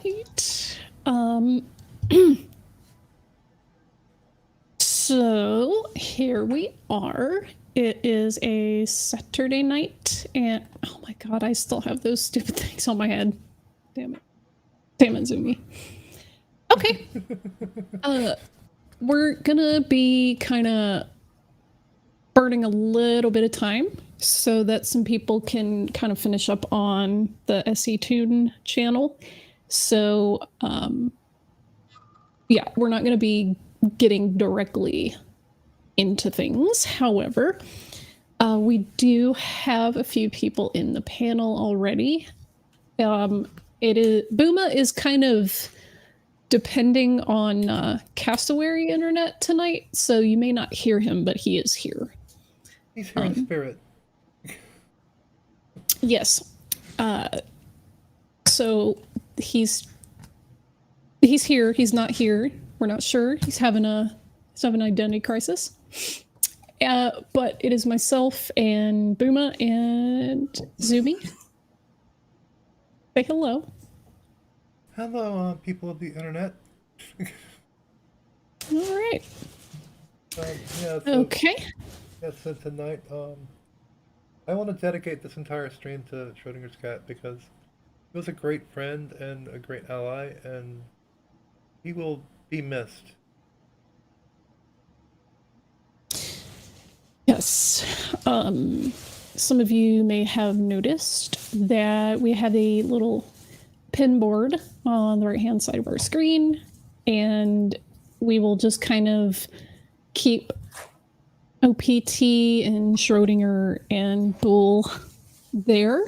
right. So here we are. It is a Saturday night, and oh my god, I still have those stupid things on my head. Damn it. Damn it, Zoomy. Okay. We're gonna be kind of burning a little bit of time so that some people can kind of finish up on the SE Tune channel. So, yeah, we're not going to be getting directly into things. However, we do have a few people in the panel already. Booma is kind of depending on cassowary internet tonight, so you may not hear him, but he is here. He's here in spirit. Yes. So he's here. He's not here. We're not sure. He's having an identity crisis. But it is myself and Booma and Zoomy. Say hello. Hello, people of the internet. All right. Yeah. Okay. Yeah, so tonight, I want to dedicate this entire stream to Schrodinger's cat because he was a great friend and a great ally, and he will be missed. Yes. Some of you may have noticed that we have a little pin board on the right-hand side of our screen, and we will just kind of keep OPT and Schrodinger and Bull there,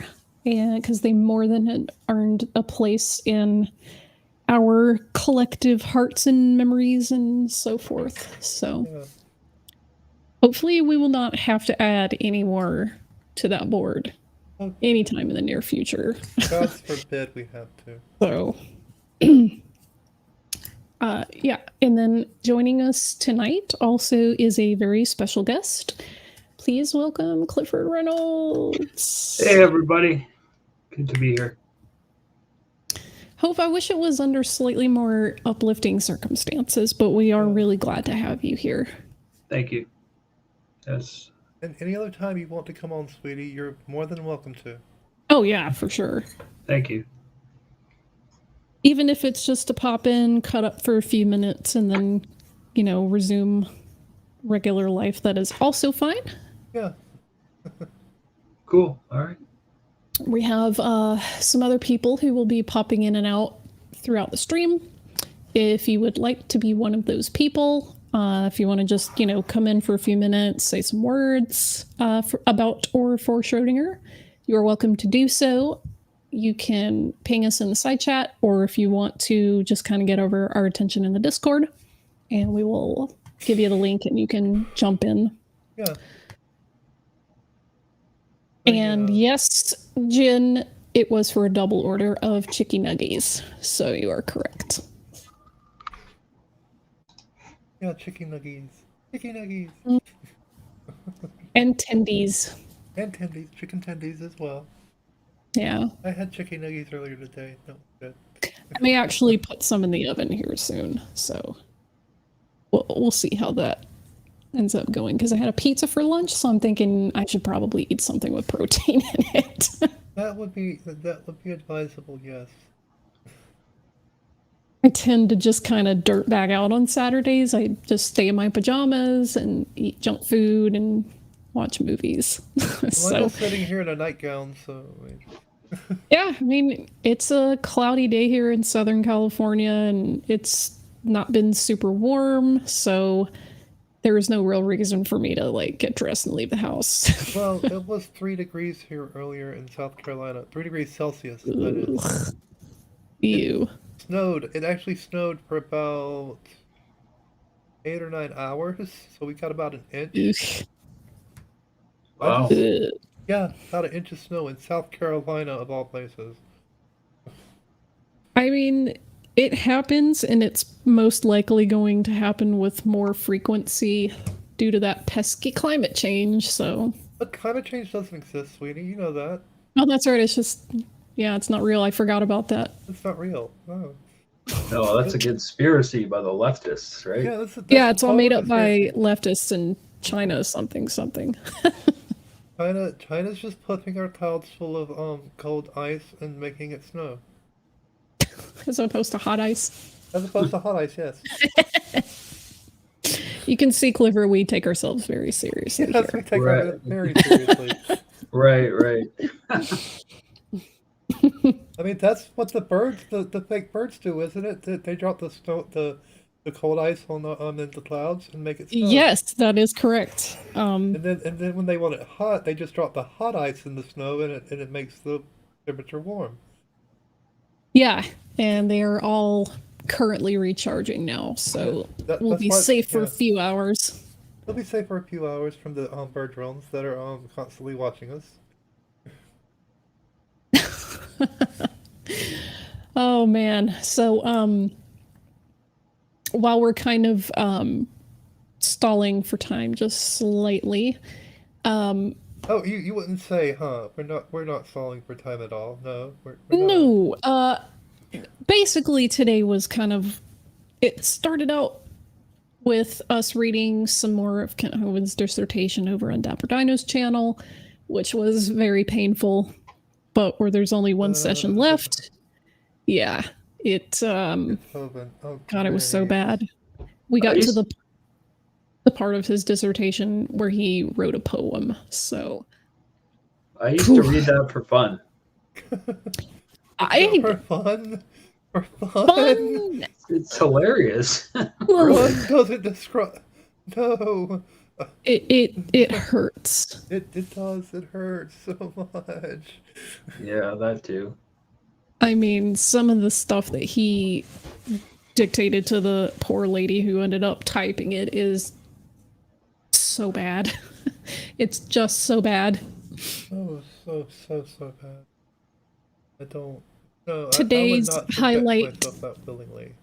and because they more than had earned a place in our collective hearts and memories and so forth. So yeah. Hopefully we will not have to add any more to that board anytime in the near future. God forbid we have to. So yeah, and then joining us tonight also is a very special guest. Please welcome Clifford Reynolds. Hey, everybody. Good to be here. Hope, I wish it was under slightly more uplifting circumstances, but we are really glad to have you here. Thank you. Yes. And any other time you want to come on, sweetie, you're more than welcome to. Oh, yeah, for sure. Thank you. Even if it's just to pop in, cut up for a few minutes, and then, resume regular life, that is also fine. Yeah. Cool. All right. We have some other people who will be popping in and out throughout the stream. If you would like to be one of those people, if you want to just, come in for a few minutes, say some words about or for Schrodinger, you are welcome to do so. You can ping us in the side chat, or if you want to just kind of get over our attention in the Discord, and we will give you the link and you can jump in. Yeah. And yes, Jin, it was for a double order of chicky nuggies, so you are correct. Yeah, chicken nuggies. Chicken nuggies. And tendies. And tendies. Chicken tendies as well. Yeah. I had chicken nuggies earlier today. No, good. I may actually put some in the oven here soon, so we'll see how that ends up going, because I had a pizza for lunch, so I'm thinking I should probably eat something with protein in it. That would be advisable, yes. I tend to just kind of dirt bag out on Saturdays. I just stay in my pajamas and eat junk food and watch movies. Well, I'm sitting here in a nightgown, so... Yeah, I mean, it's a cloudy day here in Southern California, and it's not been super warm, so there is no real reason for me to, get dressed and leave the house. Well, it was 3 degrees here earlier in South Carolina. 3 degrees Celsius, that is. Ew. It actually snowed for about 8 or 9 hours, so we got about an inch. Wow. Yeah, about an inch of snow in South Carolina, of all places. I mean, it happens, and it's most likely going to happen with more frequency due to that pesky climate change, so... But climate change doesn't exist, sweetie. You know that. Oh, that's right. It's just Yeah, it's not real. I forgot about that. It's not real. No. No, that's a conspiracy by the leftists, right? Yeah, that's Yeah, a it's all total made up by conspiracy. leftists in China, something. China's just putting our clouds full of cold ice and making it snow. As opposed to hot ice. As opposed to hot ice, yes. You can see, Cliver, we take ourselves very seriously Yes, here. we take Right. it very seriously. Right. I mean, that's what the fake birds do, isn't it? They drop the snow, the cold ice on the clouds and make it snow. Yes, that is correct. And then when they want it hot, they just drop the hot ice in the snow, and it makes the temperature warm. Yeah, and they are all currently recharging now, so we'll That's be why, safe for yeah. a few hours. They'll be safe for a few hours from the bird drones that are constantly watching us. Oh man. So while we're kind of stalling for time just slightly, Oh, you wouldn't say, huh? We're not stalling for time at all. No, we're not. no, basically today was kind of, it started out with us reading some more of Kent Hovind's dissertation over on Dapper Dino's channel, which was very painful, but where there's only one session left. Yeah, Hovind. God, it was so Okay. bad. We got to the part of his dissertation where he wrote a poem. So I used to read that for fun. For fun? For fun? fun. It's hilarious. What does it describe? No. It hurts. It does. It hurts so much. Yeah, that too. I mean, some of the stuff that he dictated to the poor lady who ended up typing it is so bad. It's just so bad. Oh, so bad. I don't. No, Today's I would not subject highlight. myself that willingly.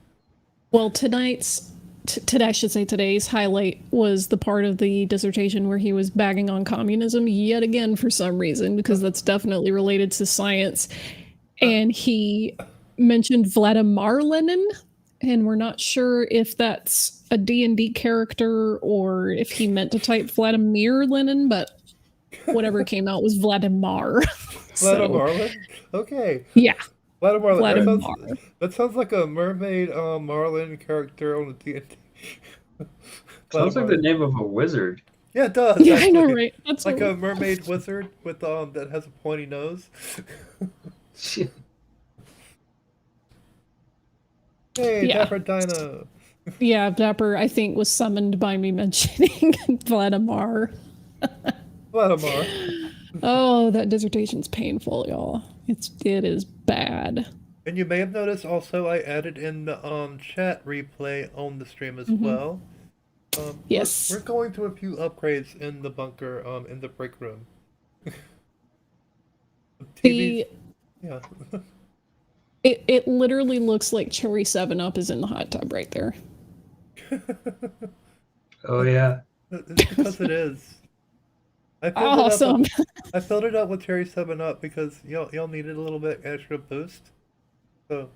Well, today I should say today's highlight was the part of the dissertation where he was bagging on communism yet again for some reason, because that's definitely related to science. And he mentioned Vladimir Lenin, and we're not sure if that's a D&D character or if he meant to type Vladimir Lenin, but whatever came out was Vladimir. Vladimir? Okay. Yeah. Vladimir. That sounds like a mermaid Marlin character on the D&D. Sounds like the name of a wizard. Yeah, it does. Yeah, actually. I know, right? That's like a mermaid wizard with that has a pointy nose. Hey, Yeah. Dapper Dino. Yeah, Dapper, I think, was summoned by me mentioning Vladimir. Vladimir. Oh, that dissertation's painful, y'all. It is bad. And you may have noticed also I added in the chat replay on the stream as well. Yes. We're going through a few upgrades in the bunker, in the break room. The yeah. it literally looks like Cherry 7-Up is in the hot tub right there. Oh yeah. It's because it is. Awesome. I filled it up with Cherry 7-Up because y'all needed a little bit extra boost. So.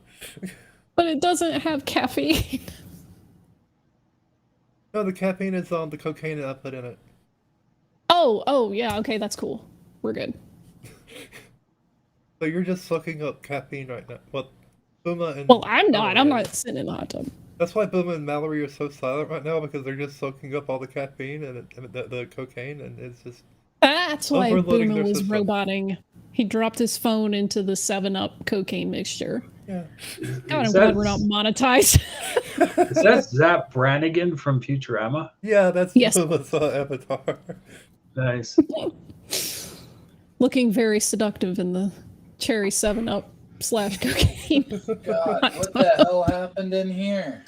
But it doesn't have caffeine. No, the caffeine is the cocaine that I put in it. Oh, yeah, okay, that's cool. We're good. So you're just sucking up caffeine right now. Well, Booma and... Well, I'm not. I'm not sitting in the hot tub. That's why Booma and Mallory are so silent right now, because they're just soaking up all the caffeine and the cocaine, and it's just... That's why overloading Booma their was system. roboting. He dropped his phone into the 7-Up cocaine mixture. Yeah. God, I'm glad we're not monetized. Is that Zap Brannigan from Futurama? Yeah, that's Yes. Booma's avatar. Nice. Looking very seductive in the cherry 7-Up / cocaine. God, what the hell happened in here?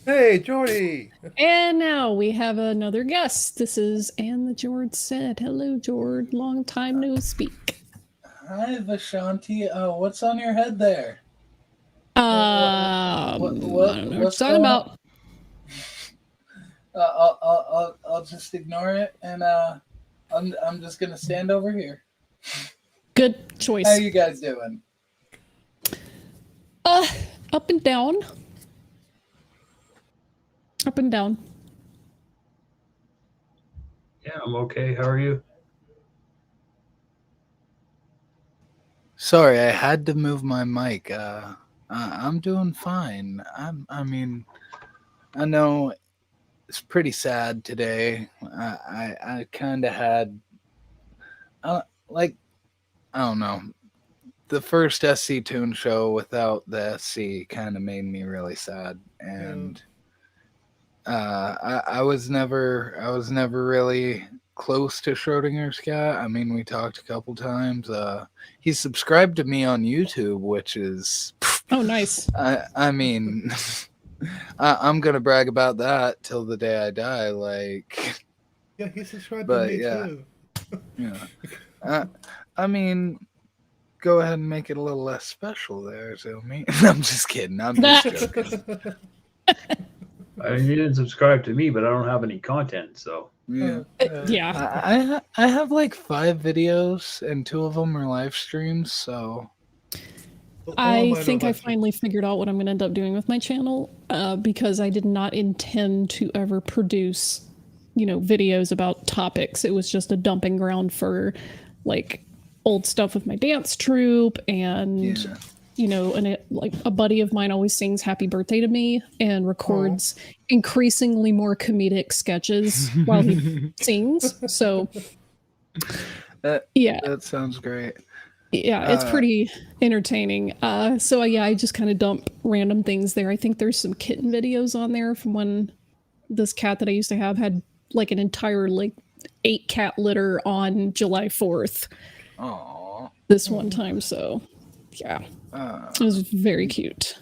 Hey, Jordy! And now we have another guest. This is Anne the Jord said. Hello, Jord. Long time no speak. Hi, Vishanti. What's on your head there? I don't know what you're what's talking going about. I'll just ignore it, and I'm just gonna stand over here. Good choice. How you guys doing? Up and down. Up and down. Yeah, I'm okay. How are you? Sorry, I had to move my mic. I'm doing fine. I mean, I know it's pretty sad today. I kind of had, like, I don't know. The first SC Tune show without the SC kind of made me really sad, and I was never really close to Schrodinger's cat. I mean, we talked a couple times. He subscribed to me on YouTube, which is Oh, nice. I mean, I'm gonna brag about that till the day I die. Like, Yeah, he subscribed But, to me yeah. too. yeah. I mean, go ahead and make it a little less special there, Zomi. I'm just kidding. I'm just joking. I mean, you didn't subscribe to me, but I don't have any content, so. Yeah. Yeah. I have like 5 videos, and 2 of them are live streams. So Well, all I mine are think I live streams. finally figured out what I'm going to end up doing with my channel because I did not intend to ever produce, videos about topics. It was just a dumping ground for like old stuff with my dance troupe and and like a buddy of mine always sings happy birthday to me and records increasingly more comedic sketches while he sings. So that sounds great. Yeah, it's pretty entertaining. So I just kind of dump random things there. I think there's some kitten videos on there from when this cat that I used to have had like an entire 8 cat litter on July 4th. Aww. This one time, so yeah. It was very cute.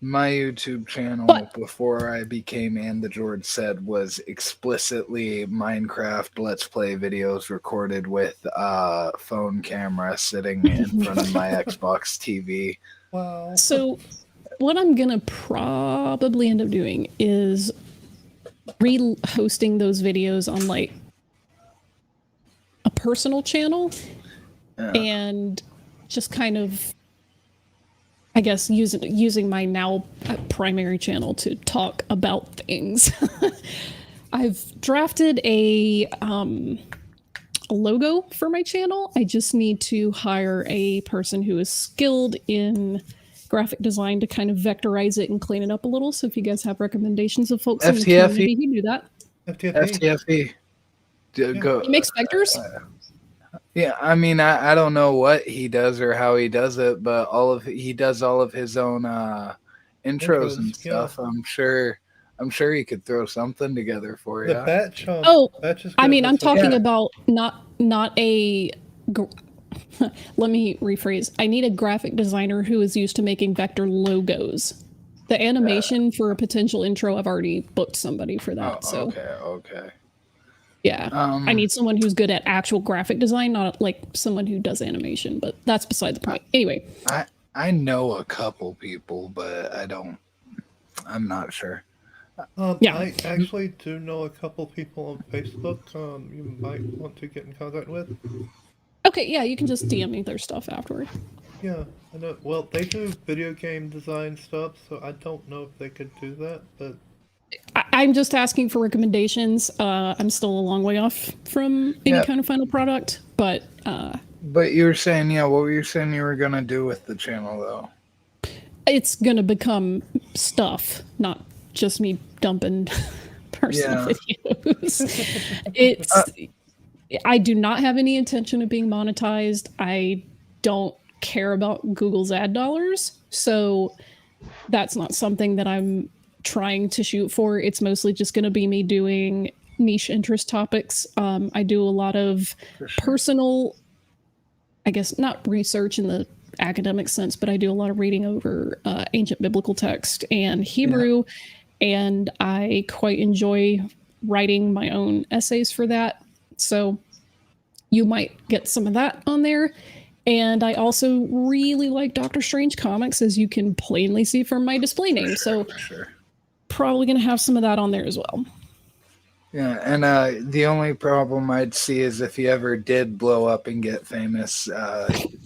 My YouTube channel before I became And the George Said was explicitly Minecraft Let's Play videos recorded with a phone camera sitting in front of my Xbox TV. Wow. So what I'm gonna probably end up doing is re-hosting those videos on like a personal channel and just kind of, I guess, using my now primary channel to talk about things. I've drafted a logo for my channel. I just need to hire a person who is skilled in graphic design to kind of vectorize it and clean it up a little. So if you guys have recommendations of folks in the community who do that. FTFE. Go. He makes vectors? Yeah, I mean, I don't know what he does or how he does it, but he does all of his own intros and stuff. Yeah. I'm sure he could throw something together for you. The batch. I mean, I'm talking about not a. Let me rephrase. I need a graphic designer who is used to making vector logos. The animation for a potential intro, I've already booked somebody for that. Okay. Yeah, I need someone who's good at actual graphic design, not like someone who does animation, but that's beside the point. Anyway. I know a couple people, but I'm not sure. I actually do know a couple people on Facebook you might want to get in contact with. Okay, yeah, you can just DM me their stuff afterward. Yeah, I know. Well, they do video game design stuff, so I don't know if they could do that, but... I'm just asking for recommendations. I'm still a long way off from any kind of final product, but... But you were saying, what were you saying you were going to do with the channel, though? It's going to become stuff, not just me dumping personal videos. I do not have any intention of being monetized. I don't care about Google's ad dollars, so that's not something that I'm trying to shoot for. It's mostly just going to be me doing niche interest topics. I do a lot of personal, I guess not research in the academic sense, but I do a lot of reading over ancient biblical text and Hebrew, and I quite enjoy writing my own essays for that. So you might get some of that on there. And I also really like Doctor Strange comics, as you can plainly see from my display name. So probably going to have some of that on there as well. Yeah, and the only problem I'd see is if you ever did blow up and get famous,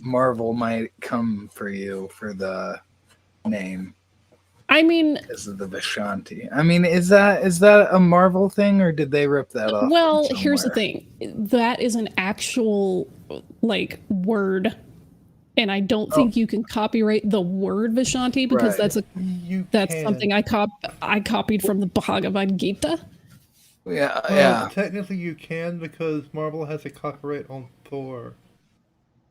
Marvel might come for you for the name. I mean, because of the Vishanti. I mean, is that a Marvel thing, or did they rip that off? well, from here's the somewhere? thing. That is an actual like word, and I don't think you can copyright the word Vishanti because Right. that's something I copied from the Bhagavad Gita. Yeah, Well, yeah. technically you can because Marvel has a copyright on Thor.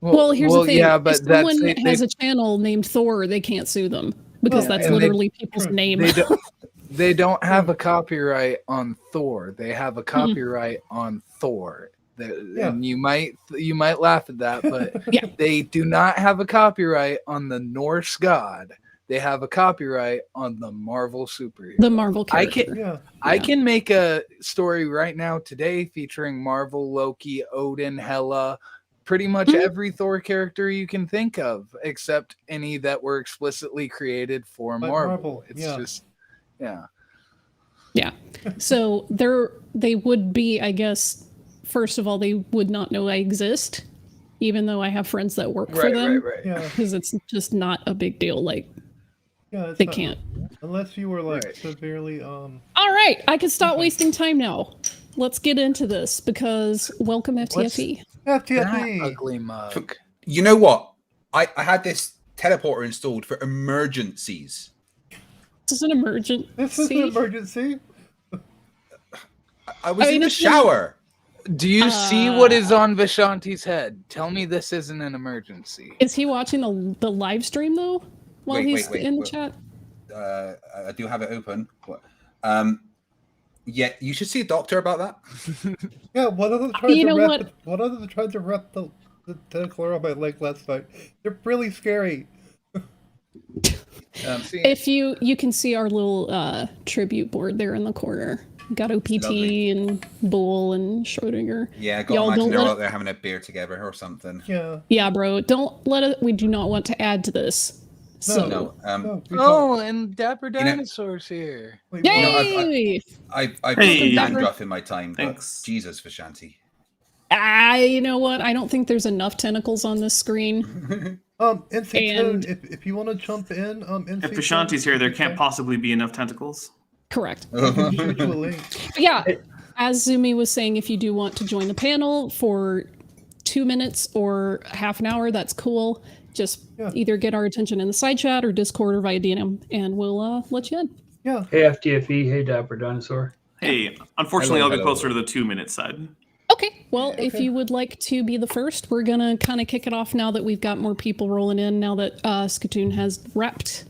Well, here's the thing. Yeah, If but that's someone has a channel named Thor, they can't sue them because Well, that's and literally people's true. name. they don't have a copyright on Thor. They have a Mm-hmm. copyright on Thor. Yeah. And you might laugh at that, but Yeah. they do not have a copyright on the Norse god. They have a copyright on the Marvel superhero. The Marvel character. Yeah. I can make a story right now today featuring Marvel, Loki, Odin, Hela, pretty much Mhm. every Thor character you can think of, except any that were explicitly created for Like Marvel. Marvel, It's yeah. just, yeah. Yeah. So they would be, I guess, first of all, they would not know I exist, even though I have friends that work for them. Right. Yeah. Because it's just not a big deal. Like, Yeah. It's they not- can't. Unless you were like Right. severely All right. I can stop Okay. wasting time now. Let's get into this because welcome FTFE. That FTFE. ugly mug. You know what? I had this teleporter installed for emergencies. This is an emergency. This is an emergency. I was I mean, in the it's shower. Do you see what is on Vishanti's head? Tell me this isn't an emergency. Is he watching the live stream though? While Wait, he's wait, in the wait. chat? I do have it open. Yeah, you should see a doctor about that. Yeah. One of them tried You to know wrap. what? One of them tried to wrap the tentacle on my leg last night. They're really scary. See, If you can see our little tribute board there in the corner. Got OPT Lovely. and Bull and Schrodinger. Yeah, I got Y'all to imagine don't they're let out it- there having a beer together or something. Yeah. Yeah, bro. Don't let it. We do not want to add to this. So, No, No, we oh, and Dapper know- Dinosaur's here. don't- yay! You know, I've Hey. done dandruff in my time, but Thanks. Jesus, Vishanti. You know what? I don't think there's enough tentacles on this screen. NC10, And- if you want to jump in, NC10, If Vishanti's here, there can't possibly be enough tentacles. Correct. I can shoot you a link. But yeah, as Zumi was saying, if you do want to join the panel for 2 minutes or half an hour, that's cool. Just Yeah. either get our attention in the side chat or Discord or via DM, and we'll let you in. Yeah. Hey FTFE, hey Dapper Dinosaur. Hey, unfortunately, I'll Hello, get hello. closer to the 2-minute side. Okay, well, if you would like to be the first, we're gonna kind of kick it off now that we've got more people rolling in. Now that Skatoon has wrapped,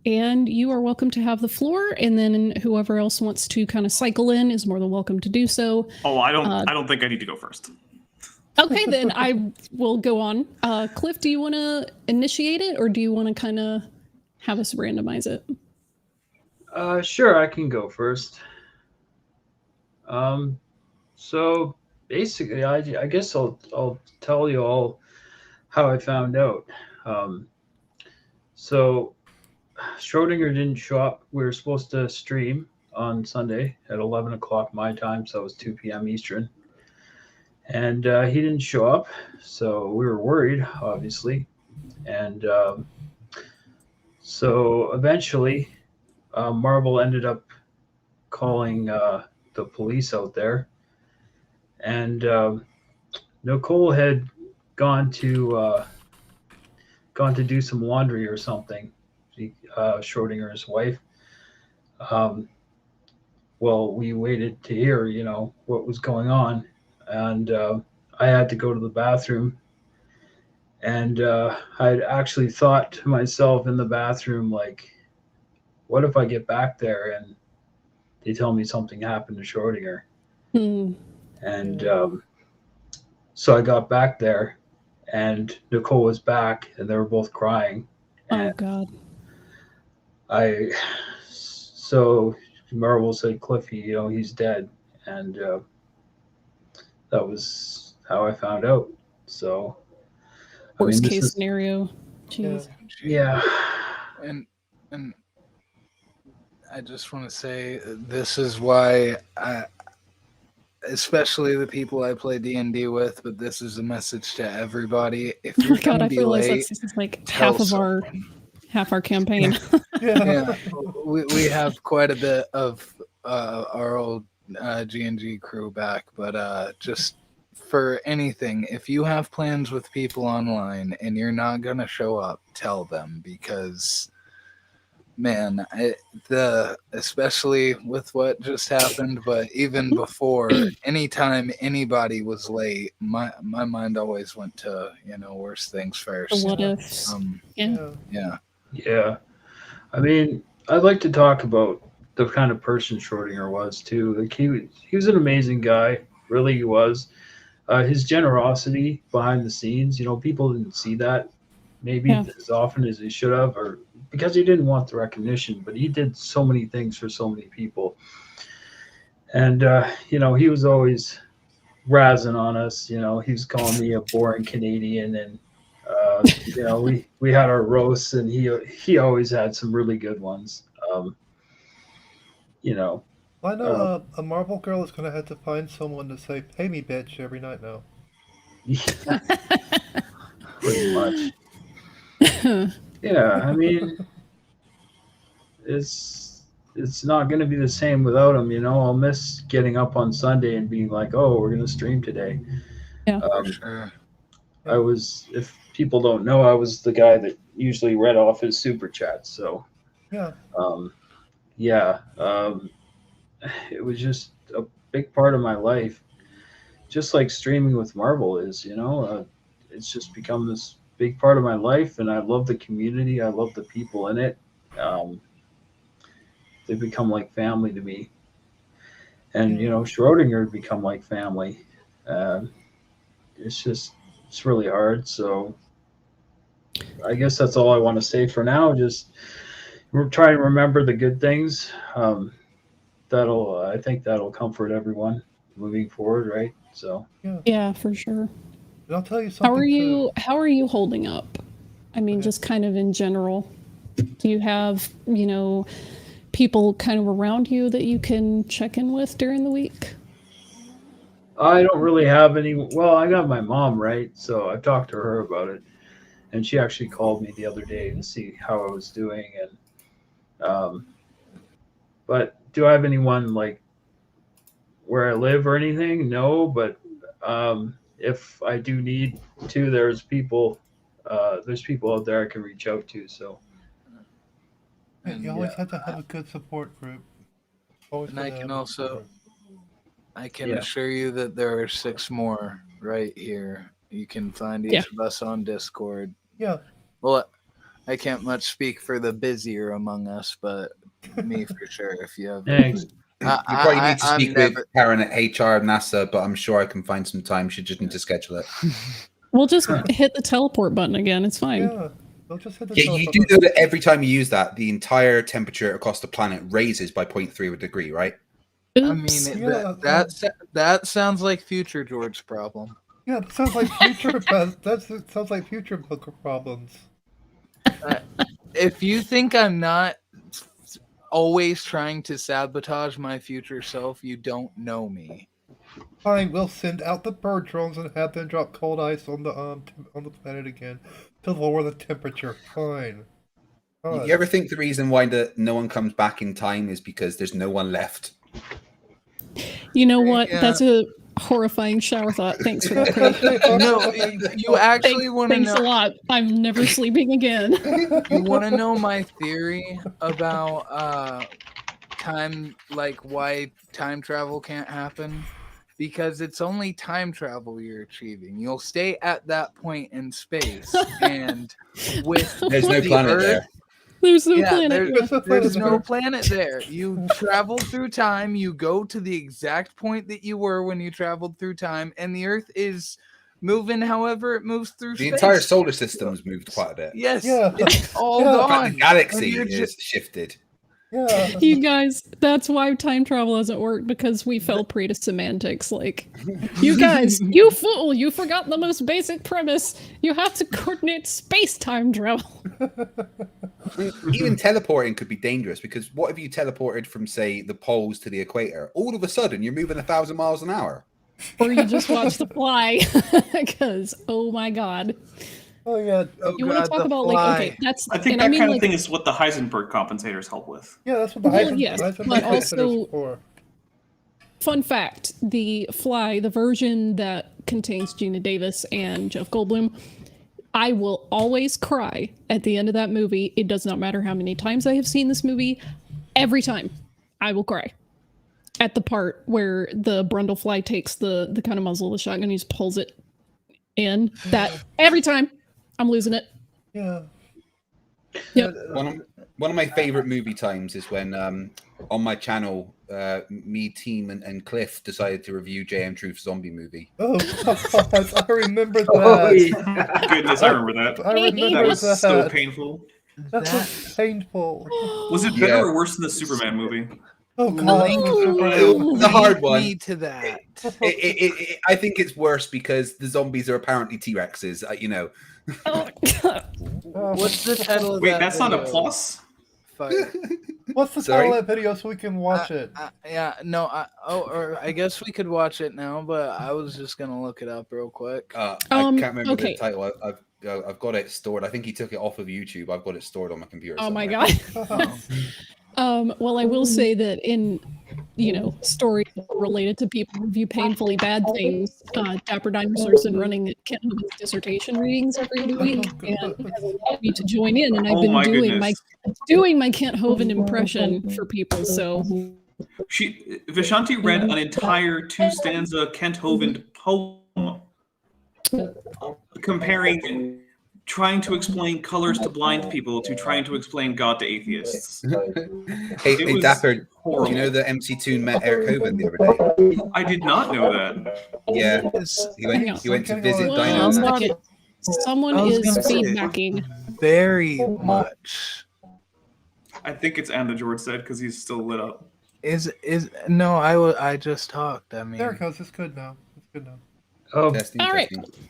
and you are welcome to have the floor. And then whoever else wants to kind of cycle in is more than welcome to do so. Oh, I don't think I need to go first. Okay, then I will go on. Cliff, do you want to initiate it, or do you want to kind of have us randomize it? Sure, I can go first. So basically, I guess I'll tell you all how I found out. So Schrodinger didn't show up. We were supposed to stream on Sunday at 11 o'clock my time, so it was 2 p.m. Eastern. And he didn't show up, so we were worried, obviously. And so eventually, Marvel ended up calling the police out there. And Nicole had gone to do some laundry or something. Schrodinger's wife. Well, we waited to hear, what was going on, and I had to go to the bathroom. And I'd actually thought to myself in the bathroom, like, what if I get back there and they tell me something happened to Schrodinger? And so I got back there, and Nicole was back, and they were both crying. Oh And God. So Marvel said, Cliffy, he's dead. And that was how I found out. So, Worst this case is- scenario. Jeez. Yeah. And I just want to say this is why especially the people I play D&D with, but this is a message to everybody. If Oh you're my God, gonna I be feel like late, this is like tell half our someone. campaign. Yeah, we have quite a bit of our old G&G crew back, but just for anything, if you have plans with people online and you're not gonna show up, tell them, because man, especially with what just happened, but even before, anytime anybody was late, my mind always went to worse things The first. what ifs. Yeah. Yeah. Yeah. I mean, I'd like to talk about the kind of person Schrodinger was too. Like he was an amazing guy, really he was. His generosity behind the scenes, people didn't see that maybe Yeah. as often as they should have, or because he didn't want the recognition, but he did so many things for so many people. And he was always razzing on us. He was calling me a boring Canadian, and we had our roasts, and he always had some really good ones. You know, I know a Marvel girl is going to have to find someone to say, pay me, bitch, every night now. pretty much. Yeah, I mean, it's not going to be the same without him. I'll miss getting up on Sunday and being like, oh, we're going to stream today. Yeah. For sure. I was, if people don't know, I was the guy that usually read off his super chats. So, Yeah. It was just a big part of my life. Just like streaming with Marvel is, it's just become this big part of my life, and I love the community. I love the people in it. They become like family to me. And, Schrodinger had become like family. It's really hard. So I guess that's all I want to say for now. Just try and remember the good things. I think that'll comfort everyone moving forward, right? So Yeah, for sure. And I'll tell you something. How are you holding up? I mean, just kind of in general. Do you have, people kind of around you that you can check in with during the week? I don't really have any. Well, I got my mom, right? So I've talked to her about it, and she actually called me the other day to see how I was doing. And but do I have anyone like where I live or anything? No, but if I do need to, there's people out there I can reach out to. So You always have to have a good support group. And I can assure you that there are 6 more right here. You can find each of us on Discord. Yeah. Well, I can't much speak for the busier among us, but me for sure. If you have, thanks. You probably need to speak with Karen at HR NASA, but I'm sure I can find some time. She just need to schedule it. We'll just hit the teleport button again. It's fine. Yeah. They'll just hit the You do know that every time you use that, the entire temperature across the planet raises by 0.3 degree, right? Oops. I mean, that sounds like future George's problem. Yeah, that sounds like future. That sounds like future book problems. If you think I'm not always trying to sabotage my future self, you don't know me. Fine, we'll send out the bird drones and have them drop cold ice on the planet again to lower the temperature. Fine. You ever think the reason why no one comes back in time is because there's no one left? You know what? Yeah. That's a horrifying shower thought. Thanks for that. No, you actually want to know. Thanks a lot. I'm never sleeping again. You want to know my theory about time, like why time travel can't happen? Because it's only time travel you're achieving. You'll stay at that point in space, and with there's no planet there. There's no planet. There's no planet there. You travel through time. You go to the exact point that you were when you traveled through time, and the Earth is moving however it moves through space. The entire solar system's moved quite a bit. Yes, it's all gone. The galaxy is shifted. Yeah. You guys, that's why time travel doesn't work, because we fell prey to semantics. Like, you guys, you fool, you forgot the most basic premise. You have to coordinate space-time travel. Even teleporting could be dangerous, because what if you teleported from, say, the poles to the equator? All of a sudden, you're moving 1,000 miles an hour. Or you just watch The Fly, because, oh my god. Oh yeah. You want to talk about like okay, that's I think and that I mean kind of like thing is what the Heisenberg compensators help with. Yeah, that's what the Well, Heisenberg yes, Heisenberg but compensators also- for. fun fact: the Fly, the version that contains Gina Davis and Jeff Goldblum, I will always cry at the end of that movie. It does not matter how many times I have seen this movie. Every time, I will cry at the part where the Brundlefly takes the kind of muzzle of the shotgun and he just pulls it in. That every time, I'm losing it. Yeah. Yep. One of my favorite movie times is when on my channel, me, Team, and Cliff decided to review JM Truth's zombie movie. Oh God, I remember that. Oh, yeah. Goodness, I remember that. I remember That was that. so painful. That was painful. Was it better or worse than the Superman movie? Oh God, Link- the Superman. It was a hard one. Me to that. I think it's worse because the zombies are apparently T-Rexes. You know. What's the title of Wait, that that's not a video? plus? Fuck. What's the Sorry? title of that video so we can watch it? Yeah, no, or I guess we could watch it now, but I was just gonna look it up real quick. I can't remember okay. the title. I've got it stored. I think he took it off of YouTube. I've got it stored on my computer. Oh my somewhere. god. Well, I will say that in stories related to people who view painfully bad things, Dapper Dinosaur's been running Kent Hovind's dissertation readings every week, and has allowed me to join in. And I've been doing my Kent Hovind impression for people. So Vishanti read an entire 2-stanza Kent Hovind poem comparing trying to explain colors to blind people to trying to explain God to atheists. Hey, Dapper, horrible. do you know that MC Toon met Eric Hovind the other day? I did not know that. Yeah, he went to visit Well, Dino. someone, someone I was is gonna say- feedbacking. Very much. I think it's and the George said because he's still lit up. Is no? I just talked. I mean, There it goes. It's good now. It's good now. Oh, That's All right. interesting.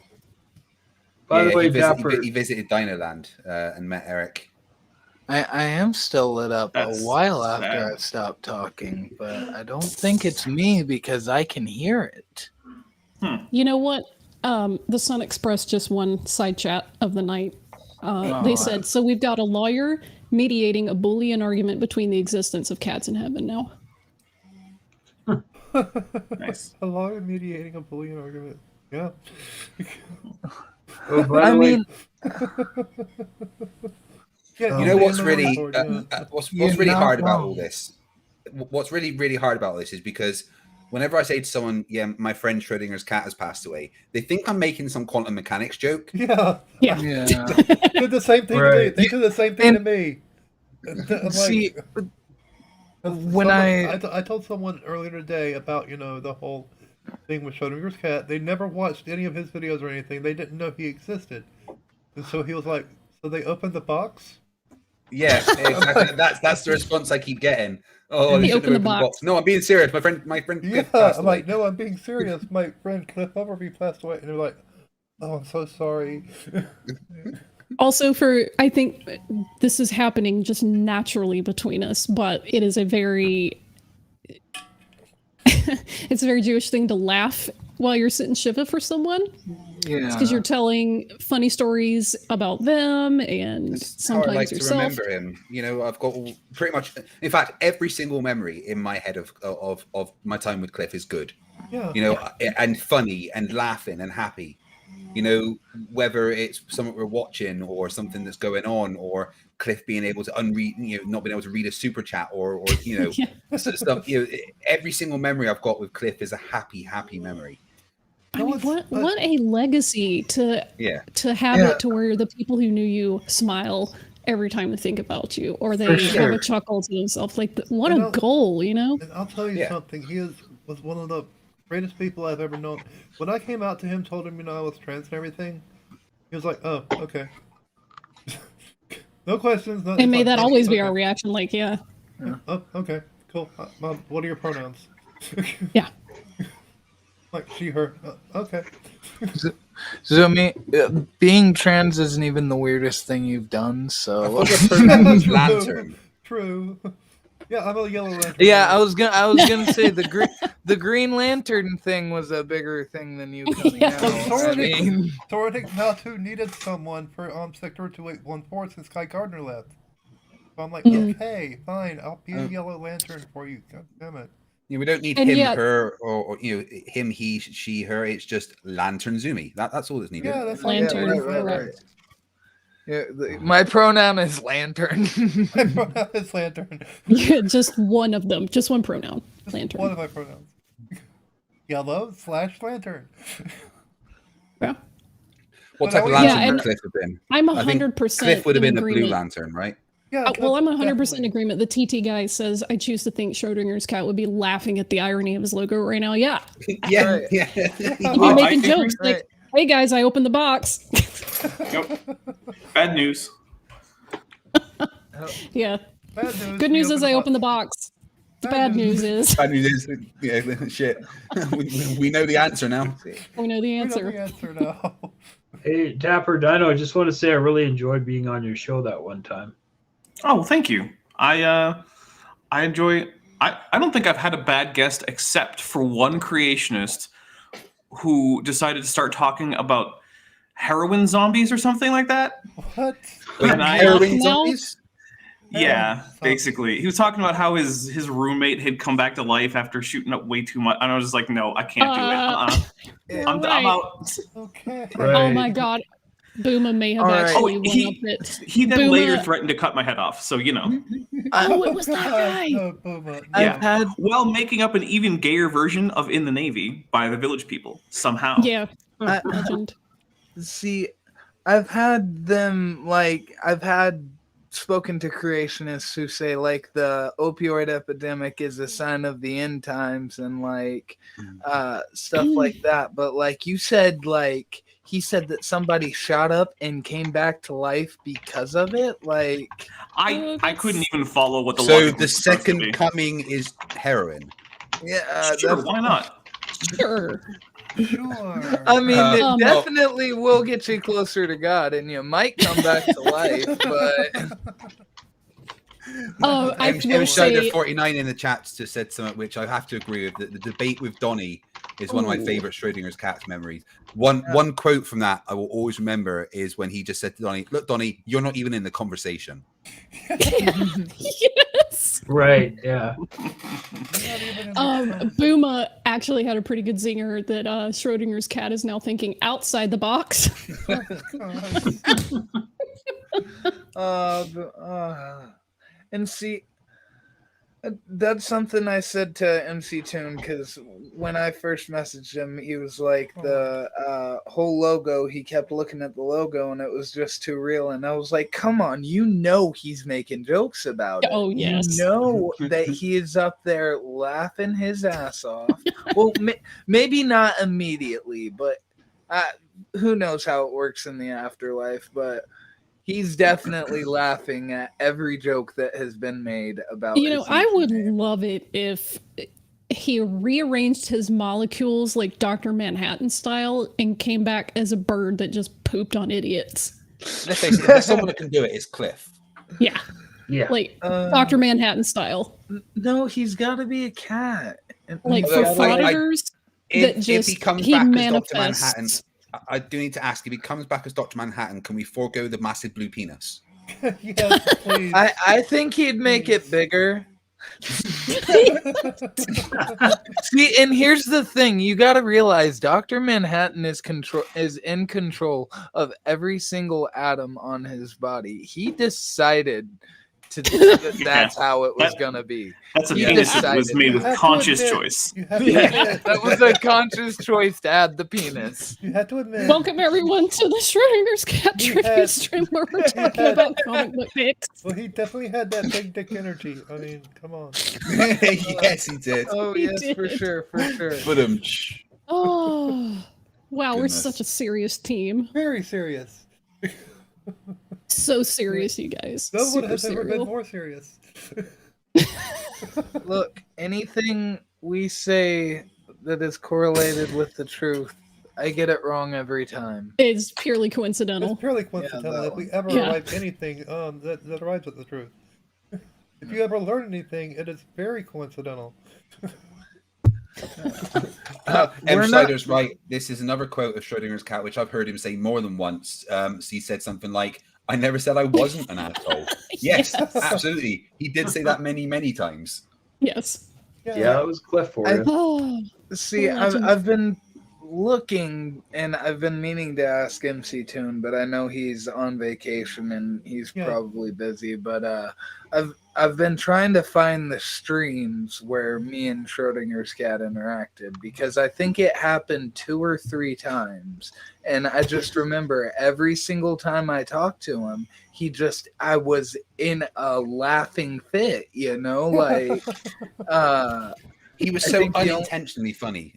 by the way, he Dapper. visited Dinoland and met Eric. I am still lit up That's a while sad. after I stopped talking, but I don't think it's me because I can hear it. You know what? The Sun Express just won side chat of the night. They said, so we've got a lawyer mediating a Boolean argument between the existence of cats in heaven now. Nice. A lawyer mediating a Boolean argument. Yeah. Oh, by I the way, mean, Yeah, You know what's man, really Lord, yeah. what's You're really not hard about wrong. all this? What's really hard about this is because whenever I say to someone, "Yeah, my friend Schrodinger's cat has passed away," they think I'm making some quantum mechanics joke. Yeah. Yeah. yeah. Did the same thing to me. Right. They did the same thing to me. I'm See, like, when I told someone earlier today about the whole thing with Schrodinger's cat. They never watched any of his videos or anything. They didn't know he existed, and so he was like, "So they opened the box." Yeah, exactly. That's the response I keep getting. Oh, He they shouldn't opened have the opened the box. box. No, I'm being serious. My friend Yeah, Cliff passed I'm away. like, no, I'm being serious. My friend Cliff Overby passed away, and they're like, "Oh, I'm so sorry." Also, I think this is happening just naturally between us, but it is a very, it's a very Jewish thing to laugh while you're sitting shiva for someone. Yeah. Because you're telling funny stories about them and It's how I sometimes like to yourself. remember him. I've got pretty much, in fact, every single memory in my head of my time with Cliff is good. Yeah. And funny and laughing and happy. Whether it's something we're watching or something that's going on, or Cliff being able to unread, not being able to read a super chat, or Yeah. stuff. Every single memory I've got with Cliff is a happy memory. I mean, what a legacy to have Yeah. it to where the people who knew you smile every time they think about you, or they For have sure. a chuckle to themselves. Like, what I a know. goal, And I'll tell you Yeah. something. He was one of the greatest people I've ever known. When I came out to him, told him I was trans and everything, he was like, "Oh, okay." No questions. And may that always be our okay. reaction. Like, yeah, Oh, okay, cool. Mom, what are your pronouns? yeah. Like she, her. Okay. So I mean, being trans isn't even the weirdest thing you've done. So Your pronoun was lantern. True. Yeah, I'm a Yellow Lantern. Yeah, I was gonna say the Green Lantern thing was a bigger thing than you coming Yeah. out. Sorry. I mean, Thornic Natu needed someone for Sector 2814 since Kai Gardner left. So I'm like, Mhm. okay, fine, I'll be a Yellow Lantern for you. God damn it. We don't need And him, yet- her, or him, he, she, her. It's just Lantern Zumi. That's all that's needed. Yeah, that's Lantern, all. right. Yeah, my pronoun is lantern. My pronoun is Lantern. Yeah, just one of them. Just one pronoun. Lantern. One of my pronouns. Yellow/Lantern. Yeah. What type of Yeah, lantern and would Cliff have been? I'm I think 100% Cliff would have in been a agreement. blue lantern, right? Yeah. Well, I'm 100% in definitely. agreement. The TT guy says, I choose to think Schrodinger's cat would be laughing at the irony of his logo right now. Yeah. Yeah, Right. yeah. He'd be I making think jokes you're like, hey guys, I opened the box. Yep. Bad news. Yeah. Bad news. Good we news is I up- opened the box. The bad news is Bad news is, shit. we know the answer now. we know the We know answer. the answer now. Hey, Dapper Dino, I just want to say I really enjoyed being on your show that one time. Oh, well, thank you. I enjoy. I don't think I've had a bad guest except for one creationist who decided to start talking about heroin zombies or something like that. What? And I- Heroin Now- zombies? Yeah, zombies. basically, he was talking about how his roommate had come back to life after shooting up way too much, and I was just like, no, I can't do it. You're I'm right. out. Okay. Right. Oh my god. Booma may have All right. actually Oh, one he- up it. He then Booma- later threatened to cut my head off. So Oh, it was that guy. No, Booma, no. Yeah. I've had while making up an even gayer version of In the Navy by the Village People somehow. Yeah. I- Legend. see, I've had them I've had spoken to creationists who say like the opioid epidemic is a sign of the end times and stuff like that. But like you said, he said that somebody shot up and came back to life because of it. Like I couldn't even follow what the So logic the was supposed to second be. coming is heroin. yeah, Sure, why not? Sure. Sure. I mean, it Um, definitely will get you closer to God, and you might come back to life. But I M. will say, 49 in the chats just said something which I have to agree with. The debate with Donnie is one of my Ooh. favorite Schrodinger's cat's memories. One quote from that I will always remember is when he just said to Donnie, "Look, Donnie, you're not even in the conversation." yes. Right, yeah. Not even in the Booma actually had a pretty good zinger that Schrodinger's cat is now thinking outside the box. And see, that's something I said to MC Toon because when I first messaged him, he was like the whole logo. He kept looking at the logo and it was just too real. And I was like, "Come on, you know he's making jokes about it. Oh, yes. You know that he is up there laughing his ass off. Well, maybe not immediately, but who knows how it works in the afterlife, but." He's definitely laughing at every joke that has been made about. You know, his I would username. love it if he rearranged his molecules like Dr. Manhattan style and came back as a bird that just pooped on idiots. Let's face it, if there's someone that can do it, it's Cliff. Yeah, Yeah. like Dr. Manhattan style. No, he's got to be a cat. Like Although for I- frauditors, that If just he comes he back as manifests. Dr. Manhattan, I do need to ask, if he comes back as Dr. Manhattan, can we forego the massive blue penis? Yes, please. I think he'd make it bigger. See, and here's the thing: you got to realize Dr. Manhattan is in control of every single atom on his body. He decided that's how it was gonna be. That's a He penis that was decided made You with have to conscious admit- choice. You have to Yeah, admit, that was a conscious choice to add the penis. you have to admit. Welcome everyone to the Schrodinger's cat He trivia had- stream where we're he talking had- about comic book picks. Well, he definitely had that big dick energy. I mean, come on. Yes, he did. Oh He yes, for did. sure, for sure. But Oh, wow, we're Goodness. such a serious team. Very serious. So serious, you guys. No one Super has ever been serial. more serious. Look, anything we say that is correlated with the truth, I get it wrong every time. It's purely It's coincidental. purely coincidental that if we one. ever Yeah. arrive anything that arrives at the truth. If you ever learn anything, it is very coincidental. M. Slider's right. This is another quote of Schrodinger's cat, which I've heard him say more than once. He said something like, "I never said I wasn't an asshole." Yes, absolutely. He did say that many, many times. Yes. Yeah, that was Cliff for you. Oh, See, I've been looking, and I've been meaning to ask MC Toon, but I know he's on vacation and he's probably busy. But I've been trying to find the streams where me and Schrodinger's cat interacted, because I think it happened 2 or 3 times, and I just remember every single time I talked to him, I was in a laughing fit, like. He was so unintentionally funny.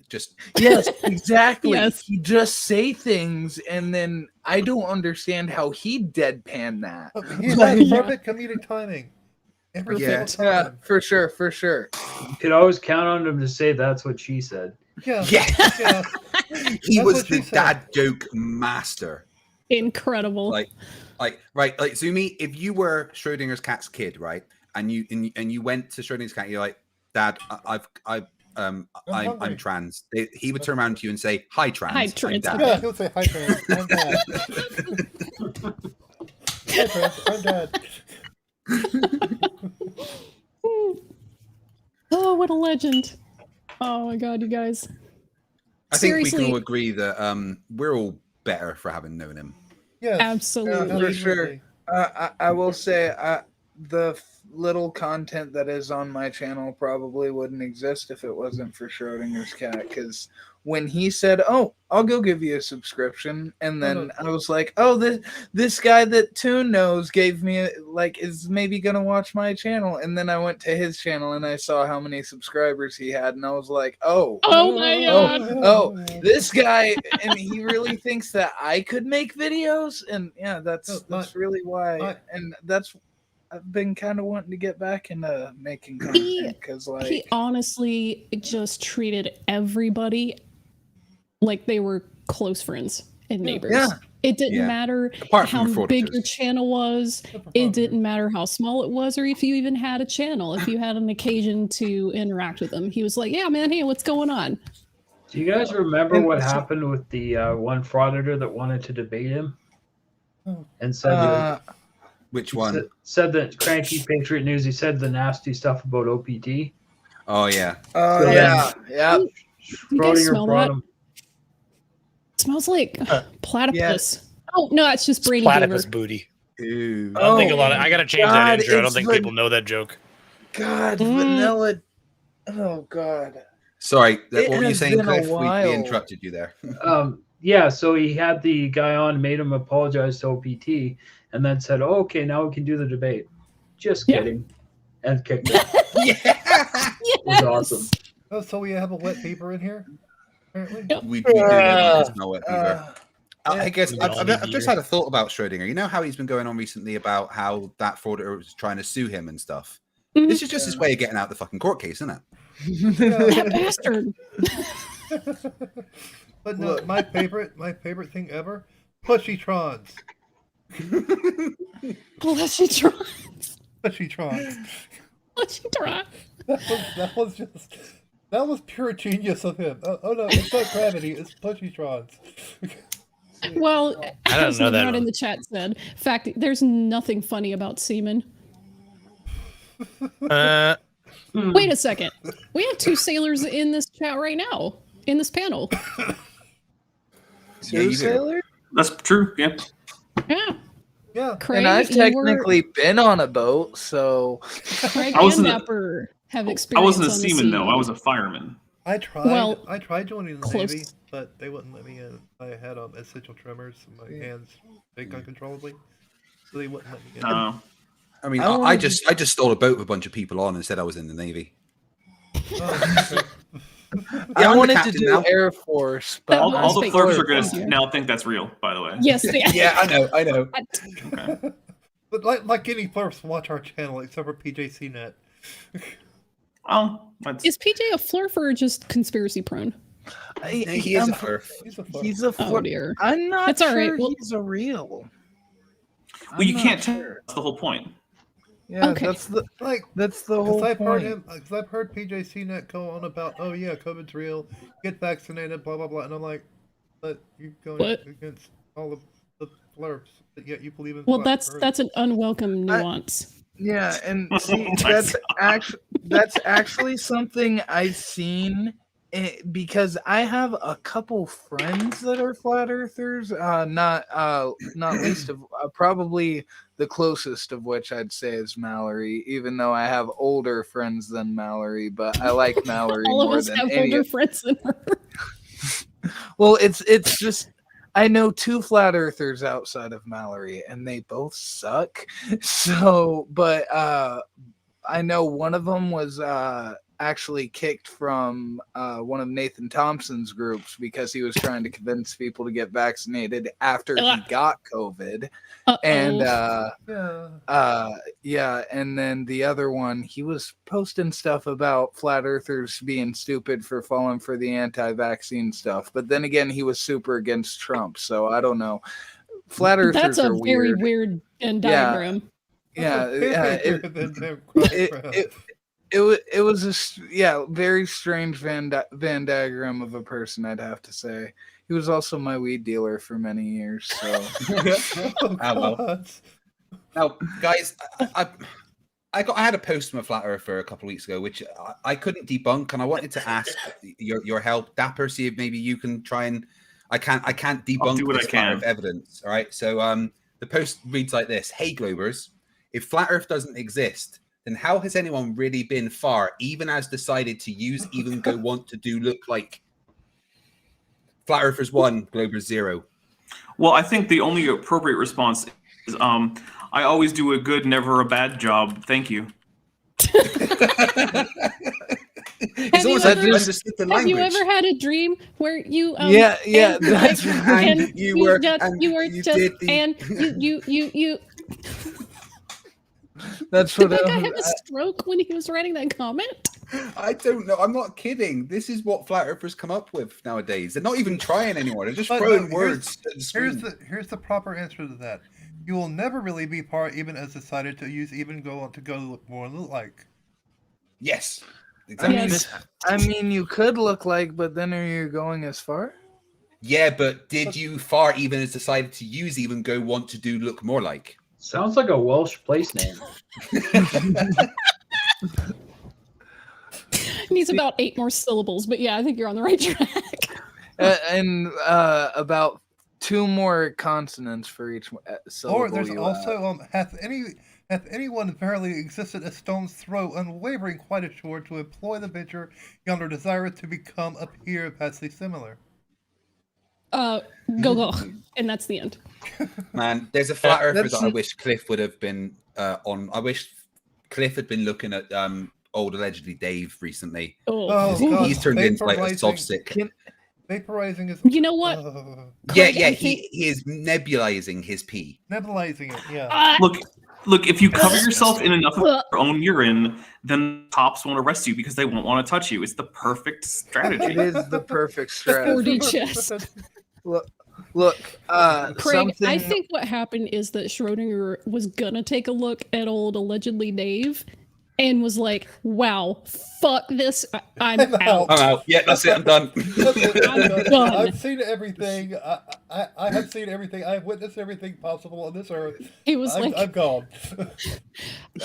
Yes, exactly. Yes. He just say things, and then I don't understand how he deadpan that. He has perfect comedic timing. Every single time. Yeah, for sure. You could always count on him to say that's what she said. Yeah. He was the dad joke master. incredible. Like Zumi, if you were Schrodinger's cat's kid, right, and you went to Schrodinger's cat, you're like, Dad, I'm trans. He would turn around to you and say, "Hi, trans." Hi, trans. Yeah, he'll say, "Hi, trans. I'm dad." Hi, trans. I'm dad. Oh, what a legend! Oh my God, you guys. I think Seriously. we can all agree that we're all better for having known him. Yes. Absolutely. For sure. I will say the little content that is on my channel probably wouldn't exist if it wasn't for Schrodinger's cat, because when he said, "Oh, I'll go give you a subscription," and then I was like, "Oh, this guy that Toon knows gave me is maybe gonna watch my channel," and then I went to his channel and I saw how many subscribers he had, and I was like, "Oh my God! this guy," and he really thinks that I could make videos, and yeah, that's really why, and that's. I've been kind of wanting to get back into making content, because he honestly just treated everybody like they were close friends and neighbors. Yeah. It didn't matter how big your channel was. It didn't matter how small it was, or if you even had a channel. If you had an occasion to interact with him, he was like, "Yeah, man, hey, what's going on?" Do you guys remember what happened with the one frauditor that wanted to debate him and said which one? Said that Cranky Patriot News. He said the nasty stuff about OPT. Oh yeah. Oh yeah. You guys smell that? It smells like platypus. Oh no, it's just Brady platypus Beaver. booty. Ew. I don't think a lot of. I gotta change that intro. I don't think people know that joke. God, vanilla. Oh God. Sorry, what were you saying, been a Cliff? We while. interrupted you there. Yeah, so he had the guy on, made him apologize to OPT, and then said, "Oh, okay, now we can do the debate." Just kidding. And kicked it. It was awesome. Oh, so we have a wet paper in here? Apparently? We do have a wet paper. I guess I've just had a thought about Schrodinger. You know how he's been going on recently about how that frauditor was trying to sue him and stuff? Mm-hmm. This is just his way of getting out the fucking court case, isn't it? That bastard. But no, my favorite thing ever, Pushytrons. Pushytrons. Pushytrons. Pushytrons. That was pure genius of him. Oh no, it's not gravity, it's Pushytrons. Well, I don't as know that Nimrod in one. the chat said, in fact, there's nothing funny about semen. Wait a second. We have 2 sailors in this chat right now, in this panel. Two sailor? That's true. Yeah. Yeah. Craig, And I've technically been on a boat, so Craig I and wasn't a- Napper have I experience. wasn't a on the seaman sea. though. I was a fireman. I tried. Well, I tried joining the close. Navy, but they wouldn't let me in. I had essential tremors, and my hands shake uncontrollably, so they wouldn't let me in. I mean, I just stole a boat with a bunch of people on and said I was in the Navy. I I'm wanted the to captain do now. Air Force, but All the fake flirts word. are going Thank to you. now think that's real. By the way. Yes, they Yeah, I know. Okay. But like any flirts, watch our channel, except for PJCnet. Oh, that's Is PJ a flurf or just conspiracy prone? He is a flirt. He's a flirt. He's a Oh dear. I'm not That's all right. sure Well- he's a real. well, you I'm can't not tell. sure. That's the whole point. Yeah, Okay. that's the Because whole I've point. I've heard PJ CNET go on about, oh yeah, COVID's real, get vaccinated, blah blah blah, and I'm like, but you're going What? against all of the blurbs, but yet you believe in Well, flat that's Earth. an unwelcome nuance. Yeah, and see, Oh my that's actually something I've seen because I have a couple friends that are flat earthers. Not least of probably the closest of which I'd say is Mallory. Even though I have older friends than Mallory, but I like Mallory All of more us than have any. older friends than her. Well, it's just I know two flat earthers outside of Mallory, and they both suck. So, but I know one of them was actually kicked from one of Nathan Thompson's groups because he was trying to convince people to get vaccinated after he got COVID. And yeah, and then the other one, he was posting stuff about flat earthers being stupid for falling for the anti-vaccine stuff, but then again, he was super against Trump, so I don't know. Flat earthers That's a are very weird. weird Venn diagram. It was a very strange Venn diagram of a person, I'd have to say. He was also my weed dealer for many years. So, Oh, now, guys, I had a post from a flat earther a couple of weeks ago, which I couldn't debunk, and I wanted to ask your help, Dapper. See if maybe you can try and I can't debunk this flat earth evidence. All right, so the post reads like this: "Hey Globers, if flat Earth doesn't exist, then how has anyone really been far, even as decided to use, even go want to do, look like? Flat Earthers 1, Globers 0. Well, I think the only appropriate response is, I always do a good, never a bad job. Thank you. He's always understood the language. Have you ever had a dream where you that's and you were That's did what that guy have a stroke when he was writing that comment? I don't know. I'm not kidding. This is what flat earthers come up with nowadays. They're not even trying anymore. They're just throwing words. Here's the proper answer to that. You will never really be far, even as decided to use, even go on to go look more like. Yes. Exactly. I mean, you could look like, but then are you going as far? Yeah, but did you far, even as decided to use, even go want to do look more like? Sounds like a Welsh place name. Needs about 8 more syllables, but yeah, I think you're on the right track. And about 2 more consonants for each syllable. Or there's also hath anyone verily existed a stone's throw, unwavering, quite assured to employ the venture yonder desire to become appear vastly similar. Go, and that's the end. Man, there's a flat earther that I wish Cliff would have been on. I wish Cliff had been looking at old allegedly Dave recently. He's turned into like a soft stick. Vaporizing is. You know what? He is nebulizing his pee. Nebulizing it, yeah. Look. If you cover yourself in enough of your own urine, then cops won't arrest you because they won't want to touch you. It's the perfect strategy. It is the perfect strategy. 4D chest. Look, Craig, I think what happened is that Schrodinger was gonna take a look at old allegedly Dave and was like, wow, fuck this, I'm out. I'm out. Yeah, that's it, I'm done. I'm done. I've seen everything. I have seen everything. I've witnessed everything possible on this earth. He was I'm gone.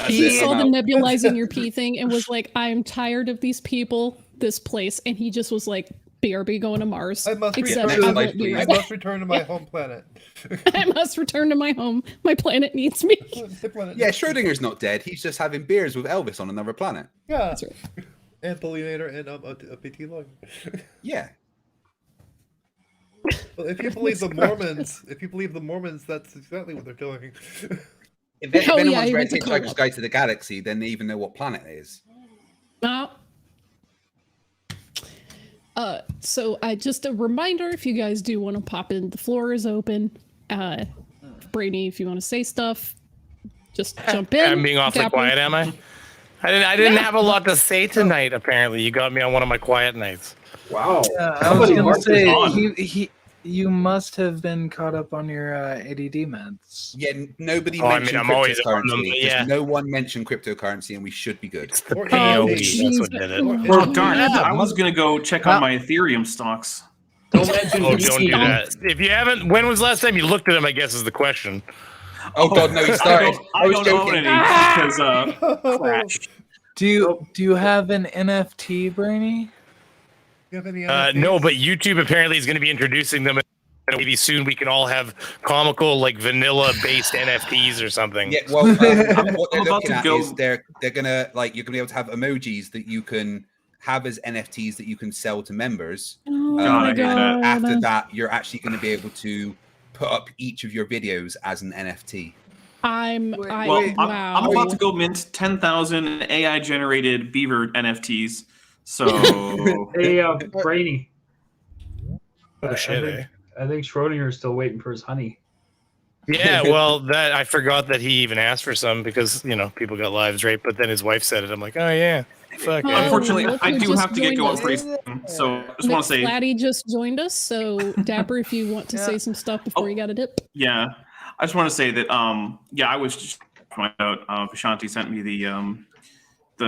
He saw the nebulizing your pee thing and was like, I'm tired of these people, this place, and he just was like, BRB going to Mars. I must return to my home planet. I must return to my home. My planet needs me. Yeah, Schrodinger's not dead. He's just having beers with Elvis on another planet. Yeah. That's right. And Billionaire and a PT Lung. Yeah. Well, if you believe the Mormons, that's exactly what they're doing. If anyone's read Hitchhiker's Guide to the Galaxy, then they even know what planet it is. So just a reminder, if you guys do want to pop in, the floor is open. Brady, if you want to say stuff, just jump in. I'm being awfully quiet, am I? I didn't have a lot to say tonight, apparently. You got me on one of my quiet nights. Wow. I was going to say, You must have been caught up on your ADD meds. Yeah, nobody Oh, I mentioned mean, I'm always on them, cryptocurrency. but yeah. Just no one mentioned cryptocurrency, and we should be good. It's the Or POE. NFT. That's what did it. Oh darn! Yeah, I was gonna go check on my Ethereum stocks. Don't mention Oh, don't do VC. that. If you haven't, when was the last time you looked at them? I guess is the question. Oh God, no, he started. I was don't own joking. any because crashed. Do you have an NFT, Brainy? You have any No, but YouTube apparently is going to be introducing them. And maybe soon we can all have comical, like vanilla-based NFTs or something. Yeah, well, what they're I'm about looking to at go- is they're gonna like you're gonna be able to have emojis that you can have as NFTs that you can sell to members. Oh God, I my hate that. god. After that, you're actually going to be able to put up each of your videos as an NFT. Well, wow. I'm about to go mint 10,000 AI generated beaver NFTs. So Hey, Brainy. Oh, shit, I think Schrodinger is still waiting for his honey. Yeah, well, that I forgot that he even asked for some because people got lives, right? But then his wife said it. I'm like, oh yeah, fuck. Oh, Yeah. unfortunately, look I who do just have to get joined going us. pretty soon. So I just want to say, Flatty just joined us, so Dapper, if you want to say some stuff before you got a dip. yeah, I just want to say that I was just find out Vishanti sent me the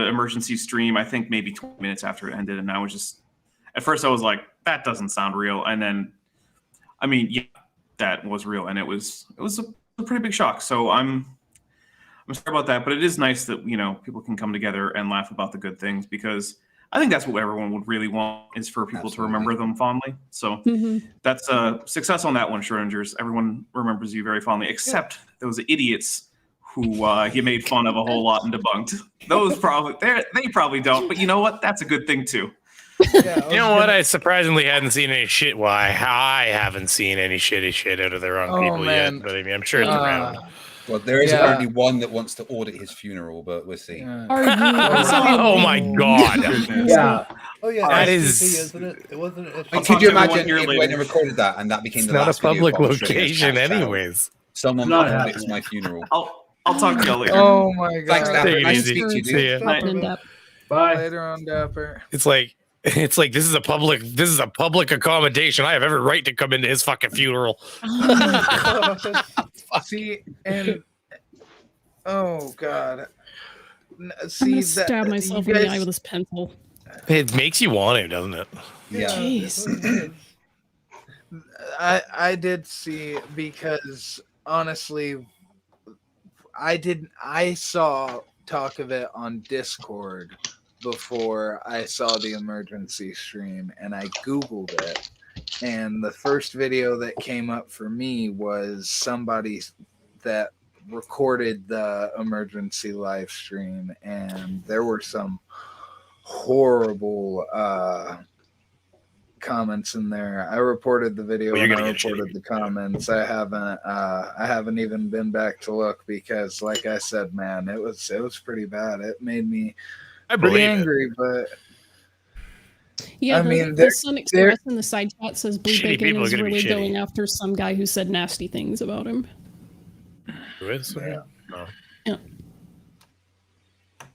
emergency stream. I think maybe 20 minutes after it ended, and I was just at first I was like, that doesn't sound real, and then I mean, yeah, that was real, and it was a pretty big shock. So I'm sorry about that, but it is nice that people can come together and laugh about the good things, because I think that's what everyone would really want, is for people to remember them fondly. So that's success on that one, Schrodinger's. Everyone remembers you very fondly, except those idiots who he made fun of a whole lot and debunked. Those they probably don't, but you know what? That's a good thing too. Yeah, You know what? I surprisingly hadn't seen any shit. Why? I haven't seen any shitty shit out of their own people man. yet. But I mean, I'm sure it's around. Well, there is Yeah. apparently one that wants to audit his funeral, but we'll see. Are you? Oh my god! Yeah. Oh yeah, That SCP, is- isn't it? It wasn't. Could you to everyone imagine here if later. when they recorded that and that became It's the not a last video public from Schrodinger's location, Cat's Channel? anyways. Someone Not audits happening. my funeral. I'll talk to y'all later. Oh my god. Thanks, Dapper. Take it Nice to easy. speak to you, See dude. ya. Happening, Dap. Bye. Later on, Dapper. It's like this is a public accommodation. I have every right to come into his fucking funeral. See, and oh god. I'm See gonna stab myself in the eye with this pencil. It makes you want to, doesn't it? Yeah. Jeez. I did see, because honestly, I saw talk of it on Discord before I saw the emergency stream, and I Googled it, and the first video that came up for me was somebody that recorded the emergency live stream, and there were some horrible comments in there. I reported the video Well, you're and I gonna get reported the comments. I haven't even been back to look, because like I said, man, it was pretty bad. It made me I pretty believe it. angry, but Yeah, I the, mean, the Sun Express in the side chat says Blue Shitty Bacon people are is gonna be really shitty. going after some guy who said nasty things about him. Who is? Yeah. Oh.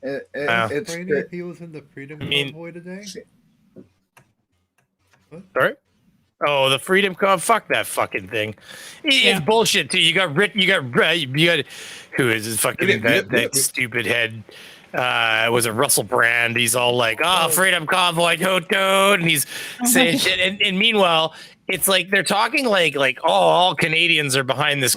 it's Brainy, if he was in the Freedom I mean- Convoy today. Sorry? Oh, the Freedom Con. Fuck that fucking thing. It's bullshit too. You got who is this fucking that stupid head? Was it Russell Brand? He's all like, "Oh, Freedom Convoy, toot toot," and he's saying shit. And meanwhile, it's like they're talking like, "Oh, all Canadians are behind this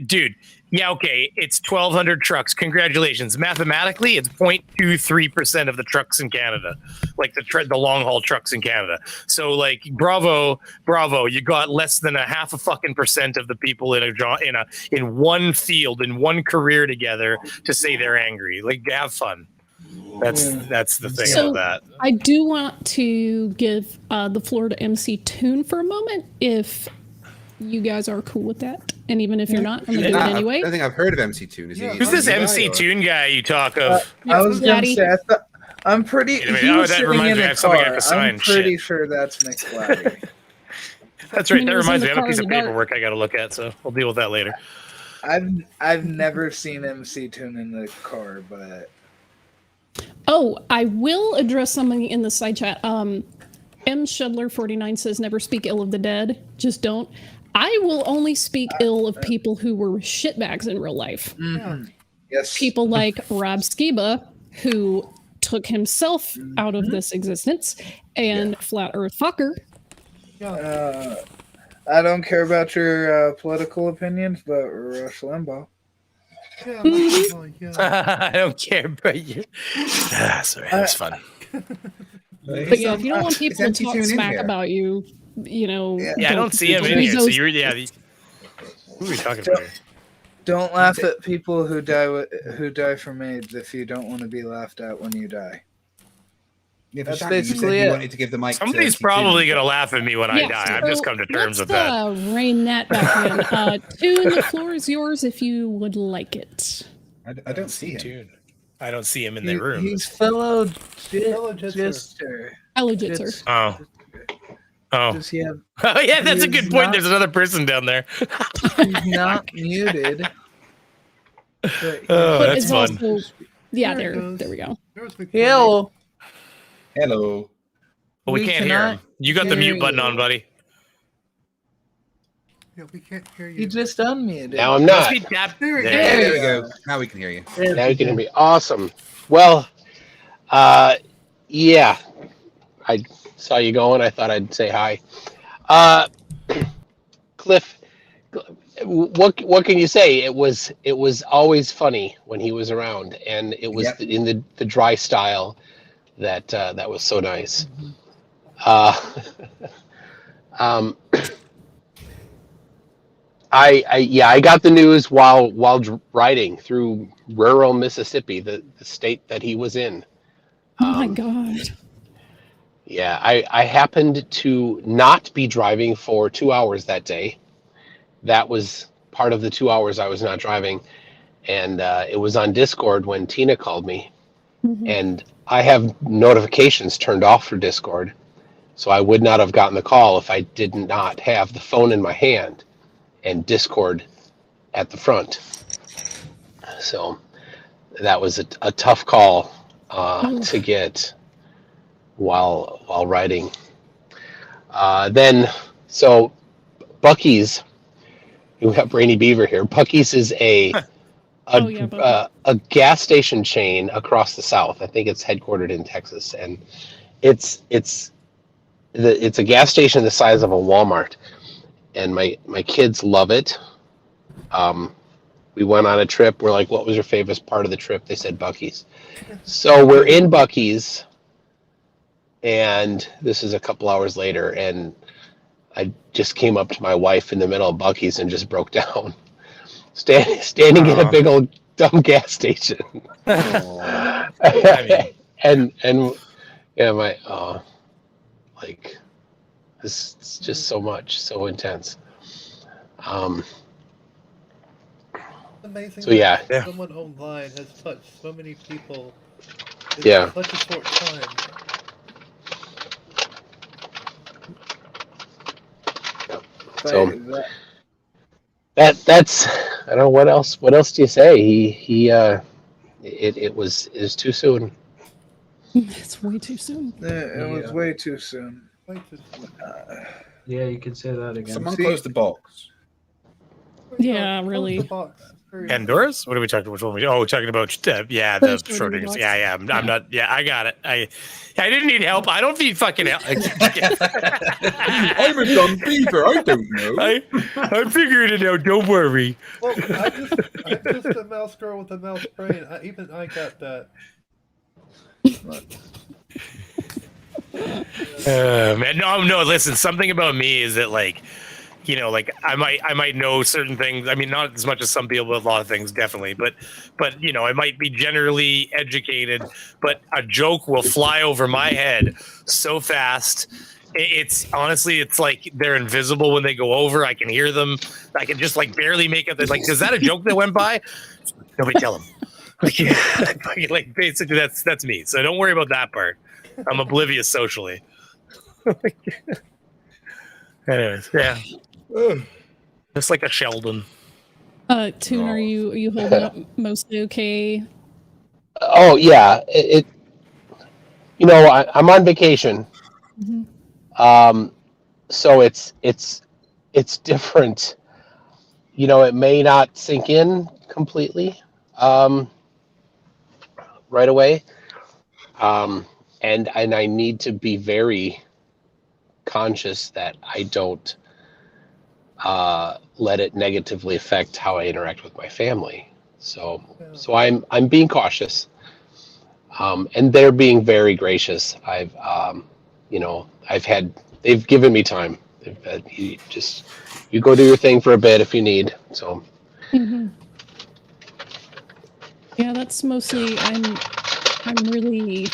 dude." Yeah, okay, it's 1,200 trucks. Congratulations. Mathematically, it's 0.23% of the trucks in Canada, like the long haul trucks in Canada. So, like, bravo, you got less than a half a fucking percent of the people in one field, in one career together to say they're angry. Like, have fun. That's the thing So about that. I do want to give the floor to MC Toon for a moment, if you guys are cool with that. And even if you're not, I'm gonna do it anyway. I don't think I've heard of MC Toon. Is he? Who's this MC Toon guy you talk of? I was gonna Flatty. say, I'm pretty. Wait a minute. He Oh, was that sitting reminds in me, I a have something I car. have to sign. I'm pretty Shit. sure that's McFlatty. That's right. I mean, That it was in reminds the me. I have a car piece in of the dark. paperwork I got to look at, so we'll deal with that later. I've never seen MC Toon in the car, but Oh, I will address something in the side chat. M. Shudler49 says, never speak ill of the dead. Just don't. I will only speak ill of people who were shitbags in real life. Mm-hmm. Yes. People like Rob Skiba, who took himself out of this existence, and Flat Earth Fucker. I don't care about your political opinions, but Rush Limbaugh. I don't care about you. Sorry, that was fun. But yeah, if you don't want people to talk smack about you, you know. Yeah, I don't see him in here. So you're who are we talking about here? Don't laugh at people who die from AIDS if you don't want to be laughed at when you die. Yeah, That's exactly. basically you it. wanted to give the mic Somebody's probably going to laugh at me when I die. I've just come to terms with that. Rein that back in. Tune, the floor is yours if you would like it. I don't see him. Tune. I don't see him in the room. He's fellow Jitster. Fellow Jitster. Oh. Does he have? Oh yeah, that's a good point. There's another person down there. He's not muted. Oh, that's fun. Also, yeah, there we go. Hello. Hello. Well, we can't hear him. You got the mute button on, buddy. Yeah, we can't hear you. He just unmuted. Now I'm not. There we go. Now we can hear you. Now you can hear me. Awesome. Well, yeah. I saw you going. I thought I'd say hi. Cliff, what can you say? It was always funny when he was around, and it was in the dry style that was so nice. I got the news while riding through rural Mississippi, the state that he was in. Oh my God. Yeah, I happened to not be driving for 2 hours that day. That was part of the 2 hours I was not driving. And it was on Discord when Tina called me. Mm-hmm. And I have notifications turned off for Discord. So I would not have gotten the call if I did not have the phone in my hand and Discord at the front. So that was a tough call to get while riding. So Buc-ee's, we have Brainy Beaver here. Buc-ee's is a gas station chain across the South. I think it's headquartered in Texas, and it's a gas station the size of a Walmart, and my kids love it. We went on a trip. We're like, what was your favorite part of the trip? They said Buc-ee's. So we're in Buc-ee's, and this is a couple hours later, and I just came up to my wife in the middle of Buc-ee's and just broke down, standing in a big old dumb gas station. and yeah, like, this is just so much, so intense. Amazing. So yeah, someone online has touched so many people in such a short time. So that's I don't know what else do you say? It was too soon. It's way too soon. It was way too soon. Yeah, you could say that again. Someone close the box. Yeah, really. Pandora's? What are we talking about? Which one? We're talking about the Schrodinger's. Yeah. I'm not. Yeah, I got it. I didn't need help. I don't need fucking help. I'm a dumb beaver. I don't know. I figured it out. Don't worry. Well, I'm just a mouse girl with a mouse brain. Even I got that. Man, no. Listen, something about me is that, like, you know, like I might know certain things. I mean, not as much as some people, but a lot of things definitely. But you know, I might be generally educated, but a joke will fly over my head so fast. It's honestly, it's like they're invisible when they go over. I can hear them. I can just like barely make up. Like, is that a joke that went by? Nobody tell them. Like basically, that's me. So don't worry about that part. I'm oblivious socially. Anyways, yeah. Just like a Sheldon. Tune, are you holding up mostly okay? Oh yeah, you know, I'm on vacation, So it's different. You know, it may not sink in completely right away, and I need to be very conscious that I don't let it negatively affect how I interact with my family. So I'm being cautious, and they're being very gracious. They've given me time. You go do your thing for a bit if you need. So Yeah, that's mostly I'm really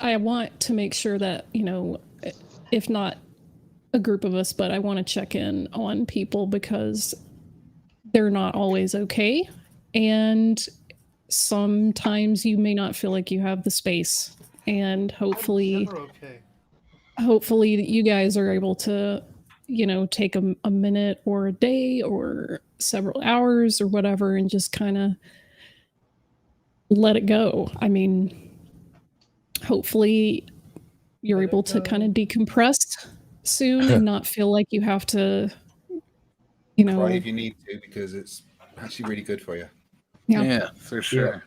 I want to make sure that, if not a group of us, but I want to check in on people because they're not always okay. And sometimes you may not feel like you have the space. And hopefully, Never okay. hopefully you guys are able to, take a minute or a day or several hours or whatever and just kind of let it go. I mean, hopefully you're able to kind of decompress soon and not feel like you have to, Cry if you need to, because it's actually really good for you. Yeah, for sure. Yeah.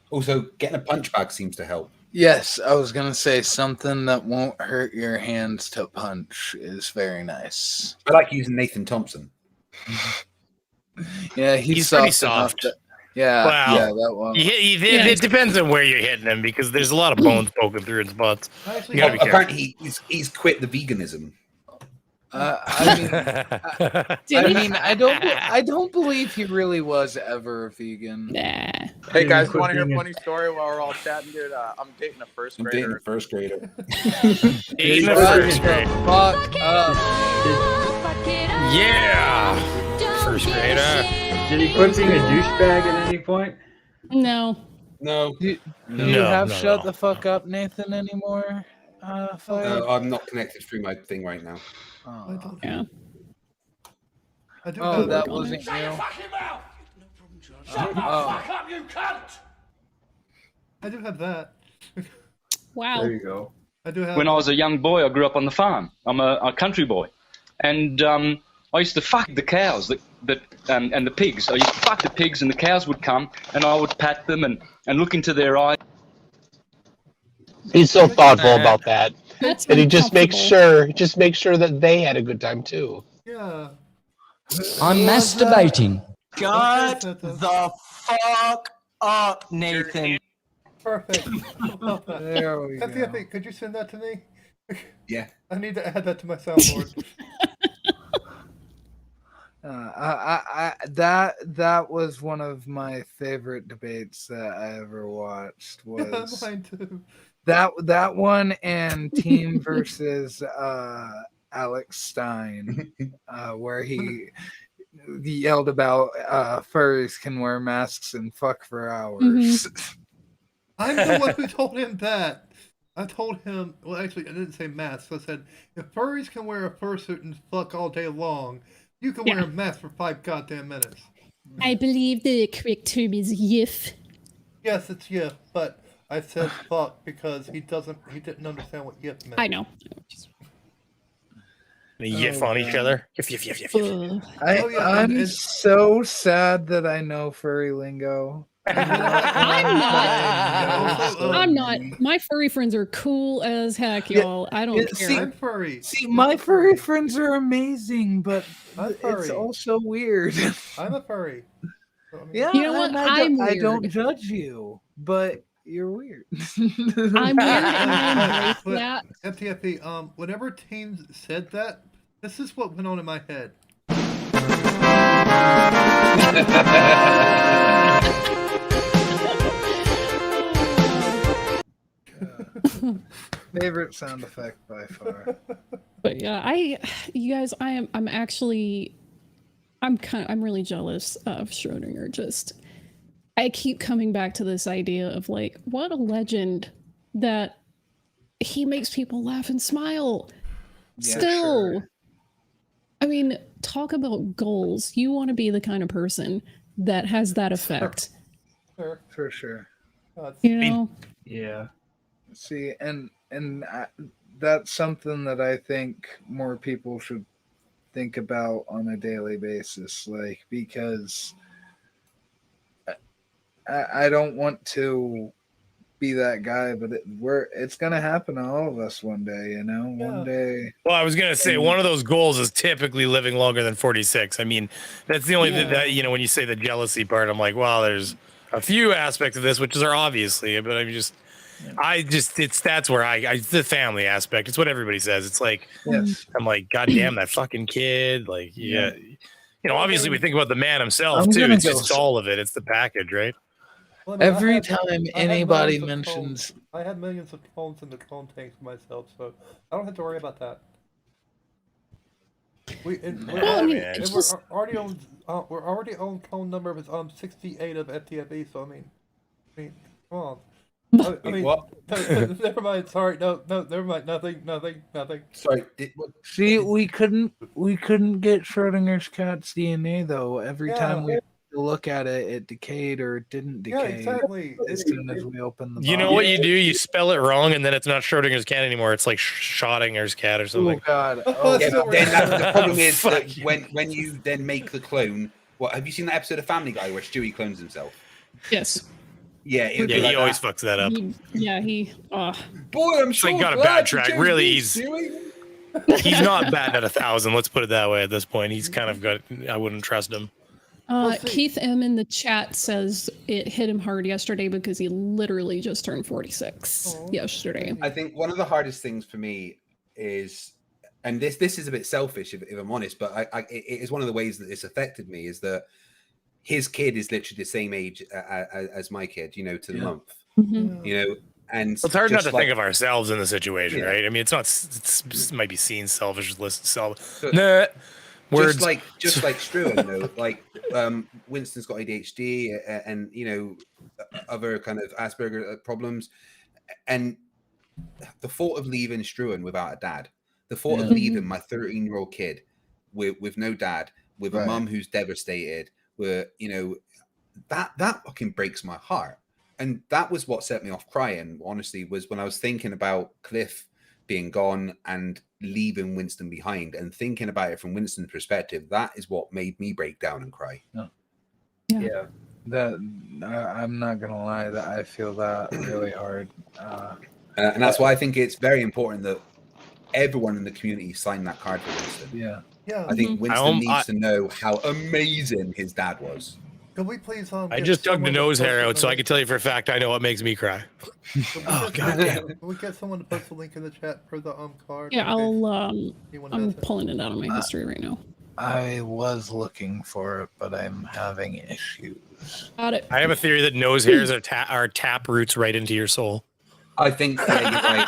Also, getting a punch bag seems to help. Yes, I was gonna say something that won't hurt your hands to punch is very nice. I like using Nathan Thompson. Yeah, he's pretty soft. Yeah, well, yeah, that one. It depends on where you're hitting him because there's a lot of bones poking through his butts. You gotta be careful. Apparently, he's quit the veganism. I don't believe he really was ever a vegan. Nah. Hey guys, want to hear a funny story while we're all chatting, dude? I'm dating a first grader. Dating a first grader. Dating a first grader. Fuck up. Yeah. First grader. Did he quit being a douchebag at any point? No. Do you have shut the fuck up, Nathan, anymore? I'm not connected through my thing right now. Oh, yeah. That wasn't you. I do have that. Wow. There you go. I do have. When I was a young boy, I grew up on the farm. I'm a country boy, and I used to fuck the cows and the pigs. I used to fuck the pigs, and the cows would come, and I would pat them and look into their eyes. He's so thoughtful about that. That's and he just makes sure that they had a good time too. Yeah. I'm masturbating. Shut the fuck up, Nathan. Perfect. There we go. FTF, could you send that to me? Yeah. I need to add that to my soundboard. That was one of my favorite debates that I ever watched. Was mine too. That one and Team versus Alex Stein, where he yelled about furries can wear masks and fuck for hours. Mm-hmm. I'm the one who told him that. I told him, well, actually, I didn't say masks. I said, if furries can wear a fursuit and fuck all day long, you can wear a mask for 5 goddamn minutes. I believe the correct term is yiff. Yes, it's yiff, but I said fuck because he didn't understand what yiff meant. I know. They yiff on each other. Yiff. I'm so sad that I know furry lingo. I'm not. My furry friends are cool as heck, y'all. I don't care. I'm furry. See, my furry friends are amazing, but it's also weird. I'm a furry. Yeah, you know what? I don't judge you, but you're weird. I'm weird and I embrace that. FTFE, whenever teams said that, this is what went on in my head. Favorite sound effect by far. But yeah, you guys, I'm really jealous of Schrodinger. Just, I keep coming back to this idea of like, what a legend that he makes people laugh and smile. Yeah, Still, sure. I mean, talk about goals. You want to be the kind of person that has that effect. Sure. For sure. You know? Yeah. See, and that's something that I think more people should think about on a daily basis, like, because I don't want to be that guy, but it's gonna happen to all of us one day, you know. One day. Well, I was gonna say one of those goals is typically living longer than 46. I mean, that's the only thing that, you know, when you say the jealousy part, I'm like, well, there's a few aspects of this which are obviously, but that's where it's the family aspect. It's what everybody says. It's like, I'm like, God damn that fucking kid. Like, yeah. You know, obviously we think about the man himself too. It's just all of it. It's the package, right? Well, I mean, Every time anybody mentions, I had millions of clones in the clone tanks myself, so I don't have to worry about that. We're already on clone number is 68 of FTFE. So I mean, come on. I mean, what? Never mind. Sorry, no, never mind. Nothing. Sorry. See, we couldn't get Schrodinger's cat's DNA though. Every time we look at it, it decayed or it didn't decay. Yeah, exactly. As soon as we open the box. You know what you do? You spell it wrong, and then it's not Schrodinger's cat anymore. It's like Schrodinger's cat or something. Oh God! Yeah, but then the problem is that when you then make the clone. What have you seen that episode of Family Guy where Stewie clones himself? Yes. Yeah, he always fucks that up. Boy, I'm sure. Like got a bad track. Really, he's not batting at 1,000. Let's put it that way. At this point, he's kind of got. I wouldn't trust him. Keith M in the chat says it hit him hard yesterday because he literally just turned 46 yesterday. I think one of the hardest things for me is, and this is a bit selfish if I'm honest, but it is one of the ways that this affected me is that his kid is literally the same age as my kid, you know, to the month, you know, and it's hard not to think of ourselves in the situation, right? I mean, it might be seen selfish, Words. Just like Struan, though, like Winston's got ADHD and you know other kind of Asperger problems, and the thought of leaving Struan without a dad, the thought of leaving my 13-year-old kid with no dad, with a mum who's devastated, where you know that fucking breaks my heart, and that was what set me off crying. Honestly, was when I was thinking about Cliff being gone and leaving Winston behind and thinking about it from Winston's perspective, that is what made me break down and cry. Yeah. That I'm not gonna lie, that I feel that really hard. And that's why I think it's very important that everyone in the community sign that card for Winston. Yeah. I think Winston needs to know how amazing his dad was. Can we please? I just dug the nose hair out, so I can tell you for a fact I know what makes me cry. Oh God damn! Can we get someone to post a link in the chat for the card? Yeah, I'm pulling it out of my history right now. I was looking for it, but I'm having issues. Got it. I have a theory that nose hairs are tap roots right into your soul. I think you're right.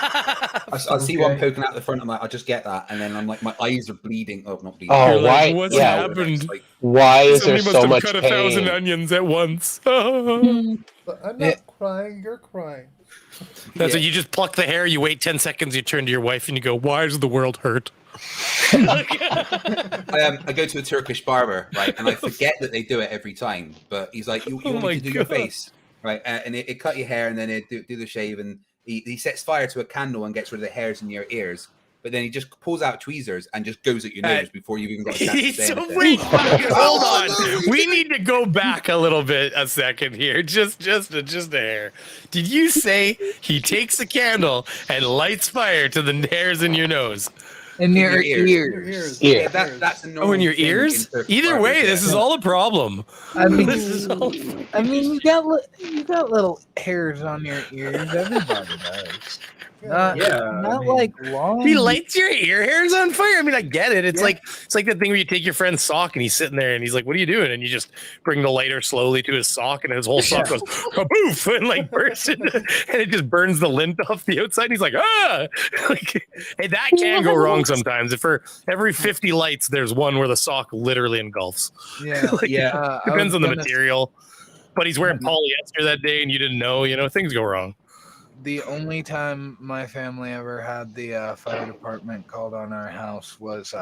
I see one poking out the front. I'm like, I just get that, and then I'm like, my eyes are bleeding. Oh, not bleeding. Oh, why? What's happened? Like, why is there so much cut pain? 1,000 onions at once. But I'm not crying. You're crying. That's what you just pluck the hair. You wait 10 seconds. You turn to your wife and you go, "Why does the world hurt?" I go to a Turkish barber, right, and I forget that they do it every time. But he's like, "You want me to do your face, right?" And it cut your hair, and then it do the shave, and he sets fire to a candle and gets rid of the hairs in your ears. But then he just pulls out tweezers and just goes at your nose before you've even got a chance to say anything. Wait, hold on. We need to go back a little bit, a second here. Just a hair. Did you say he takes a candle and lights fire to the hairs in your nose? In your ears. Yeah, that's a normal in your ears? Either way, this is all a problem. I mean, you got little hairs on your ears. Everybody does. Not like long. He lights your ear hairs on fire. I mean, I get it. It's like that thing where you take your friend's sock and he's sitting there and he's like, "What are you doing?" And you just bring the lighter slowly to his sock and his whole sock goes kaboof and like bursts and it just burns the lint off the outside. And he's like, like, hey, that can go wrong sometimes. If for every 50 lights, there's one where the sock literally engulfs. Depends on the material. But he's wearing polyester that day and you didn't know. You know, things go wrong. The only time my family ever had the fire department called on our house was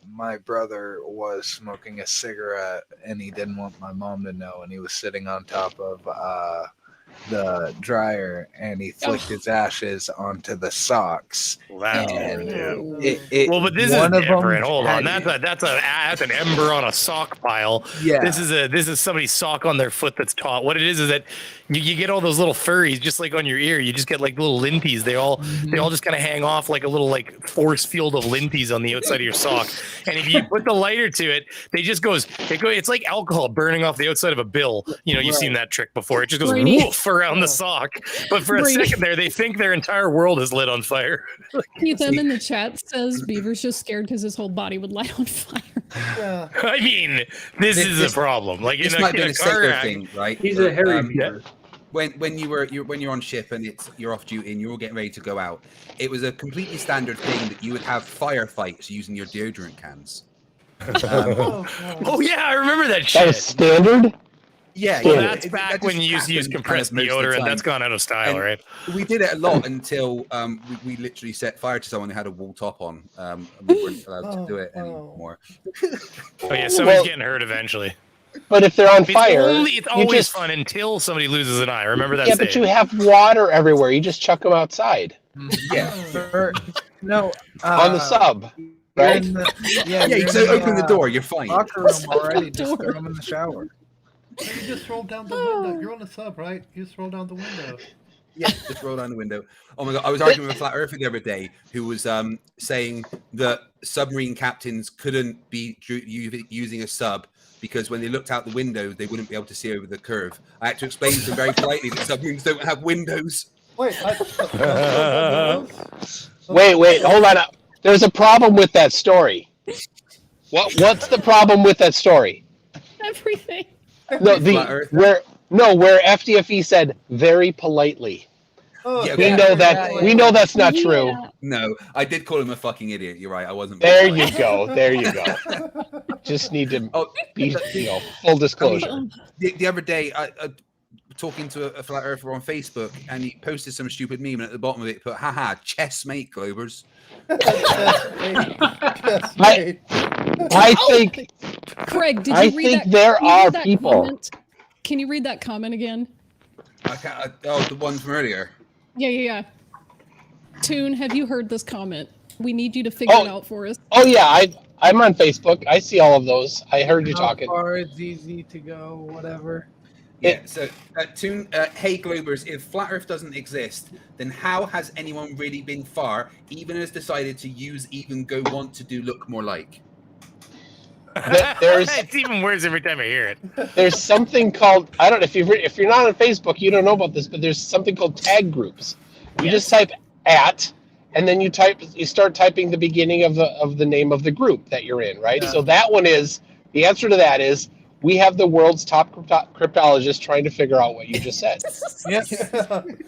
my brother was smoking a cigarette and he didn't want my mom to know, and he was sitting on top of the dryer and he flicked his ashes onto the socks. That's and weird. Well, but this is one of them different. Hold on, had- that's an ember on a sock pile. Yeah. This is somebody's sock on their foot that's taut. What it is that you get all those little furries just like on your ear. You just get like little linties. They all just kind of hang off like a little like force field of linties on the outside of your sock. And if you put the lighter to it, it's like alcohol burning off the outside of a bill. You know, you've seen that trick before. It just goes woof around the sock. But for a second there, they think their entire world is lit on fire. Keith M in the chat says Beaver's just scared because his whole body would light on fire. Yeah. I mean, this is a problem. Like This in might be a a car safer wreck. thing, right? He's a hairy Beaver. When you're on ship and you're off duty and you're all getting ready to go out, it was a completely standard thing that you would have firefights using your deodorant cans. Oh yeah, I remember that shit. That was standard. Yeah, Well, yeah, that's back when you used to use happened compressed kind of most of the deodorant. time. That's gone out of style, And right? We did it a lot until we literally set fire to someone who had a wool top on. And we weren't allowed to do it anymore. Oh yeah, somebody's getting hurt eventually. But if they're on It's fire, it's always just, fun until somebody loses an eye. Remember that? yeah, but you have water everywhere. You just chuck them outside. Yeah. No. On the sub, right? Yeah, you so open the door, you're fine. Locker room already. Just throw them in the shower. You just roll down the window. You're on the sub, right? You just roll down the window. Yeah, just roll down the window. Oh my god, I was arguing with a flat earther the other day who was saying that submarine captains couldn't be using a sub because when they looked out the window, they wouldn't be able to see over the curve. I had to explain to them very politely that submarines don't have windows. Wait, Wait, hold on. There's a problem with that story. What's the problem with that story? Everything. No, where FDFE said very politely. Oh, we know that's not true. No, I did call him a fucking idiot. You're right. I wasn't. There you go. Just need to be, full disclosure. The other day, I talking to a flat earther on Facebook, and he posted some stupid meme, and at the bottom of it, put "haha, chess mate, Globers." I think. Craig, did you I read think that? there can you are read that people. comment? Can you read that comment again? I can't, the one from earlier. Yeah. Toon, have you heard this comment? We need you to figure it out for us. Oh yeah, I'm on Facebook. I see all of those. I heard you talking. How far it's easy to go, whatever. Yeah, so Toon, hey Globers, if Flat Earth doesn't exist, then how has anyone really been far, even has decided to use even go want to do look more like? It's even worse every time I hear it. There's something called, I don't know if you're not on Facebook, you don't know about this, but there's something called tag groups. You just type @ and then you start typing the beginning of the name of the group that you're in, right? Yeah. So that one is the answer to that is we have the world's top cryptologist trying to figure out what you just said. Yes,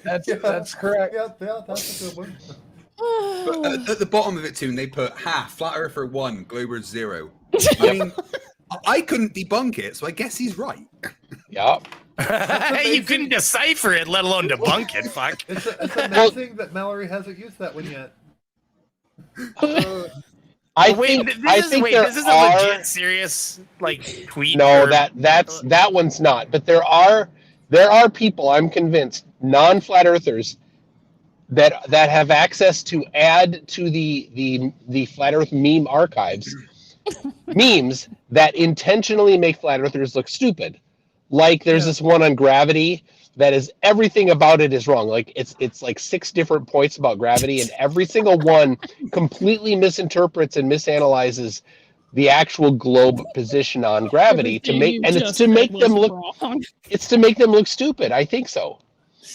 that's correct. Yeah, that's a good one. But at the bottom of it, Toon, they put Flat Earther 1, Globers 0. I mean, I couldn't debunk it, so I guess he's right. Yep. You couldn't decipher it, let alone debunk it. Fuck. It's amazing that Mallory hasn't used that one yet. I think this is a legit serious tweet. No, that one's not. But there are people, I'm convinced, non-flat earthers that have access to add to the flat earth meme archives memes that intentionally make flat earthers look stupid. Like there's this one on gravity that is everything about it is wrong. Like it's like 6 different points about gravity, and every single one completely misinterprets and misanalyzes the actual globe position on gravity it's to make them look stupid. I think so.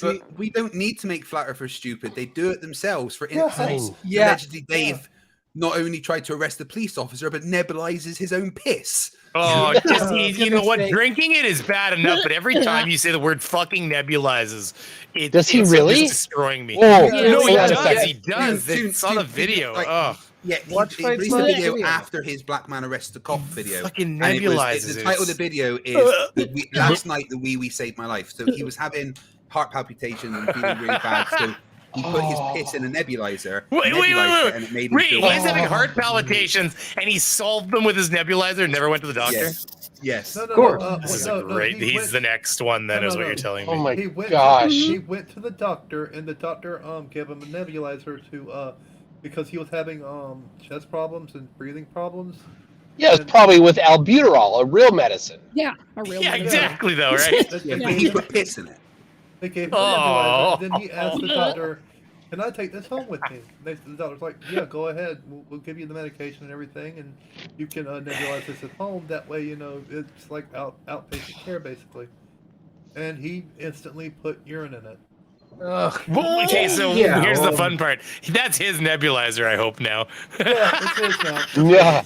But we don't need to make Flat Earthers stupid. They do it themselves. For instance, Yeah. allegedly Dave not only tried to arrest a police officer, but nebulizes his own piss. Oh, you know what? Drinking it is bad enough, but every time you say the word fucking nebulizes, does he really? It's destroying me. Whoa. No, he Yeah. does. He does. It's on the video. Yeah, he released a video after his Black Man Arrests the Cop video. Fucking And nebulizes the title of the video is Last Night the Wee Saved My Life. So he was having heart palpitations and feeling really bad. So he put his piss in a nebulizer. Wait. And it made him feel He's having heart palpitations, and he solved them with his nebulizer and never went to the doctor? Yes. No, Of course. This is no, great. he He's went- the next one. Then is what you're telling me. Oh my He went gosh. he went to the doctor, and the doctor gave him a nebulizer to because he was having chest problems and breathing problems. Yeah, it's probably with albuterol, a real medicine. Yeah, a real Yeah, medicine. exactly though, right? Yeah, but he put piss in it. They gave him a nebulizer, and then he asked the doctor, "Can I take this home with me?" And the doctor's like, "Yeah, go ahead. We'll give you the medication and everything, and you can nebulize this at home. That way, you know, it's like outpatient care, basically." And he instantly put urine in it. Well, okay, so here's the fun part. That's his nebulizer, I hope now. Yeah, it's his now. Yeah.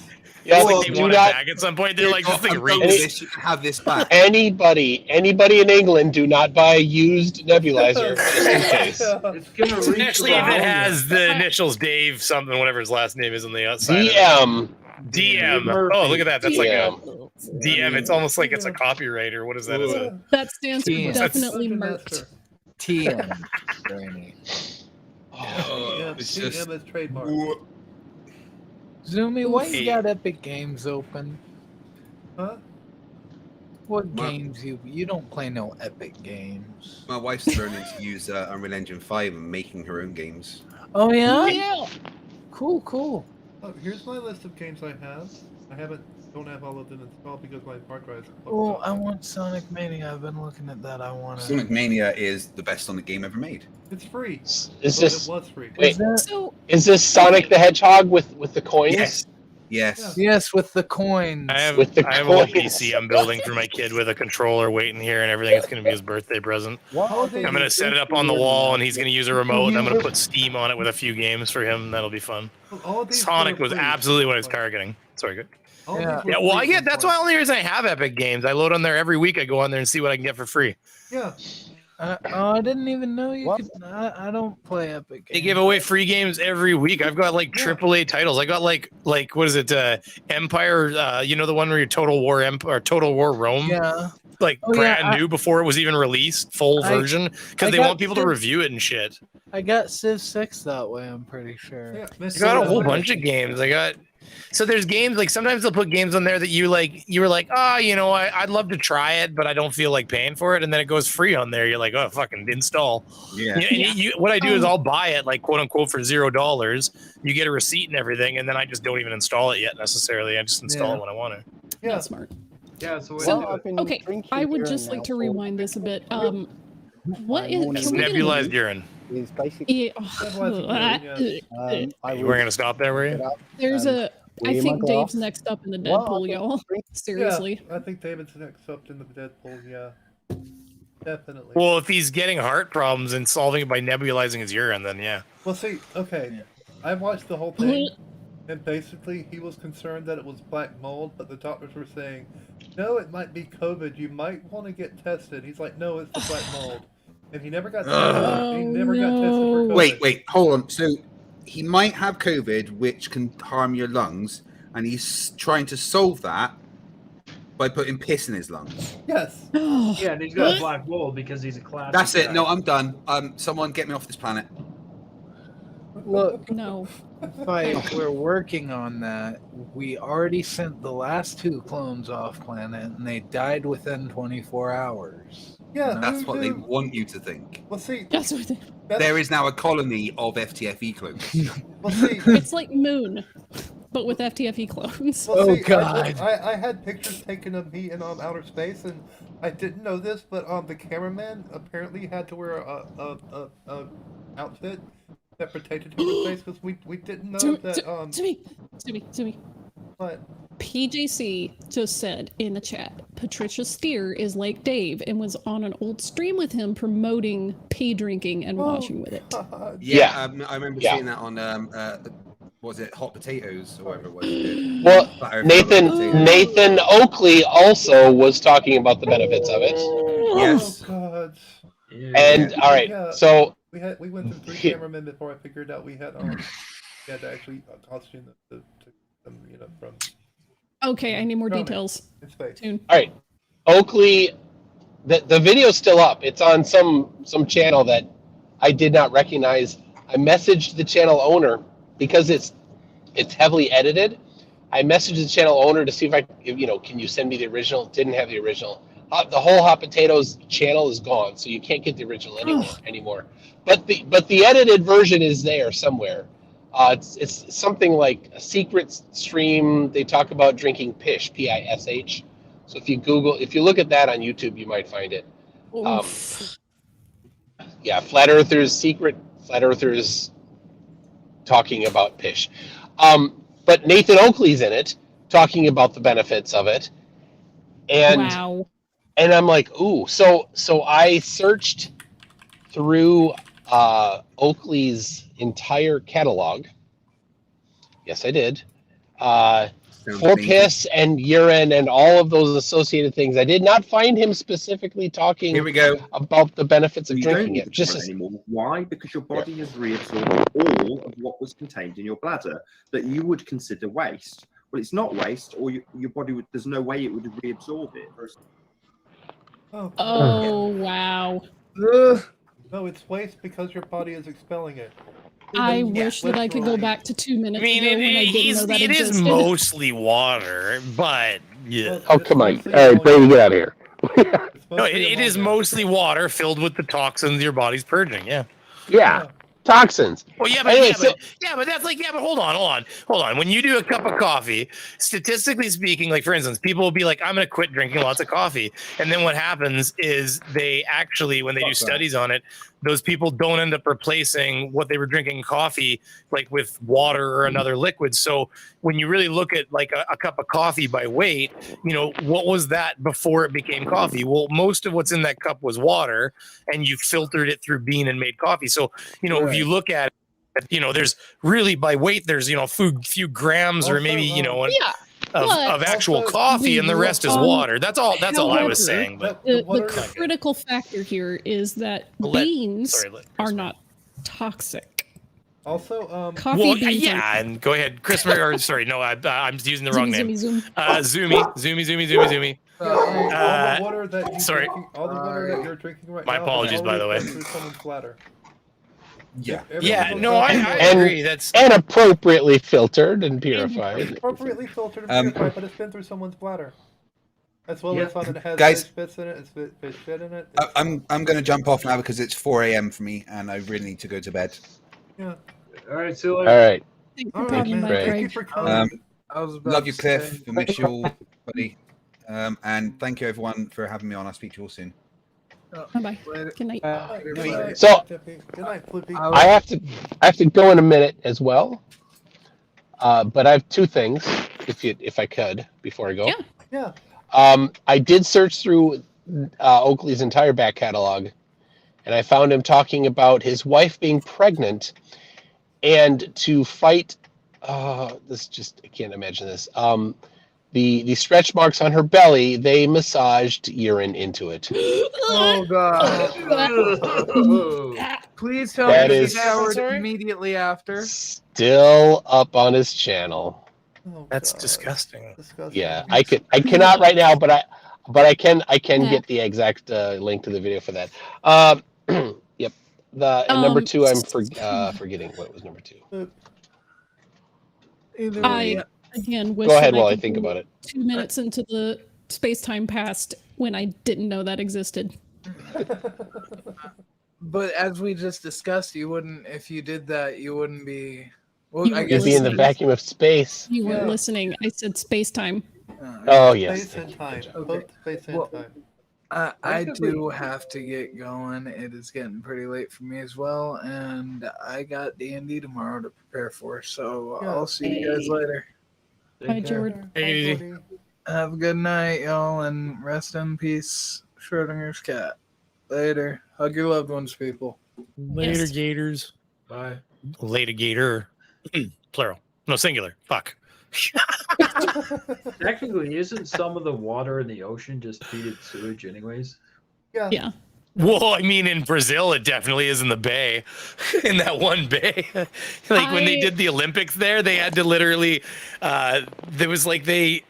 Yeah, It's like they want it back at some point. They're like, this thing reeks. You can have this back. Anybody in England, do not buy a used nebulizer just in case. It's gonna reach Especially if it has the initials Dave something, whatever his last name is on the outside. DM. Oh, look at that. That's like a DM. It's almost like it's a copyright or what is that? Is a That stands for TM. definitely merked. TM. Bernie. It's just TM is trademark. Zoomy, why you got Epic Games open? Huh? What games you don't play no Epic games? my wife's learning to use Unreal Engine 5 and making her own games. Oh yeah? Yeah. Cool. Oh, here's my list of games I have. Don't have all of them installed because my hard drive's Oh, I want Sonic Mania. I've been looking at that. I want to. Sonic Mania is the best Sonic game ever made. It's free. Is Well, this it was free. wait? So Is this Sonic the Hedgehog with the coins? Yes. Yes. Yes, with the coins. I have, With the I have a whole coins. PC I'm building for my kid with a controller waiting here and everything. It's going to be his birthday present. I'm going to set it up on the wall and he's going to use a remote and I'm going to put Steam on it with a few games for him. That'll be fun. All of these Sonic were was free. absolutely what I was targeting. Sorry, good. All of Yeah. these were Yeah, well, free at that's one why only reason I have Epic Games. I load on there every week. I go on there and see what I can get for free. point. Yeah. I didn't even know you could. I don't play Epic Games. They give away free games every week. I've got like AAA titles. I got like what is it? Empire. You know the one where you're Total War Empire, Total War Rome. Yeah. Like Oh, yeah, brand new before it was even released, full version, because they got want people to Civ- review it and shit. I got Civ 6 that way. I'm pretty sure. Yeah. I got a whole bunch of games. So there's games like sometimes they'll put games on there that you were like, oh, you know, I'd love to try it, but I don't feel like paying for it, and then it goes free on there. You're like, oh, fucking install. Yeah. What I do is I'll buy it like quote unquote for $0. You get a receipt and everything, and then I just don't even install it yet necessarily. I just install it when I want to. Yeah. That's smart. Yeah, so Okay, I would just like to rewind this a bit. What is It's can we get a- nebulized urine. Is basically. Yeah, You were gonna stop there, were you? There's I William think Uncle Dave's Al? next up in the Well, Deadpool, y'all. Seriously. Yeah, I think David's next up in the Deadpool. Yeah. Definitely. Well, if he's getting heart problems and solving it by nebulizing his urine, then yeah. Well, see, okay, I watched the whole thing, and basically he was concerned that it was black mold, but the doctors were saying, no, it might be COVID. You might want to get tested. He's like, no, it's the black mold, and he never got tested. He never got tested for COVID. Wait, hold on. So he might have COVID, which can harm your lungs, and he's trying to solve that by putting piss in his lungs. Yes. Yeah, and he's got a black mold because he's a classic. That's it. guy. No, I'm done. Someone get me off this planet. Look, No. if we're working on that, we already sent the last 2 clones off planet, and they died within 24 hours. Yeah, That's what they want you to think. Well, see, That's what There is now a colony of FTFE clones. well, see, it's like Moon, but with FTFE clones. well, see, God. I had pictures taken of me in outer space, and I didn't know this, but the cameraman apparently had to wear a outfit that protected his face because we didn't know that. To me. What? PJC just said in the chat, Patricia Steer is like Dave and was on an old stream with him promoting pee drinking and washing with it. Yeah, I remember seeing that on was it Hot Potatoes or whatever it was? Well, Nathan Oakley also was talking about the benefits of it. Yes. Oh God. And all right, so we went through 3 cameramen before I figured out we had to actually costume them from. Okay, I need more details. In space. Soon. all right, Oakley, the video's still up. It's on some channel that I did not recognize. I messaged the channel owner because it's heavily edited. I messaged the channel owner to see if can you send me the original? Didn't have the original. The whole Hot Potatoes channel is gone, so you can't get the original anymore. But the edited version is there somewhere. It's something like a secret stream. They talk about drinking pish, Pish. So if you look at that on YouTube, you might find it. Flat Earthers talking about pish. But Nathan Oakley's in it talking about the benefits of it. And and I'm like, ooh, so I searched through Oakley's entire catalog. Yes, I did. For piss and urine and all of those associated things. I did not find him specifically talking about the benefits of drinking it. Just anymore. Why? Because your body has reabsorbed all of what was contained in your bladder that you would consider waste. Well, it's not waste, or your body would. There's no way it would reabsorb it. Oh wow. No, it's waste because your body is expelling it. I wish that I could go back to 2 minutes ago when I didn't know that it existed. is mostly water, but yeah. Oh, come on. All right, Brady, get out of here. No, it is mostly water filled with the toxins your body's purging. Yeah. Yeah. Toxins. Well, but that's like, but hold on. When you do a cup of coffee, statistically speaking, like for instance, people will be like, I'm going to quit drinking lots of coffee. And then what happens is they actually, when they do studies on it, those people don't end up replacing what they were drinking coffee like with water or another liquid. So when you really look at like a cup of coffee by weight, what was that before it became coffee? Well, most of what's in that cup was water, and you filtered it through bean and made coffee. So, if you look at it, there's really by weight, there's, few grams or maybe, of actual coffee, and the rest is water. That's all I was saying. But the critical factor here is that beans are not toxic. Also, coffee beans. And go ahead, Chris. I'm using the wrong name. Zoom. Zoomy. All the water that you're drinking right now. My apologies, by the way. Through someone's bladder. I agree. That's appropriately filtered and purified. Appropriately filtered and purified, but it's been through someone's bladder. As well as it has Guys, fish spits in it, fish shit in it. I'm going to jump off now because it's 4 a.m. for me and I really need to go to bed. Yeah. All right, see you later. All right. Thank you, Greg. Thank you for coming. Love you, Cliff. I miss you all, buddy. And thank you, everyone, for having me on. I'll speak to you all soon. Bye. Good night. So Good night, Flippy. I have to go in a minute as well. But I have two things, if I could, before I go. Yeah. I did search through Oakley's entire back catalog, and I found him talking about his wife being pregnant, and to fight. I can't imagine this. The stretch marks on her belly, they massaged urine into it. Oh God! Please tell That me he is showered immediately after. Still up on his channel. Oh, That's disgusting. Yeah, I cannot right now, but I can get the exact link to the video for that. Yep. And number two, I'm forgetting what was number two. Again, wish go ahead that while I could think go about it. 2 minutes into the space-time past when I didn't know that existed. But as we just discussed, you wouldn't. If you did that, you wouldn't be. Well, I You'd guess be in the vacuum of space. You weren't listening. I said space-time. Oh yes. Space and time. Okay. Both space and time. I do have to get going. It is getting pretty late for me as well, and I got D&D tomorrow to prepare for. So I'll see you guys later. Bye, George. Have a good night, y'all, and rest in peace, Schrodinger's cat. Later. Hug your loved ones, people. Later, Yes. Gators. Bye. Later, Gator. Plural. No, singular. Fuck. Technically, isn't some of the water in the ocean just treated sewage anyways? Yeah. Well, I mean, in Brazil, it definitely is in the bay, in that one bay. Like when they did the Olympics there, they had to literally, there was like they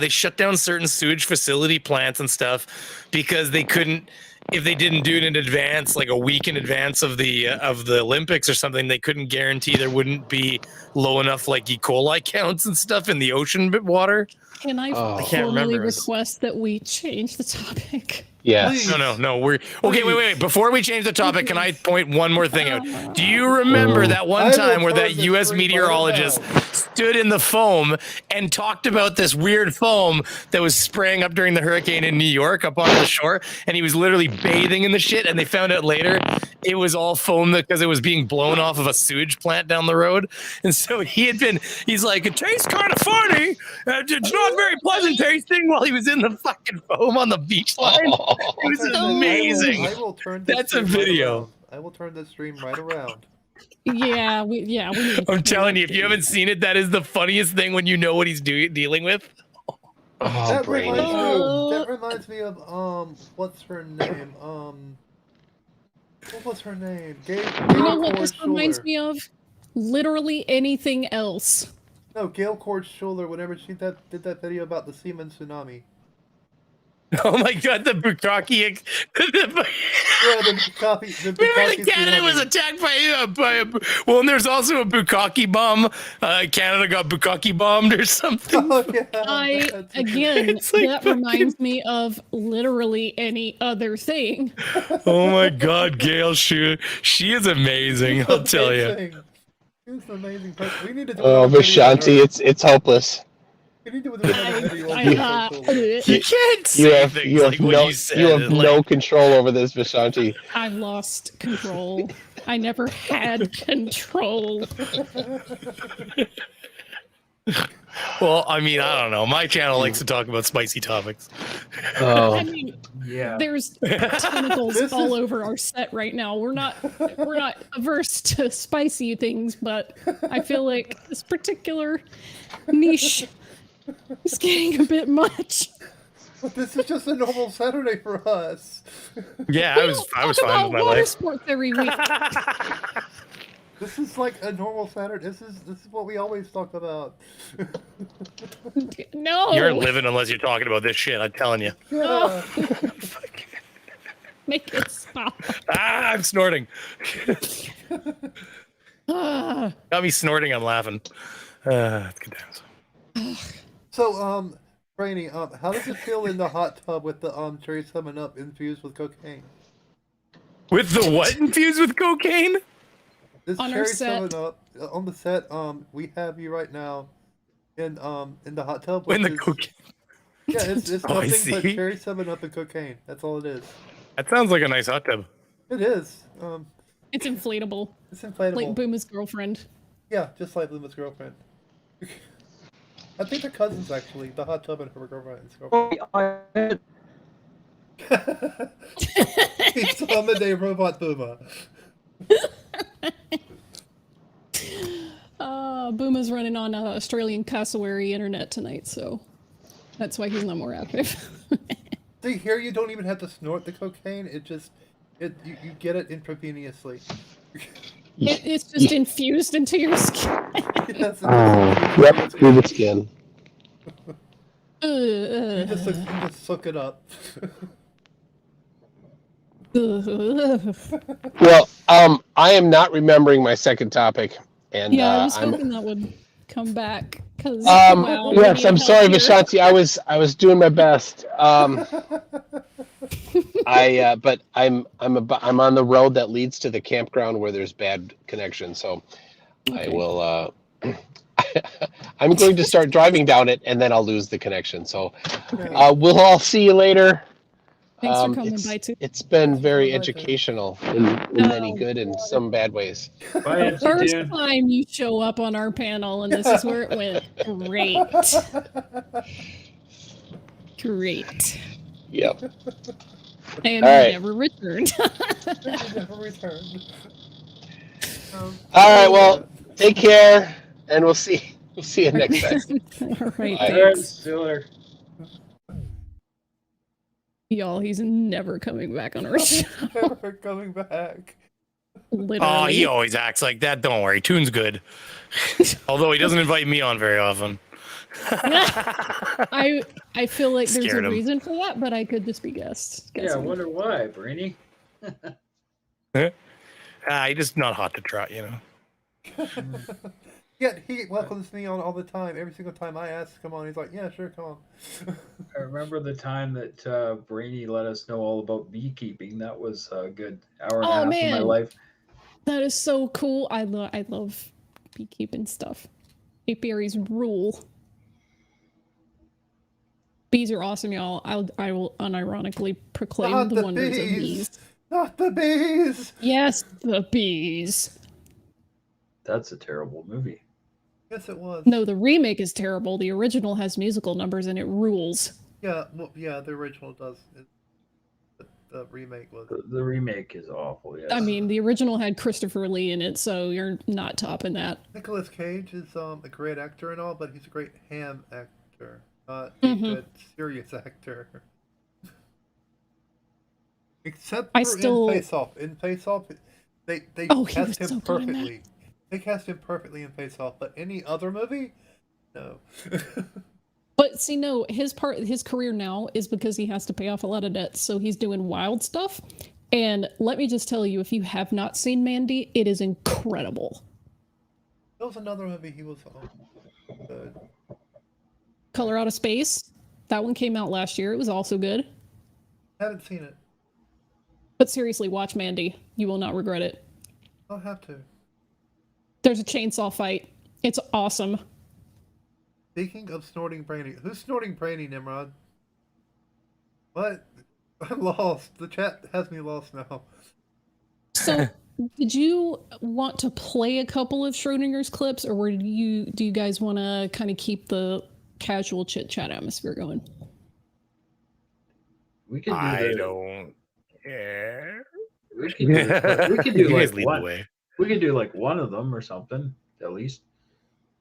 shut down certain sewage facility plants and stuff because they couldn't if they didn't do it in advance, like a week in advance of the Olympics or something, they couldn't guarantee there wouldn't be low enough like E. coli counts and stuff in the ocean water. Can I I can't formally remember. request that we change the topic? Yes. No. We're okay. Wait. Before we change the topic, can I point one more thing out? Do you remember that one time where that U.S. meteorologist stood in the foam and talked about this weird foam that was spraying up during the hurricane in New York up on the shore, and he was literally bathing in the shit, and they found out later it was all foam because it was being blown off of a sewage plant down the road, and so he's like, it tastes kind of funny. It's not very pleasant tasting while he was in the fucking foam on the beach line. It was amazing. I will turn this That's a stream video. Right I will turn this stream right around. Yeah, we need to I'm telling you, if you haven't seen it, that is the funniest thing when you know what he's dealing with. That reminds me of what's her name? What was her name? You know what this reminds me of? Literally anything else. No, Gail Cord Schuler. Whenever she did that video about the Seaman tsunami. Oh my God, the Bukkake! Yeah, the Bukkake. Remember Canada was attacked by well, and there's also a Bukkake bomb. Canada got Bukkake bombed or something. Oh, yeah. That reminds me of literally any other thing. Oh my God, Gail, she is amazing. I'll tell you. She's an amazing person. We need to do Vishanti, it's hopeless. We need to do another video. You can't You say have, things you have like what no, you said. you have no control over this, Vishanti. I've lost control. I never had control. Well, I mean, I don't know. My channel likes to talk about spicy topics. I mean, there's tentacles all over our set right now. We're not averse to spicy things, but I feel like this particular niche is getting a bit much. But this is just a normal Saturday for us. Yeah, I was fine with my life. Sports every week. This is like a normal Saturday. This is what we always talk about. No. You're living unless you're talking about this shit, I'm telling you. Yeah. Make it stop. I'm snorting. Got me snorting, I'm laughing. That's good times. So, Brainy, how does it feel in the hot tub with the cherry 7-Up infused with cocaine? With the what infused with cocaine? This On our cherry set. 7-Up on the set. We have you right now in the hot tub. In the cocaine. Yeah, it's Oh, I nothing but see. cherry 7-Up and cocaine. That's all it is. That sounds like a nice hot tub. It is. It's inflatable. It's inflatable. Like Booma's girlfriend. Yeah, just like Luma's girlfriend. I think they're cousins, actually. The hot tub and her girlfriend's girlfriend. He's Someday Robot Booma. Booma's running on Australian cassowary internet tonight, so that's why he's not more active. See, here you don't even have to snort the cocaine. You get it intravenously. It's just infused into your skin. Yes, Yep, through the skin. You just suck it up. Well, I am not remembering my second topic, and Yeah, I was I'm. hoping that would come back. Cause Yes, I'm sorry, Vishanti. I was doing my best. But I'm on the road that leads to the campground where there's bad connection, so I will. I'm going to start driving down it, and then I'll lose the connection. So we'll all see you later. Thanks for coming by too. It's been very educational in many good and some bad ways. First time you show up on our panel, and this is where it went. Great. Great. Yep. And All right. never returned. Never returned. All right. Well, take care, and we'll see you next time. All right. Bye. Thanks. Later. Y'all, he's never coming back on our show. Never coming back. Literally. Oh, he always acts like that. Don't worry. Tune's good. Although he doesn't invite me on very often. I feel like there's Scared a him. reason for that, but I could just be guessing. Yeah, I wonder why, Brainy. He's just not hot to trot, you know. Yet he welcomes me on all the time. Every single time I ask, come on, he's like, yeah, sure, come on. I remember the time that Brainy let us know all about beekeeping. That was a good hour and a half of my life. That is so cool. I love beekeeping stuff. Apiaries rule. Bees are awesome, y'all. I will unironically proclaim Not the wonders of bees. bees. Not the bees. Yes, the bees. That's a terrible movie. Yes, it was. No, the remake is terrible. The original has musical numbers and it rules. Yeah, well, yeah, the original does. The remake was. The remake is awful. Yes. I mean, the original had Christopher Lee in it, so you're not topping that. Nicolas Cage is a great actor and all, but he's a great ham actor, not a good serious actor. Except for in Face Off. In Face Off, they cast him perfectly. They cast him perfectly in Face Off, but any other movie, no. But see, no, his career now is because he has to pay off a lot of debts, so he's doing wild stuff. And let me just tell you, if you have not seen Mandy, it is incredible. There was another movie he was good. Color Out of Space. That one came out last year. It was also good. Haven't seen it. But seriously, watch Mandy. You will not regret it. I'll have to. There's a chainsaw fight. It's awesome. Speaking of snorting Brainy, who's snorting Brainy, Nimrod? What? I'm lost. The chat has me lost now. So, did you want to play a couple of Schrodinger's clips, or do you guys want to kind of keep the casual chit chat atmosphere going? We can do I don't care. We can do You guys like lead one. the way. We could do like one of them or something, at least.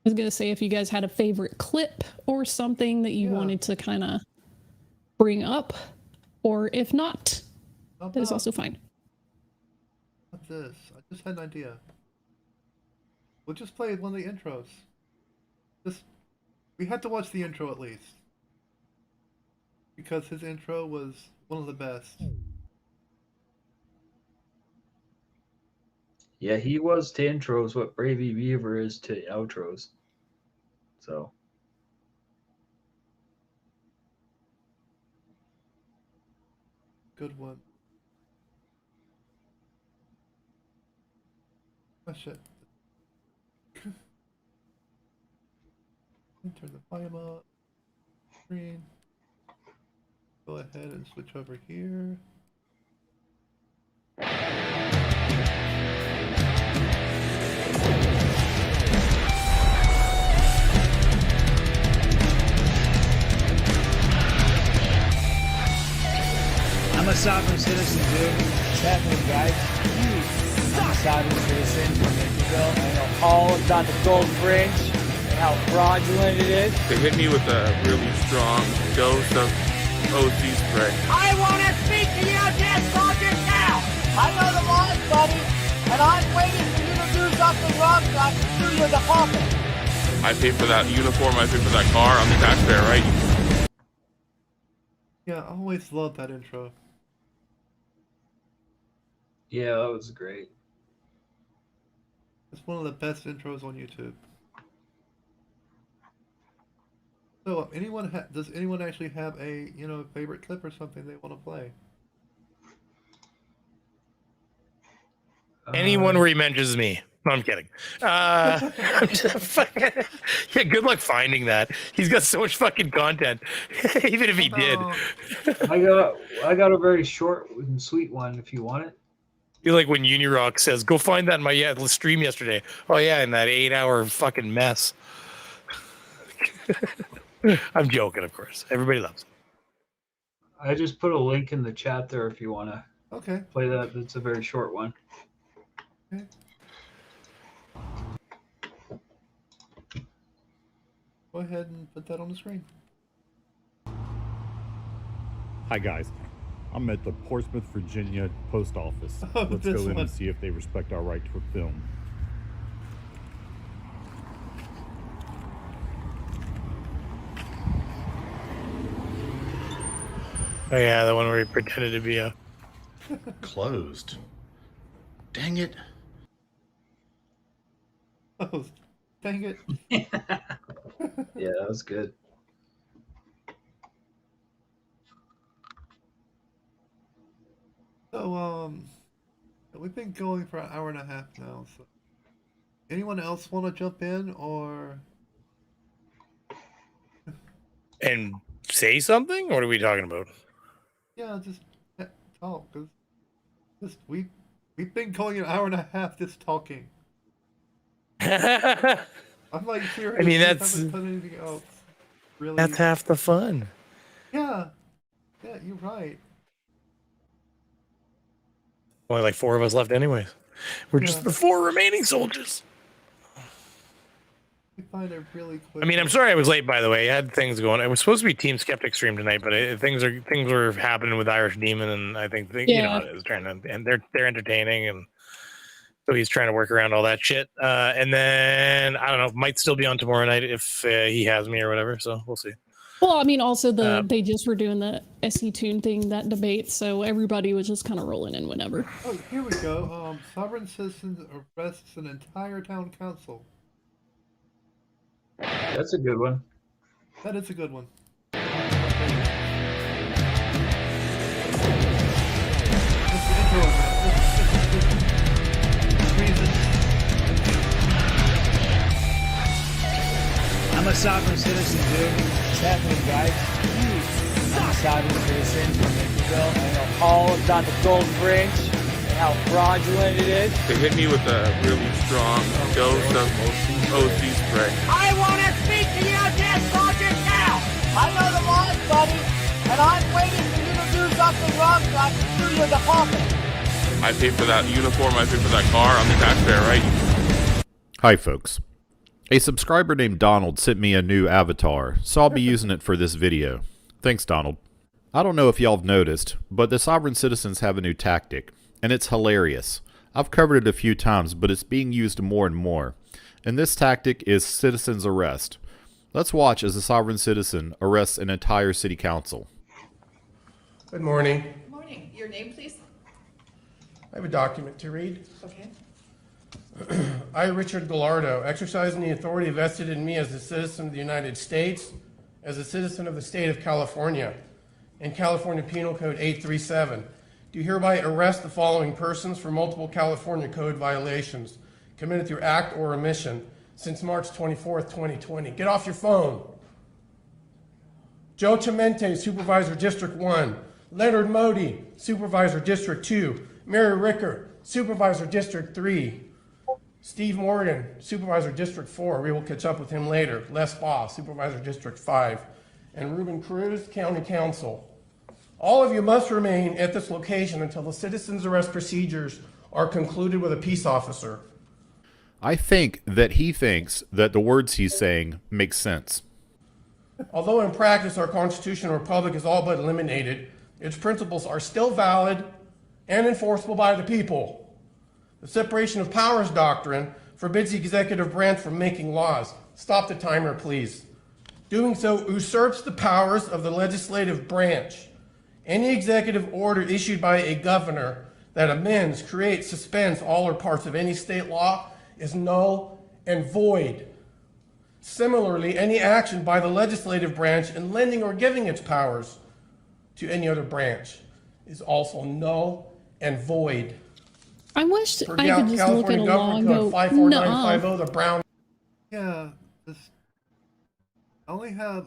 I was going to say if you guys had a favorite clip or something that you wanted to kind of bring up, or if not, that is also fine. What's this? I just had an idea. We'll just play one of the intros. We had to watch the intro at least. Because his intro was one of the best. Yeah, he was to intros what Bravey Beaver is to outros. So. Good one. Oh shit. Turn the volume up. Screen. Go ahead and switch over here. I'm a sovereign citizen, dude. What's happening, guys? I'm a sovereign citizen from Interville. I know all about the gold fringe and how fraudulent it is. They hit me with a really strong dose of OC spray. I want to speak to you, dead soldier, now! I know the laws, buddy, and I'm waiting for you to do something wrong so I can sue you in the pulpit. I pay for that uniform, I pay for that car, I'm the taxpayer, right? Yeah, I always loved that intro. Yeah, that was great. It's one of the best intros on YouTube. So, does anyone actually have a favorite clip or something they want to play? Anyone where he mentions me. No, I'm kidding. I'm just fucking, yeah, good luck finding that. He's got so much fucking content. Even if he did. I got a very short and sweet one if you want it. You're like when Unirock says, go find that in my stream yesterday. Oh yeah, in that 8-hour fucking mess. I'm joking, of course. Everybody loves it. I just put a link in the chat there if you want to play that. It's a very short one. Okay. Go ahead and put that on the screen. Hi guys, I'm at the Portsmouth, Virginia post office. Let's go in and see if they respect our right to film. Oh yeah, the one where he pretended to be a closed. Dang it. Oh, dang it. Yeah, that was good. So, we've been going for an hour and a half now, so anyone else want to jump in or and say something? What are we talking about? yeah, just talk because we've been going an hour and a half just talking. I'm like serious. I mean, we that's haven't done anything else. Really, that's half the fun. yeah, you're right. Only like 4 of us left, anyways. We're just the 4 remaining soldiers. We find it really quick. I mean, I'm sorry I was late. By the way, I had things going. It was supposed to be Team Skeptic stream tonight, but things were happening with Irish Demon, and I think you know, it was trying to, and they're entertaining, and so he's trying to work around all that shit. And then I don't know, might still be on tomorrow night if he has me or whatever. So we'll see. Well, I mean, also they just were doing the SE Tune thing, that debate, so everybody was just kind of rolling in whenever. Oh, here we go. Sovereign citizens arrests an entire town council. That's a good one. That is a good one. I'm a sovereign citizen, dude. What's happening, guys? I'm a sovereign citizen from Lincolnville. I know all about the gold fringe and how fraudulent it is. They hit me with a really strong dose of OC spray. I want to speak to you, Death Sergeant now! I know the laws, buddy, and I'm waiting for you to do something wrong so I can sue you in the pocket. I pay for that uniform, I pay for that car, I'm the taxpayer, right? Hi, folks. A subscriber named Donald sent me a new avatar, so I'll be using it for this video. Thanks, Donald. I don't know if y'all have noticed, but the Sovereign Citizens have a new tactic, and it's hilarious. I've covered it a few times, but it's being used more and more. And this tactic is citizens arrest. Let's watch as a sovereign citizen arrests an entire city council. Good morning. Good morning. Your name, please? I have a document to read. Okay. I, Richard Gallardo, exercising the authority vested in me as a citizen of the United States, as a citizen of the state of California, and California Penal Code 837, do hereby arrest the following persons for multiple California Code violations committed through act or omission since March 24th, 2020. Get off your phone. Joe Chimente, Supervisor District 1. Leonard Modi, Supervisor District 2. Mary Ricker, Supervisor District 3. Steve Morgan, Supervisor District 4. We will catch up with him later. Les Baugh, Supervisor District 5. And Ruben Cruz, County Council. All of you must remain at this location until the citizens arrest procedures are concluded with a peace officer. I think that he thinks that the words he's saying make sense. Although in practice our constitutional republic is all but eliminated, its principles are still valid and enforceable by the people. The separation of powers doctrine forbids the executive branch from making laws. Stop the timer, please. Doing so usurps the powers of the legislative branch. Any executive order issued by a governor that amends, creates, suspends all or parts of any state law is null and void. Similarly, any action by the legislative branch in lending or giving its powers to any other branch is also null and void. I wish Per I could just look at a law and go, 54950, the Brown. Yeah, I only have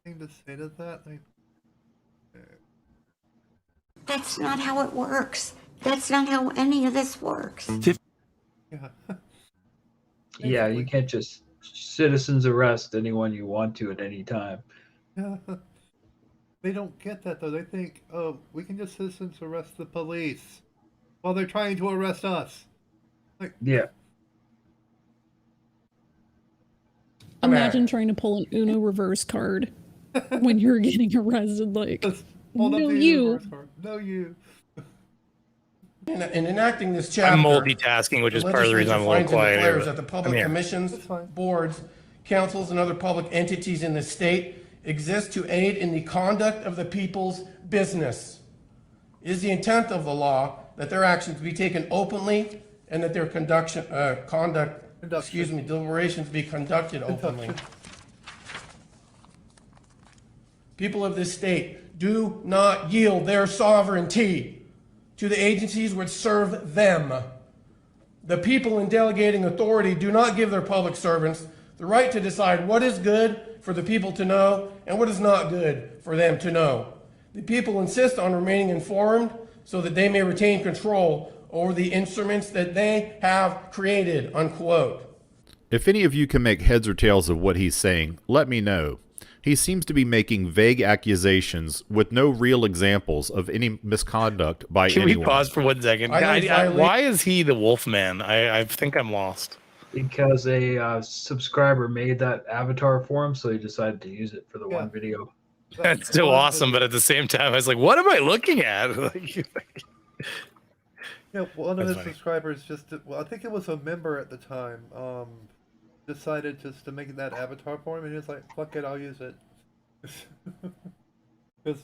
thing to say to that. That's not how it works. That's not how any of this works. Yeah. Yeah, you can't just citizens arrest anyone you want to at any time. Yeah. They don't get that though. They think, oh, we can just citizens arrest the police while they're trying to arrest us. Like, yeah. Imagine trying to pull an Uno reverse card when you're getting arrested. Like, no, you. No, you. In enacting this chapter, I'm multitasking, which is part of the reason I'm a little quiet here. That the public commissions, boards, councils, and other public entities in the state exist to aid in the conduct of the people's business. It is the intent of the law that their actions be taken openly and that their deliberations be conducted openly. People of this state do not yield their sovereignty to the agencies which serve them. The people in delegating authority do not give their public servants the right to decide what is good for the people to know and what is not good for them to know. The people insist on remaining informed so that they may retain control over the instruments that they have created, unquote. If any of you can make heads or tails of what he's saying, let me know. He seems to be making vague accusations with no real examples of any misconduct by anyone. Can we pause for 1 second? Why is he the Wolfman? I think I'm lost. Because a subscriber made that avatar for him, so he decided to use it for the one video. That's so awesome, but at the same time, I was like, what am I looking at? Yeah, one of his subscribers I think it was a member at the time, decided just to make that avatar for him, and he was like, fuck it, I'll use it. Because,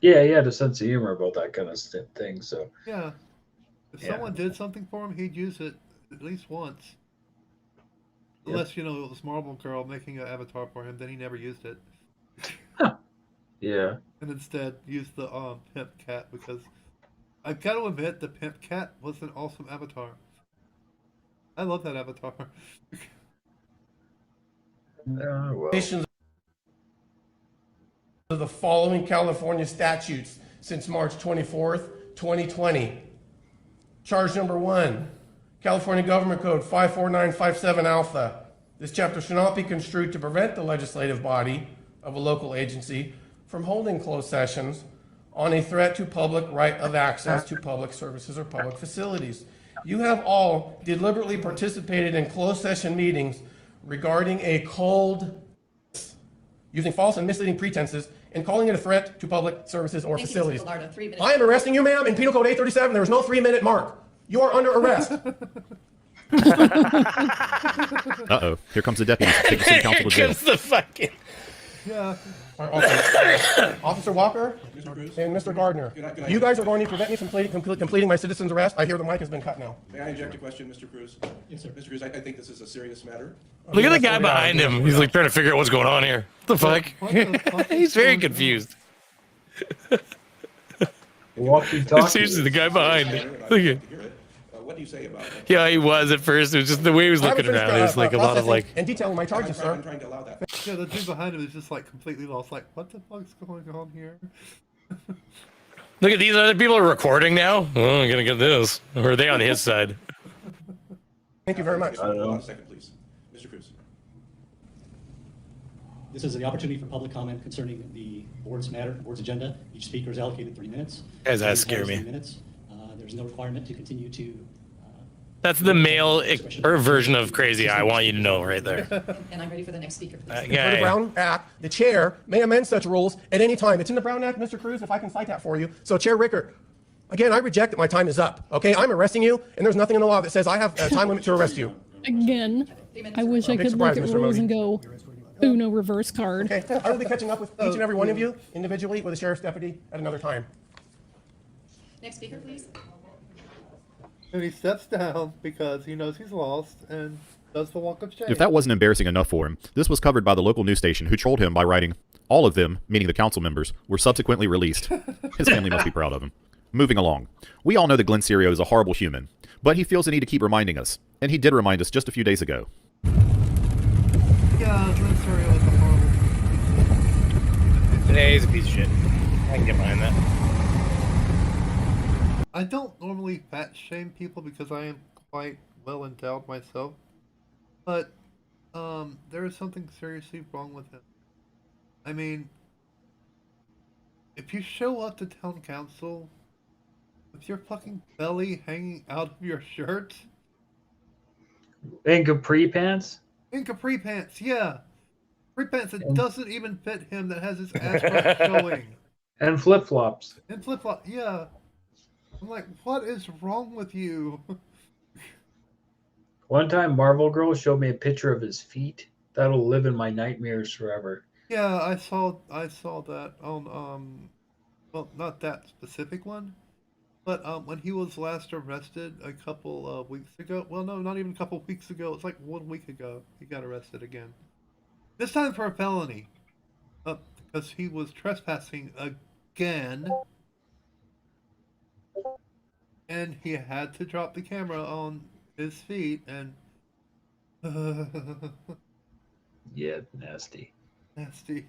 Yeah, he had a sense of humor about that kind of thing, so. Yeah. If someone did something for him, he'd use it at least once. Unless, it was Marble Girl making an avatar for him, then he never used it. Yeah. And instead used the Pimp Cat, because I've got to admit, the Pimp Cat was an awesome avatar. I love that avatar. Of the following California statutes since March 24th, 2020. Charge number 1, California Government Code 54957 Alpha. This chapter shall not be construed to prevent the legislative body of a local agency from holding closed sessions on a threat to public right of access to public services or public facilities. You have all deliberately participated in closed session meetings regarding a cold, using false and misleading pretenses and calling it a threat to public services or facilities. I am arresting you, ma'am, in Penal Code 837. There is no 3-minute mark. You are under arrest. Uh-oh. Here comes the deputy. Take the city council to jail. Here comes the fucking... Yeah. Officer Walker and Mr. Gardner, you guys are going to prevent me from completing my citizen's arrest. I hear the mic has been cut now. May I inject a question, Mr. Cruz? Yes, sir. Mr. Cruz, I think this is a serious matter. Look at the guy behind him. He's like trying to figure out what's going on here. What the fuck? He's very confused. Walkie-talkie. Seriously, the guy behind him. Look at. What do you say about that? Yeah, he was at first. It was just the way he was looking around. It was like a lot of like. And detailing my charges, sir. I'm trying to allow that. Yeah, the dude behind him is just like completely lost. Like, what the fuck's going on here? Look at these other people are recording now. Oh, I'm gonna get this. Or are they on his side? Thank you very much. Hold on a second, please. Mr. Cruz. This is the opportunity for public comment concerning the board's agenda. Each speaker is allocated 3 minutes. Guys, that scare me. 3 minutes. There's no requirement to continue to. That's the male version of crazy. I want you to know right there. And I'm ready for the next speaker. For the Brown Act, the chair may amend such rules at any time. It's in the Brown Act, Mr. Cruz, if I can cite that for you. So, Chair Rickert, again, I reject that my time is up. Okay, I'm arresting you, and there's nothing in the law that says I have a time limit to arrest you. Again, I wish I Big could surprise, look at Mr. rules Modi. and go Uno reverse card. Okay, I will be catching up with each and every one of you individually with a sheriff's deputy at another time. Next speaker, please. And he steps down because he knows he's lost and does the walk of shame. If that wasn't embarrassing enough for him, this was covered by the local news station, who trolled him by writing, "All of them," meaning the council members, "were subsequently released." His family must be proud of him. Moving along. We all know that Glenn Serio is a horrible human, but he feels the need to keep reminding us. And he did remind us just a few days ago. Yeah, Glenn Serio is a horrible Today's a piece of shit. I can get behind that. I don't normally fat shame people because I am quite well endowed myself, but there is something seriously wrong with him. I mean, if you show up to town council with your fucking belly hanging out of your shirt, in capri pants, yeah, capri pants that doesn't even fit him, that has his ass crack showing, and flip-flops, yeah. I'm like, what is wrong with you? One time, Marvel Girl showed me a picture of his feet. That'll live in my nightmares forever. Yeah, I saw that on well, not that specific one, but when he was last arrested a couple of weeks ago. Well, no, not even a couple of weeks ago. It's like 1 week ago. He got arrested again. This time for a felony. Because he was trespassing again. And he had to drop the camera on his feet and Yeah, nasty. nasty.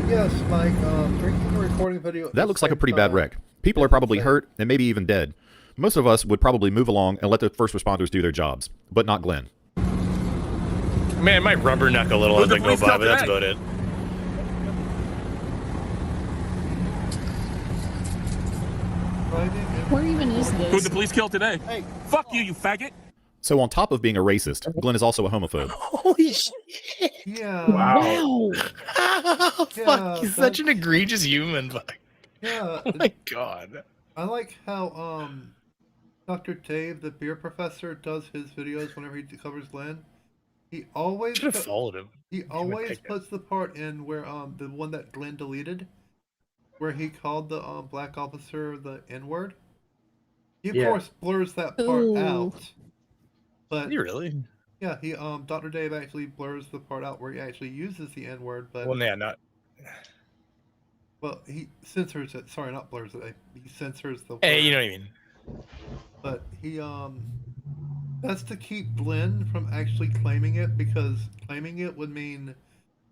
Yes, Mike, drinking and recording video. That looks like a pretty bad wreck. People are probably hurt and maybe even dead. Most of us would probably move along and let the first responders do their jobs, but not Glenn. Man, it might rubberneck a little as I go by, but that's about it. Where even is this? Who'd the police kill today? Hey, fuck you, you faggot! So on top of being a racist, Glenn is also a homophobe. Holy shit! Yeah. Wow. Fuck, Yeah, he's such an egregious human. Fuck. Yeah. Oh my god. I like how Dr. Dave, the beer professor, does his videos whenever he covers Glenn. He always Should have followed him. He always puts the part in where the one that Glenn deleted, where he called the black officer the N-word. He of course blurs that part out. But you really? Yeah, he Dr. Dave actually blurs the part out where he actually uses the N-word, but Well, yeah, not. well, he censors it. Sorry, not blurs it. He censors the. Hey, word. you know what I mean. But he that's to keep Glenn from actually claiming it, because claiming it would mean,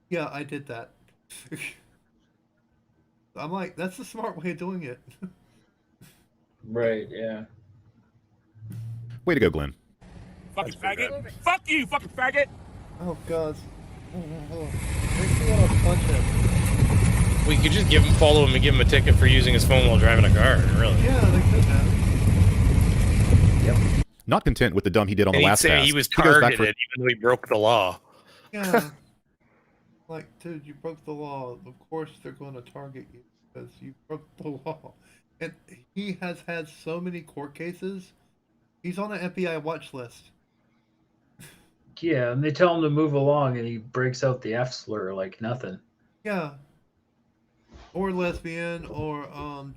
yeah, I did that. I'm like, that's the smart way of doing it. Right, yeah. Way to go, Glenn. Fucking faggot! Fuck you, fucking faggot! Oh god. Makes me want to punch him. We could just follow him and give him a ticket for using his phone while driving a car. Really? Yeah, they could have. Not content with the dumb he did on And the he'd last say pass, he was he goes back targeted, for even though he broke the law. Yeah. Like, dude, you broke the law. Of course they're going to target you because you broke the law. And he has had so many court cases. He's on an FBI watch list. Yeah, and they tell him to move along, and he breaks out the F slur like nothing. Yeah. Or lesbian, or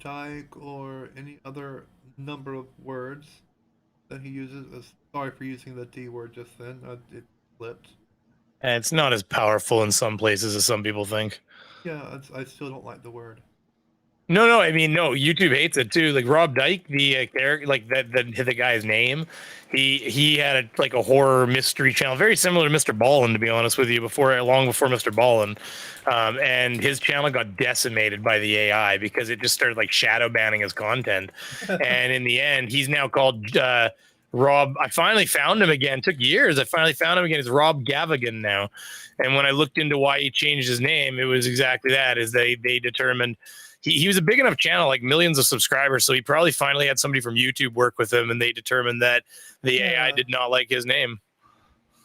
dyke, or any other number of words that he uses. Sorry for using the D word just then. It slipped. And it's not as powerful in some places as some people think. Yeah, I still don't like the word. No, I mean, no, YouTube hates it too. Like Rob Dyke, the character, like the guy's name, he had a horror mystery channel, very similar to Mr. Ballin, to be honest with you, long before Mr. Ballin, and his channel got decimated by the AI because it just started shadow banning his content, and in the end, he's now called Rob. I finally found him again. Took years. I finally found him again. It's Rob Gavigan now, and when I looked into why he changed his name, it was exactly that. Is they determined. He was a big enough channel, like millions of subscribers, so he probably finally had somebody from YouTube work with him, and they determined that the AI did not like his name.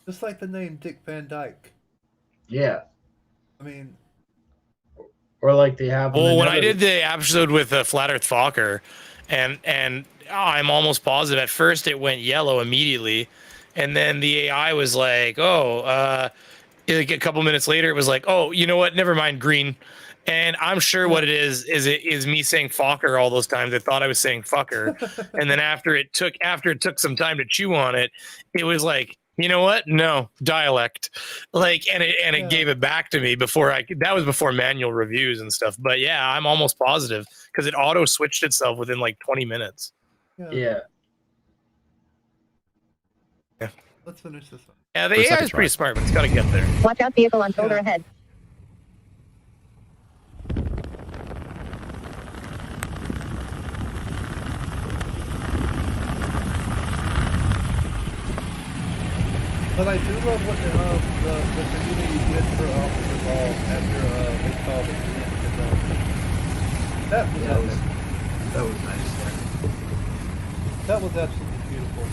Just like the name Dick Van Dyke. Yeah. I mean... Or like they have... Well, when I did the episode with Flat Earth Fokker, and I'm almost positive, at first it went yellow immediately, and then the AI was like, a couple minutes later, it was like, oh, you know what, never mind, green. And I'm sure what it is me saying Fokker all those times. I thought I was saying fucker. And then after it took some time to chew on it, it was like, you know what? No, dialect. It gave it back to me that was before manual reviews and stuff. But yeah, I'm almost positive because it auto switched itself within 20 minutes. Yeah. Let's finish this up. Yeah, the AI is pretty smart, but it's got to get there. Watch out, vehicle on shoulder ahead. But I do love what the community did for Officer Ball after they saw that he didn't get done. That was nice. That was absolutely beautiful.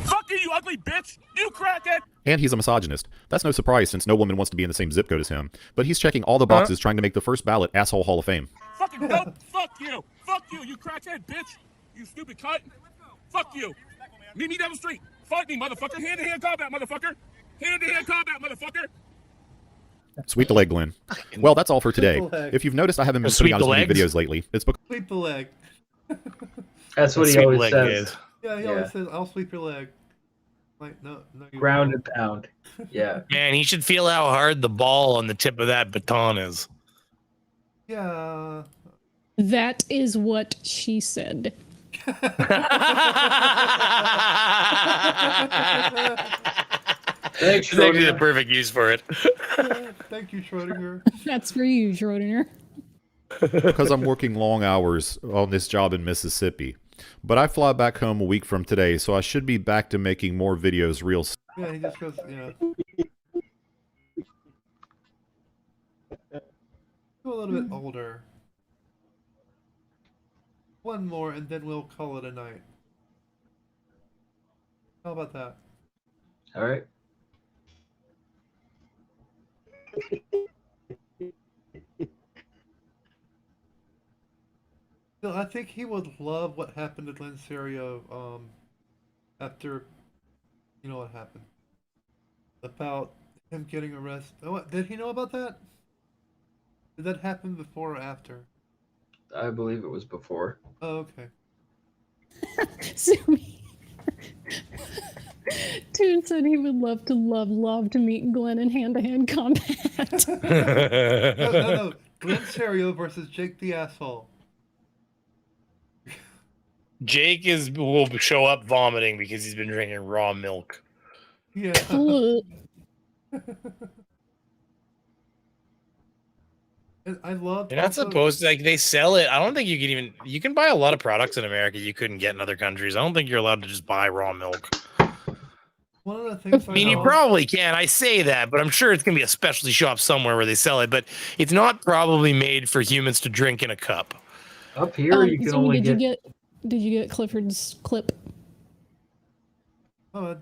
Fuck you, you ugly bitch! You crackhead! And he's a misogynist. That's no surprise since no woman wants to be in the same zip code as him. But he's checking all the boxes trying to make the first ballot Asshole Hall of Fame. Fucking dope! Fuck you! Fuck you crackhead bitch! You stupid cunt! Fuck you! Meet me down the street! Fight me, motherfucker! Hand-to-hand combat, motherfucker! Hand-to-hand combat, motherfucker! Sweep the leg, Glenn. Well, that's all for today. Sweep the leg. If you've noticed, I haven't been putting out as many videos lately. It's because Sweep the leg. That's what he always says. Yeah, he always says, "I'll sweep your leg." Like, no, you Ground won't. and pound. Yeah. Man, he should feel how hard the ball on the tip of that baton is. Yeah. That is what she said. Thanks, Schrodinger's the perfect use for it. Thank you, Schrodinger. That's for you, Schrodinger. because I'm working long hours on this job in Mississippi. But I fly back home a week from today, so I should be back to making more videos real soon. Yeah, he just goes, yeah. Go a little bit older. One more, and then we'll call it a night. How about that? All right. So I think he would love what happened to Glenn Serio after, you know what happened. About him getting arrested. Oh, what, did he know about that? Did that happen before or after? I believe it was before. Oh, okay. Toon said he would love to meet Glenn in hand-to-hand combat. No. Glenn Serio versus Jake the Asshole. Jake will show up vomiting because he's been drinking raw milk. Yeah. And I love. You're not supposed to, like, they sell it. I don't think you can buy a lot of products in America you couldn't get in other countries. I don't think you're allowed to just buy raw milk. One of the things I mean, you probably can. I say that, but I'm sure it's going to be a specialty shop somewhere where they sell it. But it's not probably made for humans to drink in a cup. Up here, you can only get. Did you get Clifford's clip? Oh,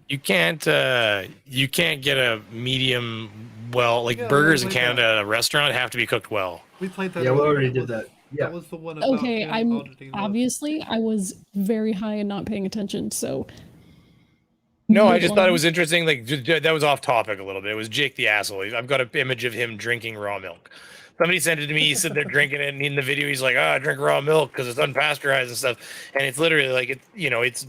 You can't get a medium well, like burgers in Canada at a restaurant have to be cooked well. We played that. Yeah, we earlier. already did that. Yeah. That was the one about Okay, him I'm auditing the- obviously I was very high and not paying attention, so. No, I just thought it was interesting. Like that was off topic a little bit. It was Jake the Asshole. I've got an image of him drinking raw milk. Somebody sent it to me. He said they're drinking it, and in the video, he's like, I drink raw milk because it's unpasteurized and stuff. And it's literally like it's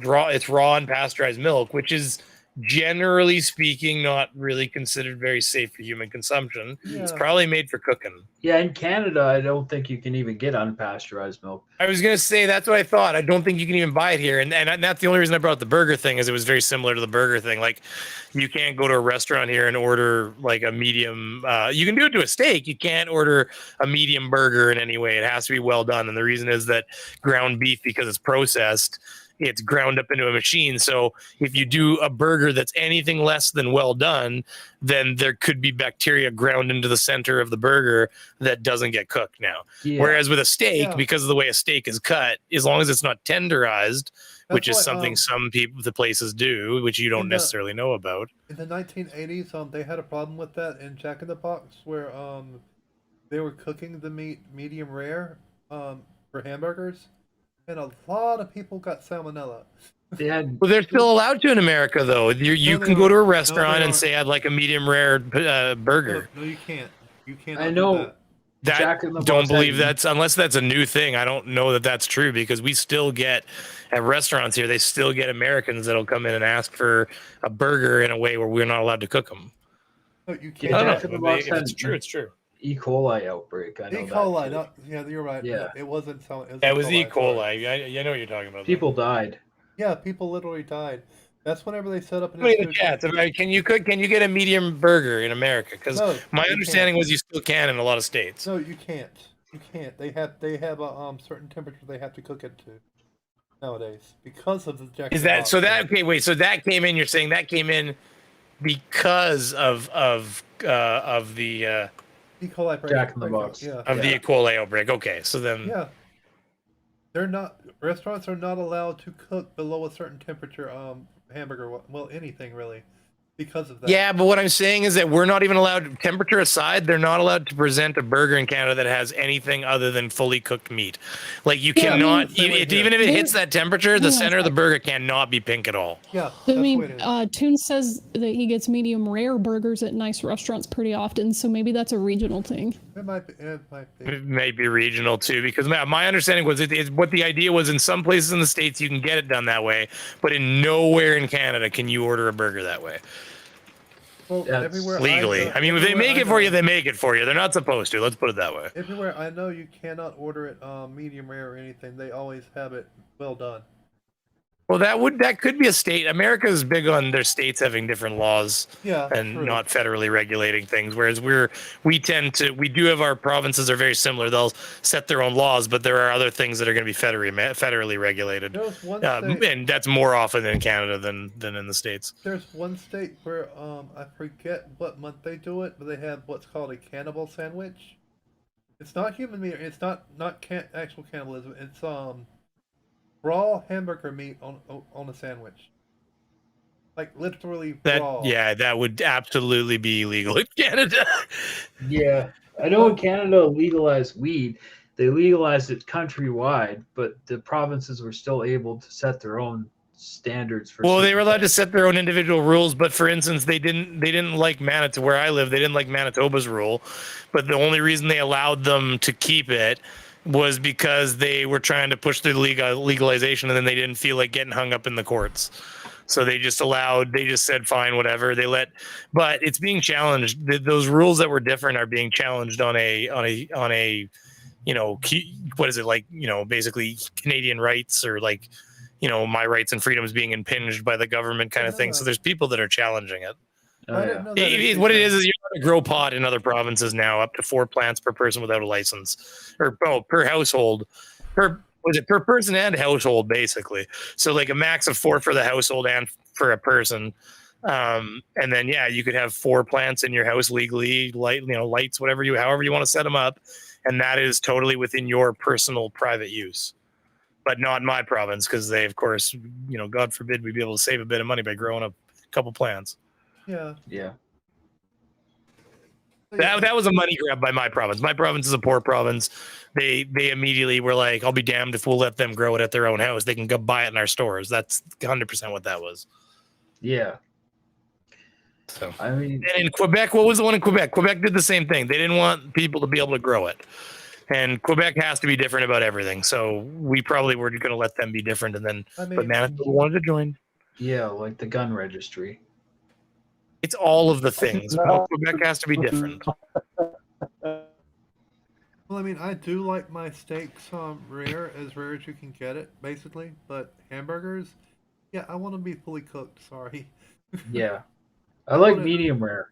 raw and pasteurized milk, which is generally speaking not really considered very safe for human consumption. Yeah. It's probably made for cooking. Yeah, in Canada, I don't think you can even get unpasteurized milk. I was gonna say that's what I thought. I don't think you can even buy it here, and that's the only reason I brought up the burger thing is it was very similar to the burger thing. Like, you can't go to a restaurant here and order like a medium. You can do it to a steak. You can't order a medium burger in any way. It has to be well done, and the reason is that ground beef, because it's processed, it's ground up into a machine. So if you do a burger that's anything less than well done, then there could be bacteria ground into the center of the burger that doesn't get cooked now. Yeah. Whereas with a steak, because of the way a steak is cut, as long as it's not tenderized, which is why, something some the places do, which you don't necessarily know about. In the 1980s, they had a problem with that in Jack in the Box, where they were cooking the meat medium rare for hamburgers, and a lot of people got salmonella. Well, they're still allowed to in America, though. You can go to a restaurant and say, I'd like a medium rare burger. No, you can't. You can't. I know. Don't believe that's, unless that's a new thing. I don't know that that's true, because we still get at restaurants here, they still get Americans that'll come in and ask for a burger in a way where we're not allowed to cook them. No, you can't. I don't know. If it's true, it's true. E. coli outbreak. I know E. that coli. too. Not, yeah, you're right. Yeah. It wasn't salmonella. That was E. coli. I know what you're talking about. People died. Yeah, people literally died. That's whenever they set up an Put it in the chat. Can you get a medium burger in America? Because No, my you understanding can't. was you still can in a lot of states. No, you can't. You can't. They have a certain temperature they have to cook it to. nowadays because of the Jack. Is that so? That okay? Wait. So that came in. You're saying that came in because of the E. coli Jack in the Box. Yeah. of the E. coli outbreak. Okay, so then Yeah. Restaurants are not allowed to cook below a certain temperature. Hamburger, well, anything really, because of that. Yeah, but what I'm saying is that we're not even allowed, temperature aside, they're not allowed to present a burger in Canada that has anything other than fully cooked meat. Like you cannot, even if it hits that temperature, the center of the burger cannot be pink at all. Yeah, I mean, Toon says that he gets medium rare burgers at nice restaurants pretty often, so maybe that's a regional thing. It might be. It may be regional too, because my understanding was what the idea was in some places in the States you can get it done that way, but in nowhere in Canada can you order a burger that way. Well, everywhere legally. I mean, if they make it for you, they make it for you. They're not supposed to. Let's put it that way. Everywhere I know, you cannot order it medium rare or anything. They always have it well done. Well, that could be a state. America is big on their states having different laws and not federally regulating things. Whereas we do have our provinces are very similar. They'll set their own laws, but there are other things that are going to be federally regulated. There's one state, and that's more often in Canada than in the States. There's one state where I forget what month they do it, but they have what's called a cannibal sandwich. It's not human meat. It's not actual cannibalism. It's raw hamburger meat on a sandwich, like literally raw. Yeah, that would absolutely be illegal in Canada. Yeah, I know in Canada legalized weed. They legalized it countrywide, but the provinces were still able to set their own standards for. Well, they were allowed to set their own individual rules, but for instance, they didn't like Manitoba, where I live. They didn't like Manitoba's rule, but the only reason they allowed them to keep it was because they were trying to push through legalization, and then they didn't feel like getting hung up in the courts. So they just said, fine, whatever. But it's being challenged. Those rules that were different are being challenged on a, what is it, like, basically Canadian rights, or like, my rights and freedoms being impinged by the government kind of thing. So there's people that are challenging it. What it is you're allowed to grow pot in other provinces now, up to 4 plants per person without a license, or per household, per person and household, basically. So like a max of 4 for the household and for a person. And then you could have 4 plants in your house legally, lights, however you want to set them up, and that is totally within your personal private use. But not in my province, because they, of course, God forbid we be able to save a bit of money by growing a couple plants. Yeah. That was a money grab by my province. My province is a poor province. They immediately were like, I'll be damned if we'll let them grow it at their own house. They can go buy it in our stores. That's 100% what that was. Yeah. So I mean, and in Quebec, what was the one in Quebec? Quebec did the same thing. They didn't want people to be able to grow it. And Quebec has to be different about everything. So we probably were going to let them be different. And then, but Manitoba wanted to join. Yeah, like the gun registry. It's all of the things. Quebec has to be different. Well, I mean, I do like my steaks rare as you can get it, basically. But hamburgers, I want to be fully cooked. Sorry. Yeah, I like medium rare.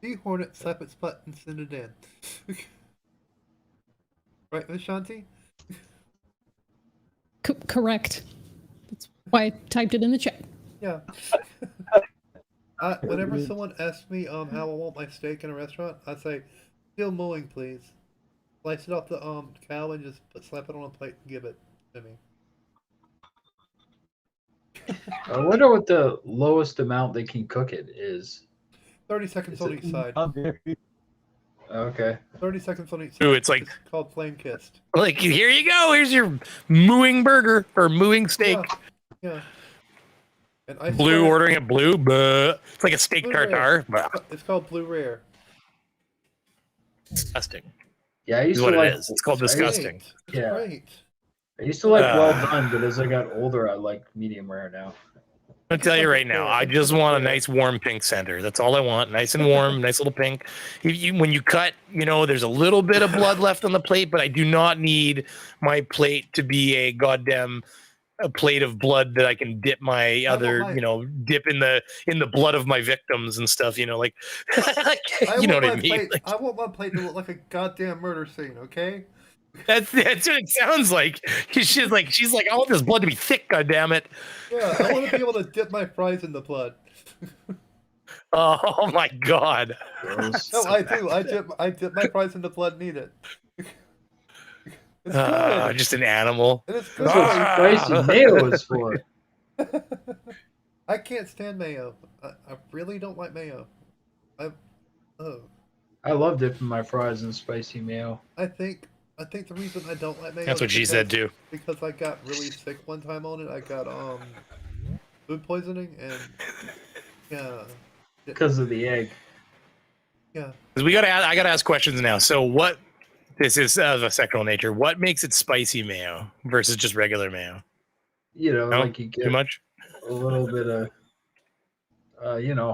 See Hornet, slap its butt and send it in. Right, Miss Shanti? Correct. That's why I typed it in the chat. Yeah. Whenever someone asks me how I want my steak in a restaurant, I say, "Still mowing, please." Slice it off the cow and just slap it on a plate and give it to me. I wonder what the lowest amount they can cook it is. 30 seconds on each side. Okay. 30 seconds on each side. Ooh, it's like called flame kissed. Like, here you go. Here's your mooing burger or mooing steak. Yeah. And Blue ordering it blue, but it's like a steak tartare. It's called blue rare. Disgusting. Yeah, I used to what like. it is. It's called disgusting. Yeah. Great. I used to like well done, but as I got older, I like medium rare now. I'm gonna tell you right now, I just want a nice warm pink center. That's all I want. Nice and warm, nice little pink. When you cut, there's a little bit of blood left on the plate, but I do not need my plate to be a plate of blood that I can dip my dip in the blood of my victims and stuff. Like, what I mean. I want my plate to look like a goddamn murder scene. Okay. That's what it sounds like. She's like, I want this blood to be thick. God damn it! Yeah, I want to be able to dip my fries in the blood. Oh my god! No, I do. I dip my fries in the blood and eat it. It's good. Just an animal. And it's good. That's what spicy mayo is for. I can't stand mayo. I really don't like mayo. I love dipping my fries in spicy mayo. I think the reason I don't like mayo. That's what she said too. Because I got really sick one time on it. I got food poisoning and yeah. Because of the egg. Yeah. I gotta ask questions now. So what? This is of a sexual nature. What makes it spicy mayo versus just regular mayo? You know, No? like you get Too much. a little bit of,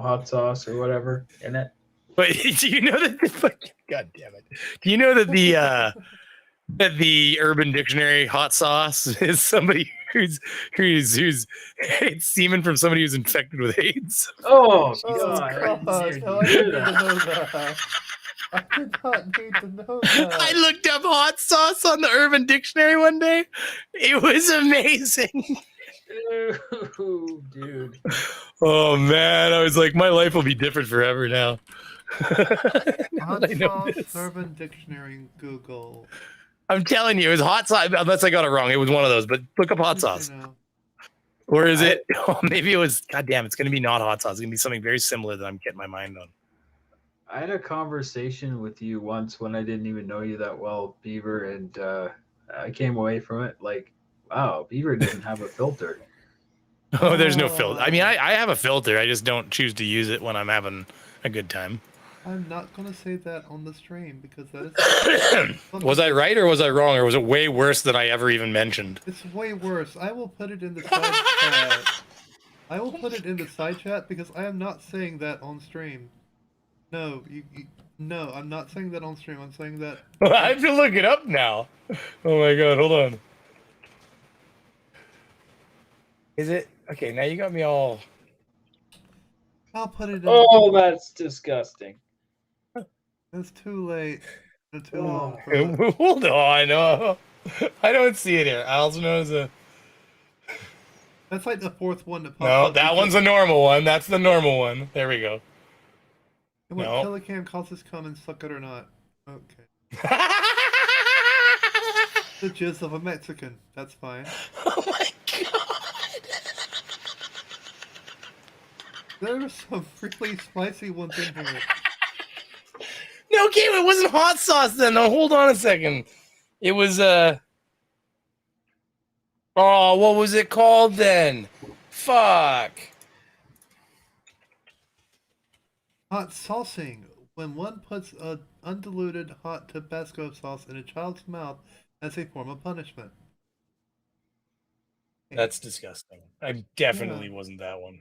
hot sauce or whatever in it. But do you know that? God damn it! Do you know that the Urban Dictionary hot sauce is somebody who's it's semen from somebody who's infected with AIDS? Oh God! I didn't know that. I did not need to know that. I looked up hot sauce on the Urban Dictionary one day. It was amazing. Ooh, dude. Oh man, I was like, my life will be different forever now. Hot sauce, Urban Dictionary, Google. I'm telling you, it was hot sauce. Unless I got it wrong, it was one of those. But look up hot sauce. Or is it? Oh, maybe it was. God damn, it's gonna be not hot sauce. It's gonna be something very similar that I'm getting my mind on. I had a conversation with you once when I didn't even know you that well, Beaver, and I came away from it like, wow, Beaver doesn't have a filter. Oh, there's no filter. I mean, I have a filter. I just don't choose to use it when I'm having a good time. I'm not gonna say that on the stream because that is. Was I right or was I wrong, or was it way worse than I ever even mentioned? It's way worse. I will put it in the side chat. I will put it in the side chat because I am not saying that on stream. No, no, I'm not saying that on stream. I'm saying that. I have to look it up now. Oh my god, hold on. Is it okay? Now you got me all. I'll put it in. Oh, that's disgusting. It's too late. It's too long. Hold on. I don't see it here. I also notice a. That's like the fourth one that pops No, up. that one's a normal one. That's the normal one. There we go. And what No. Telecam calls us come and suck it or not. Okay. The jizz of a Mexican. That's fine. Oh my god. There are some really spicy ones in here. No, okay, it wasn't hot sauce then. No, hold on a second. It was oh, what was it called then? Fuck. Hot saucing. When one puts a undiluted hot Tabasco sauce in a child's mouth as a form of punishment. That's disgusting. I definitely wasn't that one.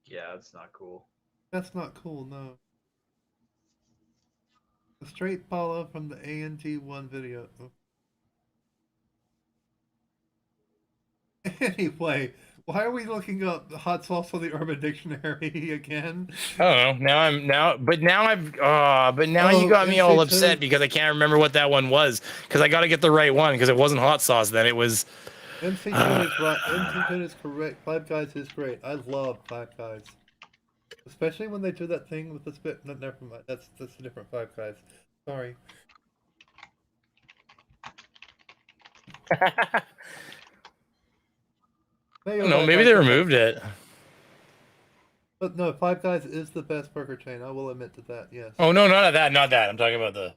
Yeah, it's not cool. That's not cool, no. A straight follow from the ANG1 video. Anyway, why are we looking up the hot sauce on the Urban Dictionary again? I don't know. But now you got me all upset because I can't remember what that one was. Because I got to get the right one because it wasn't hot sauce then. It was. MC Good is right. MC Good is correct. Five Guys is great. I love Five Guys. Especially when they do that thing with the spit. No, never mind. That's a different Five Guys. Sorry. No, maybe they removed it. But no, Five Guys is the best burger chain. I will admit to that. Yes. Oh no, not that. I'm talking about the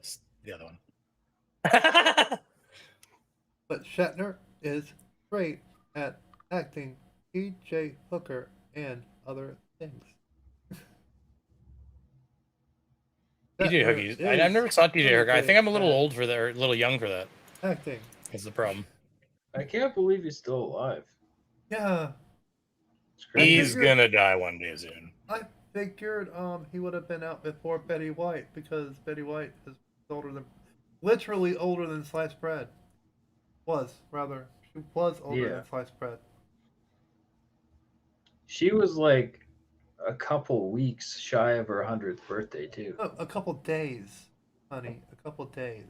other one. But Shatner is great at acting T.J. Hooker and other things. TJ Hookies. I've never saw TJ Hooker. I think I'm a little old for that, or a little young for that. Acting. That's the problem. I can't believe he's still alive. Yeah. He's gonna die one day soon. I figured he would have been out before Betty White because Betty White is literally older than sliced bread. She was older than sliced bread. She was like a couple weeks shy of her 100th birthday too. No, a couple days. honey. A couple days.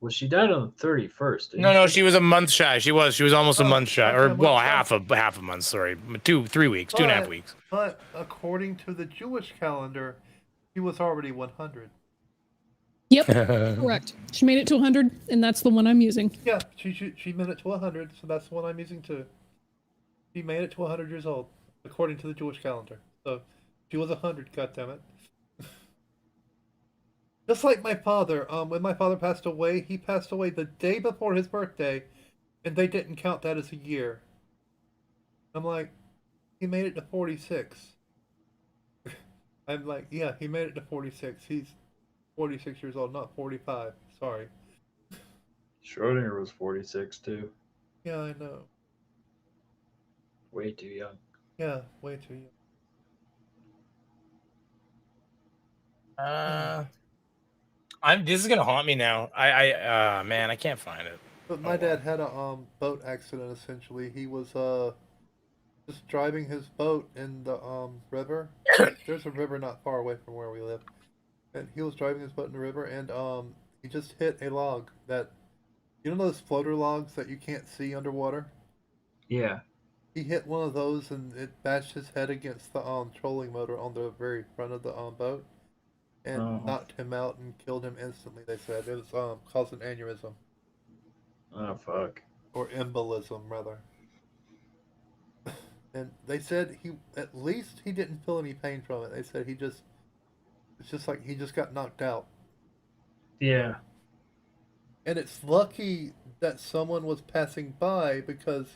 Well, she died on the 31st. No, she was a month shy. She was almost a month shy, or okay, well, well, half a month. Sorry, 3 weeks, 2.5 weeks. But according to the Jewish calendar, she was already 100. Yep, correct. She made it to 100, and that's the one I'm using. Yeah, she made it to 100, so that's the one I'm using too. She made it to 100 years old, according to the Jewish calendar. So she was 100. Goddammit. Just like my father. When my father passed away, he passed away the day before his birthday, and they didn't count that as a year. I'm like, he made it to 46. I'm like, yeah, he made it to 46. He's 46 years old, not 45. Sorry. Schrodinger was 46 too. Yeah, I know. Way too young. Yeah, way too young. This is gonna haunt me now. Man, I can't find it. But my dad had a boat accident. Essentially, he was just driving his boat in the river. There's a river not far away from where we live, and he was driving his boat in the river, and he just hit a log that, you know, those floater logs that you can't see underwater. Yeah. He hit one of those, and it bashed his head against the trolling motor on the very front of the boat, and knocked him out and killed him instantly. They said it was caused an aneurysm. Oh fuck. Or embolism, rather. And they said at least he didn't feel any pain from it. They said it's just like he just got knocked out. Yeah. And it's lucky that someone was passing by, because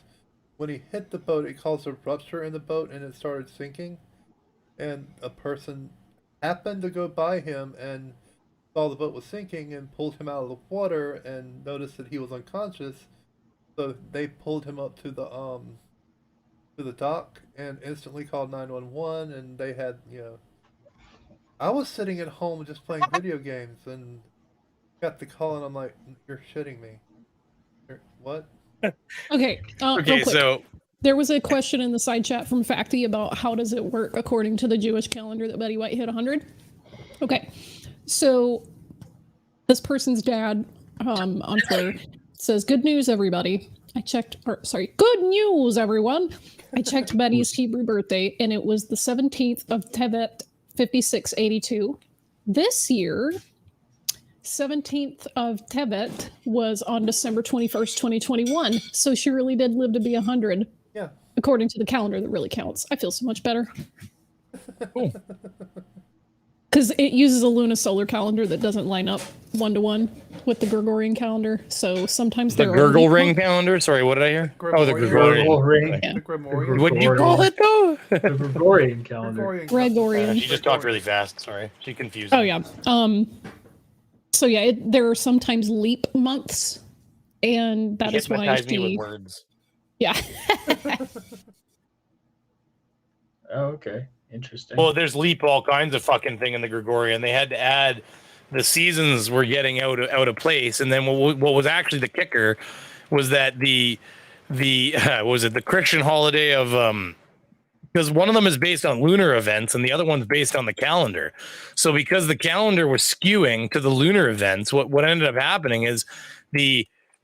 when he hit the boat, it caused a rupture in the boat and it started sinking. And a person happened to go by him and saw the boat was sinking and pulled him out of the water and noticed that he was unconscious. So they pulled him up to the dock and instantly called 911, and they had, I was sitting at home just playing video games and got the call, and I'm like, you're shitting me. What? Okay. Okay, so there was a question in the side chat from Facty about how does it work according to the Jewish calendar that Betty White hit 100. Okay, so this person's dad on Twitter says, "Good news, everybody. Good news, everyone. I checked Betty's Hebrew birthday, and it was the 17th of Tevet, 5682. This year, 17th of Tevet was on December 21st, 2021. So she really did live to be 100. Yeah. According to the calendar that really counts. I feel so much better. Because it uses a lunisolar calendar that doesn't line up 1-to-1 with the Gregorian calendar. So sometimes the Gurgle ring calendar. Sorry, what did I hear? Oh, the Gregorian. Yeah. What did you call it though? The Gregorian calendar. Gregorian. She just talked really fast. Sorry, she confused Oh me. yeah. So yeah, there are sometimes leap months, and that is why Hypnotize me with words. Yeah. Oh, okay. Interesting. Well, there's leap all kinds of fucking thing in the Gregorian. They had to add the seasons were getting out of place, and then what was actually the kicker was that the was it the Christian holiday of because one of them is based on lunar events and the other one's based on the calendar. So because the calendar was skewing to the lunar events, what ended up happening is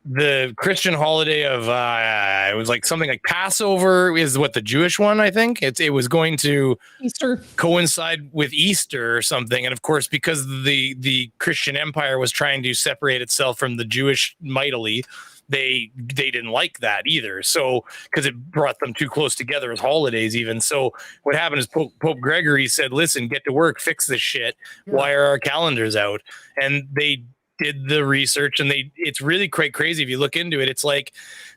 the Christian holiday of it was like something like Passover is what the Jewish one, I think it was going to Easter coincide with Easter or something. And of course, because the Christian empire was trying to separate itself from the Jewish mightily, they didn't like that either. So because it brought them too close together as holidays even. So what happened is Pope Gregory said, listen, get to work, fix this shit. Yeah. Why are our calendars out? And they did the research, and it's really quite crazy if you look into it. It's like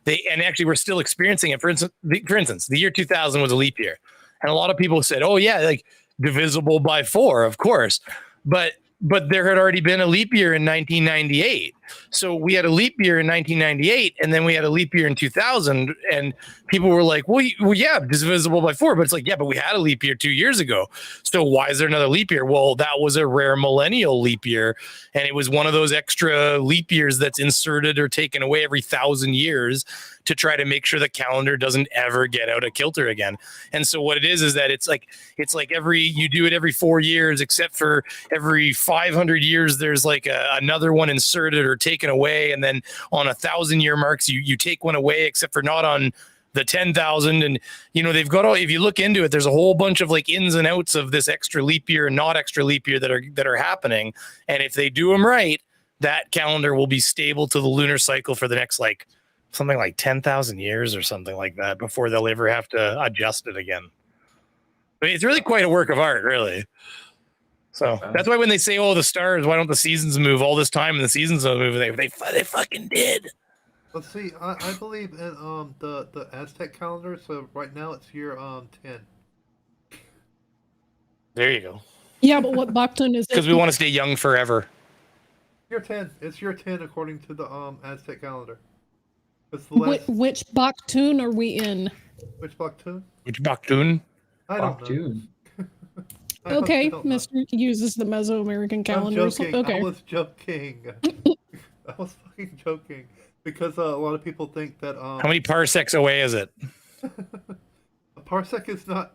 and actually we're still experiencing it. For instance, the year 2000 was a leap year, and a lot of people said, oh yeah, like divisible by 4, of course, but there had already been a leap year in 1998. So we had a leap year in 1998, and then we had a leap year in 2000, and people were like, well, yeah, divisible by 4, but it's like, yeah, but we had a leap year 2 years ago. So why is there another leap year? Well, that was a rare millennial leap year, and it was one of those extra leap years that's inserted or taken away every 1,000 years to try to make sure the calendar doesn't ever get out of kilter again. And so what it is that it's like you do it every 4 years, except for every 500 years there's like another one inserted or taken away, and then on 1,000-year marks you take one away, except for not on the 10,000. And they've got all, if you look into it, there's a whole bunch of like ins and outs of this extra leap year and not extra leap year that are happening. And if they do them right, that calendar will be stable to the lunar cycle for the next like something like 10,000 years or something like that before they'll ever have to adjust it again. I mean, it's really quite a work of art, really. So that's why when they say, "Oh, the stars, why don't the seasons move all this time?" and the seasons don't move, they fucking did. Let's see. I believe in the Aztec calendar. So right now it's year 10. There you go. Yeah, but what Baktun is? Because we want to stay young forever. Year 10. It's year 10 according to the Aztec calendar. It's the last... Which Baktun are we in? Which Baktun? Which Baktun? I don't know. Okay, Mr. uses the Mesoamerican calendar. I'm joking. Okay. I was joking. I was fucking joking because a lot of people think that. How many parsecs away is it? A parsec is not.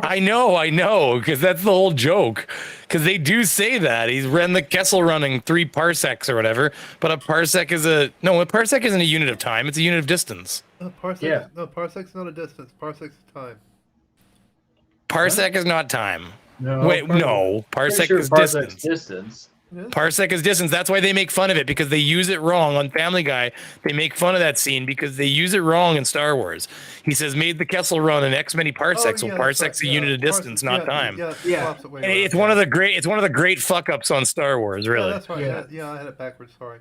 I know, because that's the whole joke. Because they do say that he's ran the Kessel running 3 parsecs or whatever, but a parsec a parsec isn't a unit of time; it's a unit of distance. No, parsec's not a distance. Parsec's time. Parsec is not time. No, wait, no. Parsec is distance. Parsec is distance. That's why they make fun of it, because they use it wrong on Family Guy. They make fun of that scene because they use it wrong in Star Wars. He says, made the Kessel run in X many parsecs. Well, parsec's a unit of distance, not time. Yeah. And it's one of the great fuck ups on Star Wars, really. Yeah, that's right. Yeah, I had it backwards. Sorry.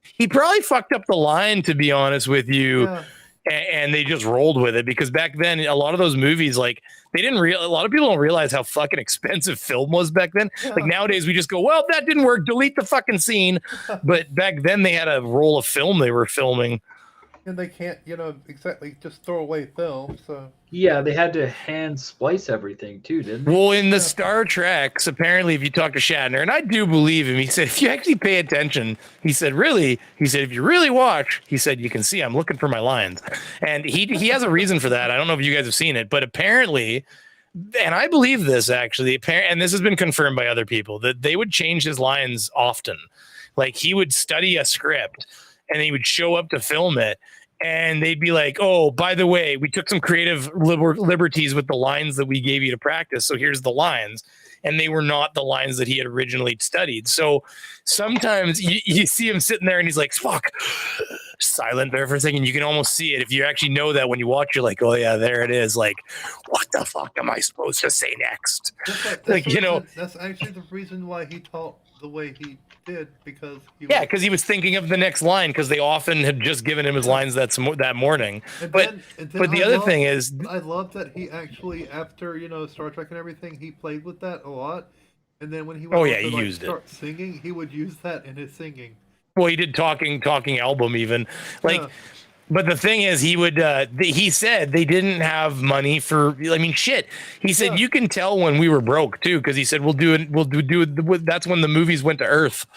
He probably fucked up the line, to be honest with you. Yeah. And they just rolled with it, because back then a lot of those movies, like, a lot of people don't realize how fucking expensive film was back then. Yeah. Like nowadays we just go, well, that didn't work, delete the fucking scene. But back then they had a roll of film they were filming. And they can't, exactly just throw away film. So yeah, they had to hand splice everything too, didn't they? Well, in the Star Treks, apparently, if you talk to Shatner, and I do believe him, he said, if you actually pay attention, he said, if you really watch, he said, you can see I'm looking for my lines. And he has a reason for that. I don't know if you guys have seen it, but apparently, and I believe this actually, and this has been confirmed by other people, that they would change his lines often. Like, he would study a script and he would show up to film it, and they'd be like, oh, by the way, we took some creative liberties with the lines that we gave you to practice, so here's the lines. And they were not the lines that he had originally studied. So sometimes you see him sitting there and he's like, fuck, silent there for a second. You can almost see it. If you actually know that when you watch, you're like, oh yeah, there it is. Like, what the fuck am I supposed to say next? That's actually the reason why he taught the way he did, because he was thinking of the next line, because they often had just given him his lines that morning. But the other thing is, I love that he actually, after Star Trek and everything, he played with that a lot, and then when he used start singing, he would use that in his singing. Well, he did talking album even, like. Yeah. But the thing is, he said they didn't have money for, shit. He said, you can tell when we were broke too, because he said, we'll do it. That's when the movies went to Earth.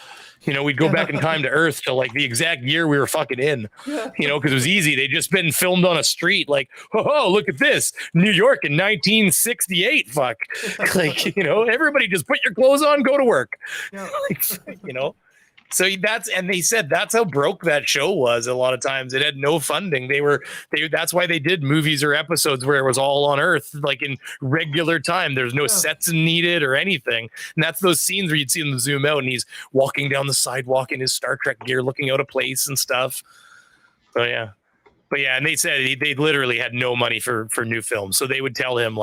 We'd go back in time to Earth to like the exact year we were fucking in, because it was easy. They'd just been filmed on a street, like, oh, look at this, New York in 1968. Fuck. Like, everybody just put your clothes on, go to work. Yeah. So and they said that's how broke that show was. A lot of times it had no funding. That's why they did movies or episodes where it was all on Earth, like in regular time. There's no sets needed or anything. And that's those scenes where you'd see him zoom out and he's walking down the sidewalk in his Star Trek gear, looking out of place and stuff. So yeah. But yeah, and they said they literally had no money for new films. So they would tell him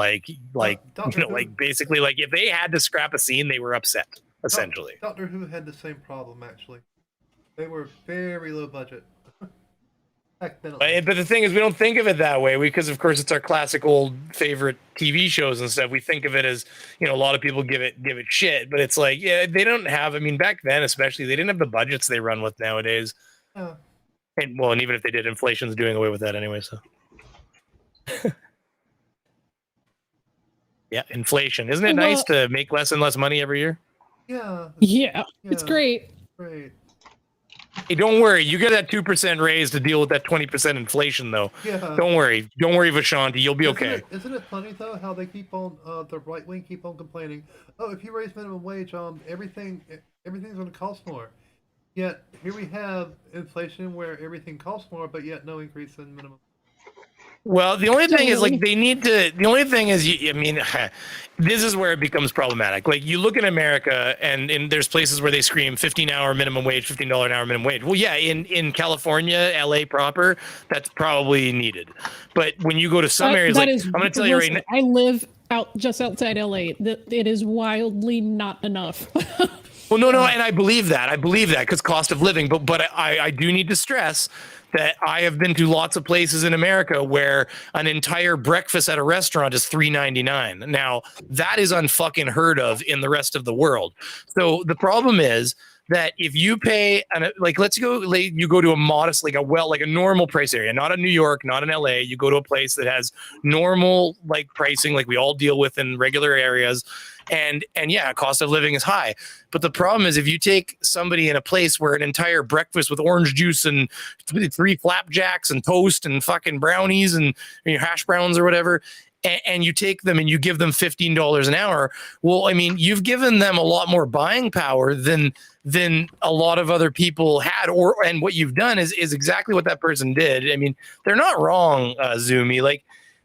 basically like if they had to scrap a scene, they were upset. Essentially, Doctor Who had the same problem. Actually, they were very low budget. But the thing is, we don't think of it that way because, of course, it's our classic old favorite TV shows and stuff. We think of it as, you know, a lot of people give it shit, but it's like, yeah, they don't have. I mean, back then, especially, they didn't have the budgets they run with nowadays. Yeah. And well, and even if they did, inflation's doing away with that anyway. So, yeah, inflation. Isn't it nice to make less and less money every year? Yeah. Yeah, it's great. Great. Hey, don't worry. You get that 2% raise to deal with that 20% inflation, though. Yeah. Don't worry. Don't worry, Vishanti. You'll be okay. Isn't it funny though how they keep on the right wing keep on complaining? Oh, if you raise minimum wage, everything's going to cost more. Yet here we have inflation where everything costs more, but yet no increase in minimum. Well, the only thing is, like, they need to. The only thing is, I mean, this is where it becomes problematic. Like, you look at America, and there's places where they scream $15-hour minimum wage, $15 an hour minimum wage. Well, yeah, in California, LA proper, that's probably needed. But when you go to some areas, like, I'm going to tell you right now, I live just outside LA. It is wildly not enough. Well, no, and I believe that because cost of living. But I do need to stress that I have been to lots of places in America where an entire breakfast at a restaurant is $3.99. Now, that is unfucking heard of in the rest of the world. So the problem is that if you pay, let's go, you go to a modest, like a normal price area, not in New York, not in LA. You go to a place that has normal like pricing, like we all deal with in regular areas. And yeah, cost of living is high. But the problem is if you take somebody in a place where an entire breakfast with orange juice and 3 flapjacks and toast and fucking brownies and hash browns or whatever, and you take them and you give them $15 an hour, well, I mean, you've given them a lot more buying power than a lot of other people had, and what you've done is exactly what that person did. I mean, they're not wrong, Zumi. Like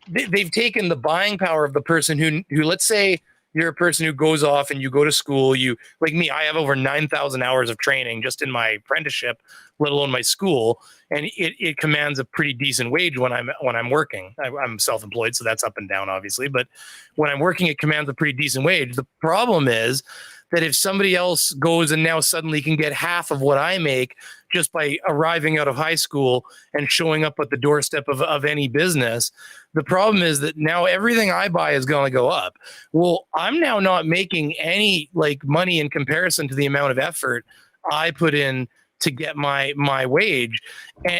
they've taken the buying power of the person who let's say you're a person who goes off and you go to school. You, like me, I have over 9,000 hours of training just in my apprenticeship, let alone my school, and it commands a pretty decent wage when I'm working. I'm self-employed, so that's up and down, obviously. But when I'm working, it commands a pretty decent wage. The problem is that if somebody else goes and now suddenly can get half of what I make just by arriving out of high school and showing up at the doorstep of any business, the problem is that now everything I buy is going to go up. Well, I'm now not making any like money in comparison to the amount of effort I put in to get my wage.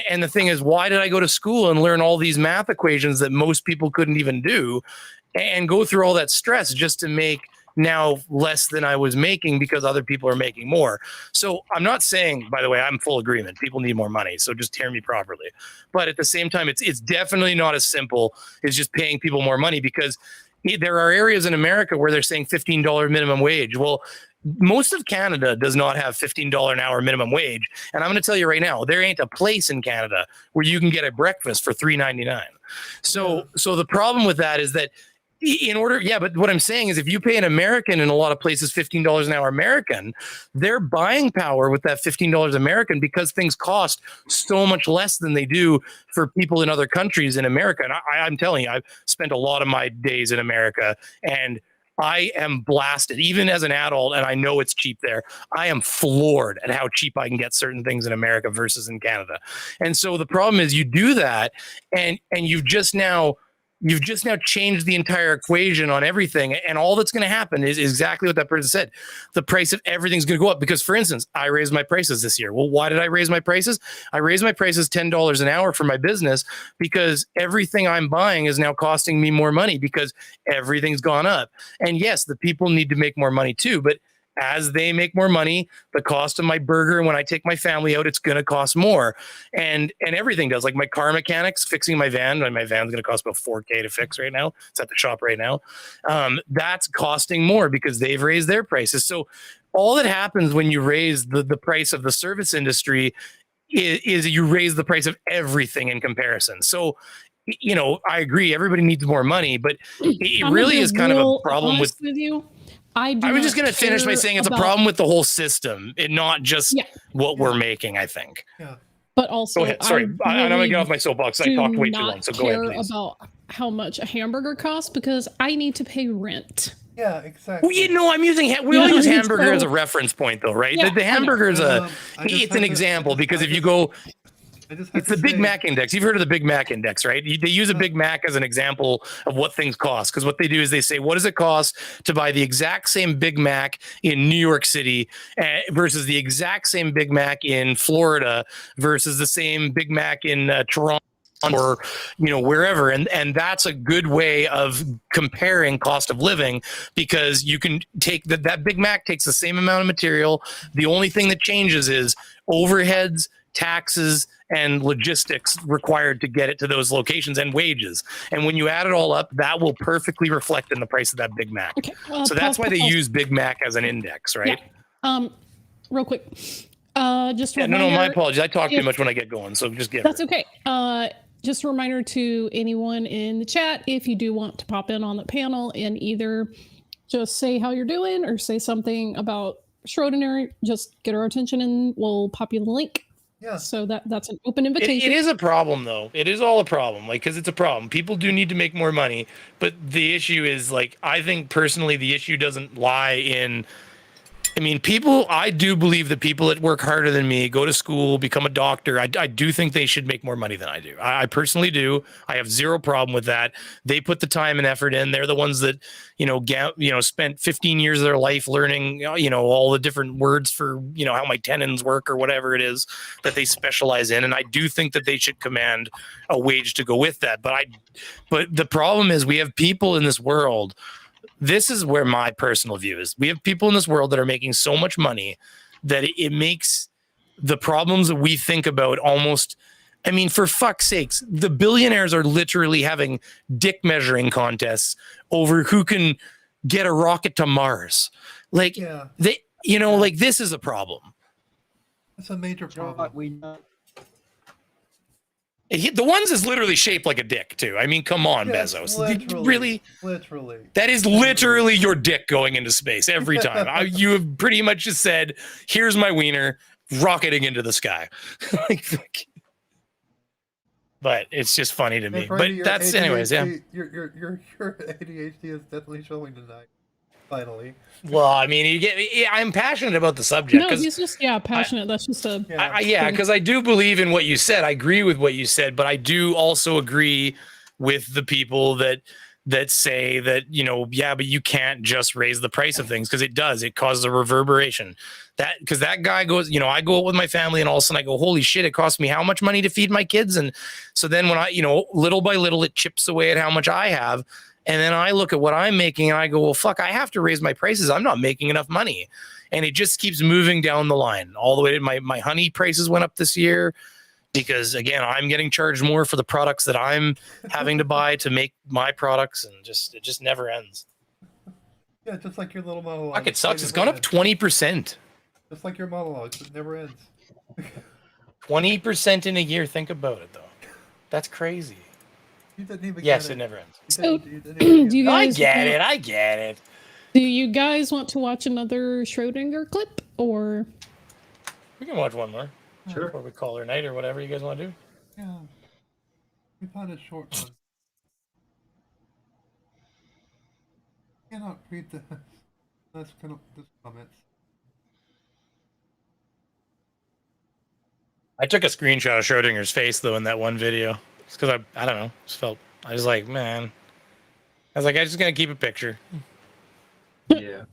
And the thing is, why did I go to school and learn all these math equations that most people couldn't even do and go through all that stress just to make now less than I was making because other people are making more? So I'm not saying, by the way, I'm full agreement. People need more money. So just hear me properly. But at the same time, it's definitely not as simple as just paying people more money, because there are areas in America where they're saying $15 minimum wage. Well, most of Canada does not have $15 an hour minimum wage. And I'm going to tell you right now, there ain't a place in Canada where you can get a breakfast for $3.99. So the problem with that is that but what I'm saying is if you pay an American in a lot of places $15 an hour American, their buying power with that $15 American, because things cost so much less than they do for people in other countries in America. And I'm telling you, I've spent a lot of my days in America, and I am blasted, even as an adult, and I know it's cheap there. I am floored at how cheap I can get certain things in America versus in Canada. And so the problem is you do that, and you've just now changed the entire equation on everything. And all that's going to happen is exactly what that person said. The price of everything's going to go up because, for instance, I raised my prices this year. Well, why did I raise my prices? I raised my prices $10 an hour for my business because everything I'm buying is now costing me more money because everything's gone up. And yes, the people need to make more money too, but as they make more money, the cost of my burger, and when I take my family out, it's going to cost more. And everything does. Like my car mechanics, fixing my van, and my van's going to cost about $4,000 to fix right now. It's at the shop right now. That's costing more because they've raised their prices. So all that happens when you raise the price of the service industry is you raise the price of everything in comparison. So, I agree, everybody needs more money, but it really is kind of a problem with you. I was just going to finish by saying it's a problem with the whole system and not just what we're making, I think. Yeah. But also, go ahead. Sorry, I'm going to get off my soapbox. I talked way too long, so go ahead, please. About how much a hamburger costs because I need to pay rent. Yeah, exactly. Well, I'm using we all use hamburger as a reference point, though, right? Yeah, the hamburger is it's an example because if you go. It's the Big Mac index. You've heard of the Big Mac index, right? They use a Big Mac as an example of what things cost. Because what they do is they say, what does it cost to buy the exact same Big Mac in New York City versus the exact same Big Mac in Florida versus the same Big Mac in Toronto or wherever, and that's a good way of comparing cost of living, because you can take that Big Mac takes the same amount of material. The only thing that changes is overheads, taxes, and logistics required to get it to those locations, and wages. And when you add it all up, that will perfectly reflect in the price of that Big Mac. Okay, so that's why they use Big Mac as an index, right? Yeah. Real quick. Just a no, my reminder, apologies. I talk too much when I get going, so just get That's okay. Just a reminder to anyone in the chat, if you do want to pop in on the panel and either just say how you're doing or say something about Schrodinger, just get our attention and we'll pop you the link. Yeah. So that's an open invitation. It is a problem, though. It is all a problem, because it's a problem. People do need to make more money, but the issue is, I think personally the issue doesn't lie in. I do believe that people that work harder than me, go to school, become a doctor, I do think they should make more money than I do. I personally do. I have zero problem with that. They put the time and effort in. They're the ones that, spent 15 years of their life learning, all the different words for, how my tendons work or whatever it is that they specialize in. And I do think that they should command a wage to go with that. But the problem is we have people in this world. This is where my personal view is. We have people in this world that are making so much money that it makes the problems that we think about almost, for fuck's sakes, the billionaires are literally having dick measuring contests over who can get a rocket to Mars. This is a problem. It's a major problem. The ones is literally shaped like a dick too. Come on, Yes, Bezos. Really? Literally. That is literally your dick going into space every time. You have pretty much just said, "Here's my wiener rocketing into the sky." But it's just funny to me. But that's, anyways, yeah. Your ADHD is definitely showing tonight. Finally. Well, I'm passionate about the subject. No, he's just passionate. That's just a because I do believe in what you said. I agree with what you said, but I do also agree with the people that say that, but you can't just raise the price of things, because it does. It causes a reverberation. Because that guy goes, I go out with my family and all of a sudden I go, holy shit, it costs me how much money to feed my kids? And so then when I, little by little, it chips away at how much I have. And then I look at what I'm making and I go, well, fuck, I have to raise my prices. I'm not making enough money. And it just keeps moving down the line all the way to my honey prices went up this year because, again, I'm getting charged more for the products that I'm having to buy to make my products. And it just never ends. Yeah, just like your little monologue. Fuck, it sucks. It's gone up 20%. Just like your monologue. It never ends. 20% in a year. Think about it, though. That's crazy. You didn't even yes, get it never ends. So, do you guys? I get it. Do you guys want to watch another Schrodinger clip, or? We can watch one more. Sure. Before we call her night or whatever you guys want to do. Yeah. We found a short one. I cannot read the last comments. I took a screenshot of Schrodinger's face though in that one video. It's because I don't know. I was like, man. I was like, I'm just gonna keep a picture. Yeah.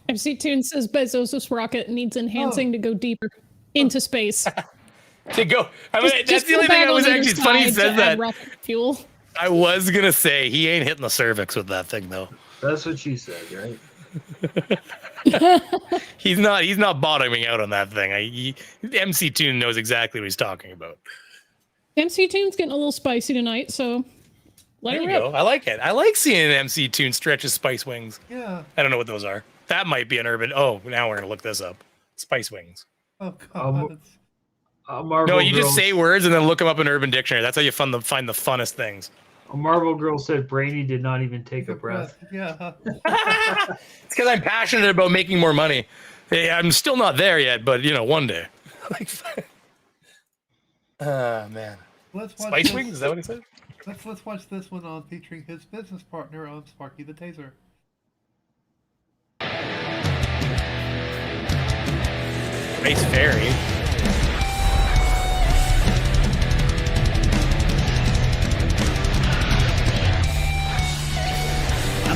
MC Toon says Bezos' rocket needs enhancing to go deeper into space. To go. That's the only thing I was actually. It's funny he says that. Fuel. I was gonna say he ain't hitting the cervix with that thing though. That's what she said, right? He's not bottoming out on that thing. MC Toon knows exactly what he's talking about. MC Toon's getting a little spicy tonight, so let there her you rip. go. I like it. I like seeing MC Toon stretch his spice wings. Yeah. I don't know what those are. That might be an urban. Oh, now we're gonna look this up. Spice wings. Oh God. No, you just say words and then look them up in Urban Dictionary. That's how you find the funnest things. A Marvel girl said Brainy did not even take a breath. Yeah. It's because I'm passionate about making more money. I'm still not there yet, but one day. Man. Let's watch Spice wings? Is that what he said? Let's watch this one on featuring his business partner on Sparky the Taser. Race Fairy.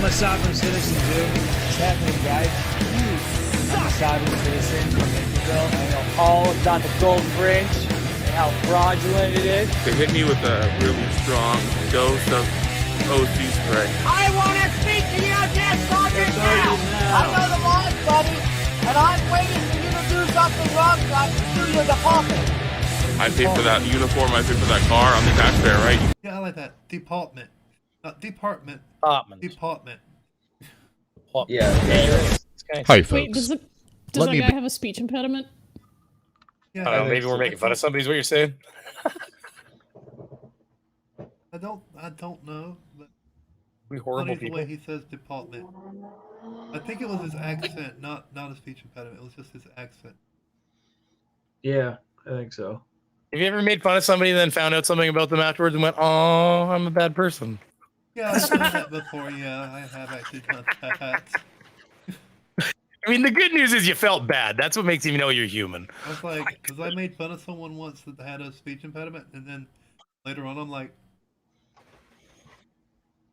a sovereign citizen, dude. What's happening, guys? I'm a sovereign citizen from Naperville. I know all about the gold fringe and how fraudulent it is. They hit me with a really strong dose of OC spray. I want to speak to you, dead Sergeant now. I know the laws, buddy, and I'm waiting for you to do something wrong so I can sue your department. I paid for that uniform, I paid for that car, I'm the taxpayer, right? Yeah, I like that. Department. Not department. Department. Yeah. Hi, folks. Wait, does Let that me guy be- have a speech impediment? I don't know, maybe we're making fun of somebody, is what you're saying? I don't know. But We horrible funny the way he says department. I think it was his accent, not a speech impediment. It was just his accent. Yeah, I think so. Have you ever made fun of somebody and then found out something about them afterwards and went, "Oh, I'm a bad person"? Yeah, I've done that before. Yeah, I have actually done that. I mean, the good news is you felt bad. That's what makes you know you're human. I was like, because I made fun of someone once that had a speech impediment, and then later on, I'm like,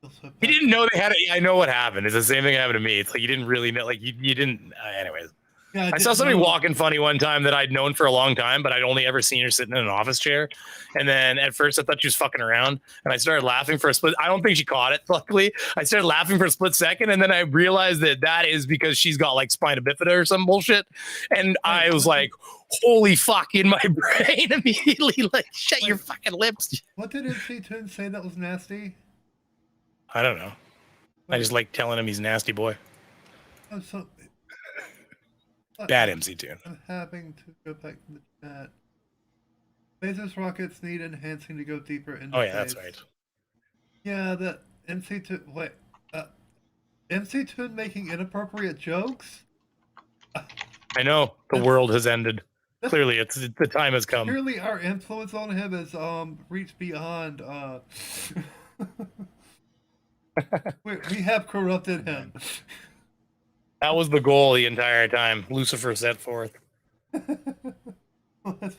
You didn't know they had it. I know what happened. It's the same thing happened to me. It's like you didn't really know. Like you didn't. Anyways. Yeah, I saw somebody walking funny one time that I'd known for a long time, but I'd only ever seen her sitting in an office chair. And then at first I thought she was fucking around, and I started laughing for a split. I don't think she caught it. Luckily, I started laughing for a split second, and then I realized that is because she's got like spina bifida or some bullshit. And I was like, "Holy fuck!" in my brain immediately, like, "Shut your fucking lips." What did MC Toon say that was nasty? I don't know. I just like telling him he's a nasty boy. Oh, so, Bad MC Toon. I'm having to go back to the chat. Lasers rockets need enhancing to go deeper into Oh yeah, that's space. right. Yeah, the MC Toon. Wait, MC Toon making inappropriate jokes? I know the world has ended. Clearly, the time has come. Clearly, our influence on him has reached beyond. we have corrupted him. That was the goal the entire time. Lucifer set forth.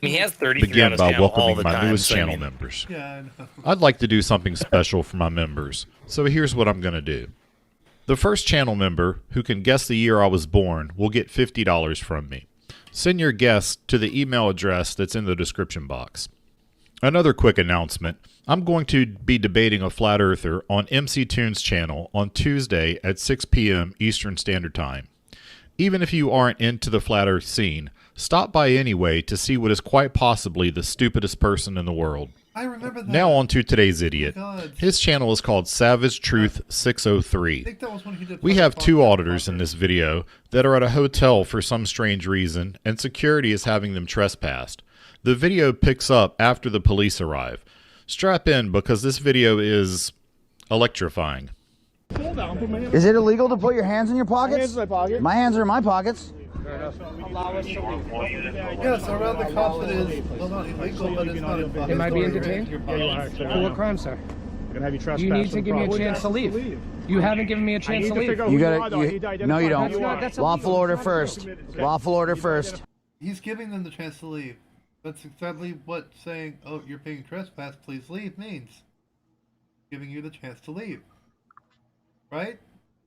He has 33 on Begin his by channel all welcoming the my time. newest so I channel mean- members. Yeah, I know. I'd like to do something special for my members, so here's what I'm going to do. The first channel member who can guess the year I was born will get $50 from me. Send your guess to the email address that's in the description box. Another quick announcement. I'm going to be debating a flat earther on MC Toon's channel on Tuesday at 6 p.m. Eastern Standard Time. Even if you aren't into the flat earth scene, stop by anyway to see what is quite possibly the stupidest person in the world. I remember that. Now on to today's idiot. God. His channel is called Savage Truth 603. I think that was when he did We have two auditors in this video that are at a hotel for some strange reason, and security is having them trespassed. The video picks up after the police arrive. Strap in because this video is electrifying. Is it illegal to put your hands in your pockets? My hands in my pocket. My hands are in my pockets. Yes, around the cops it is. Well, not illegal, but it's not a Am I being detained? For what crime, sir? You need to give me a chance to leave. You haven't given me a chance to leave. You gotta. No, you don't. Lawful order first. Lawful order first. He's giving them the chance to leave. That's exactly what saying, "Oh, you're being trespassed, please leave," means. Giving you the chance to leave. Right?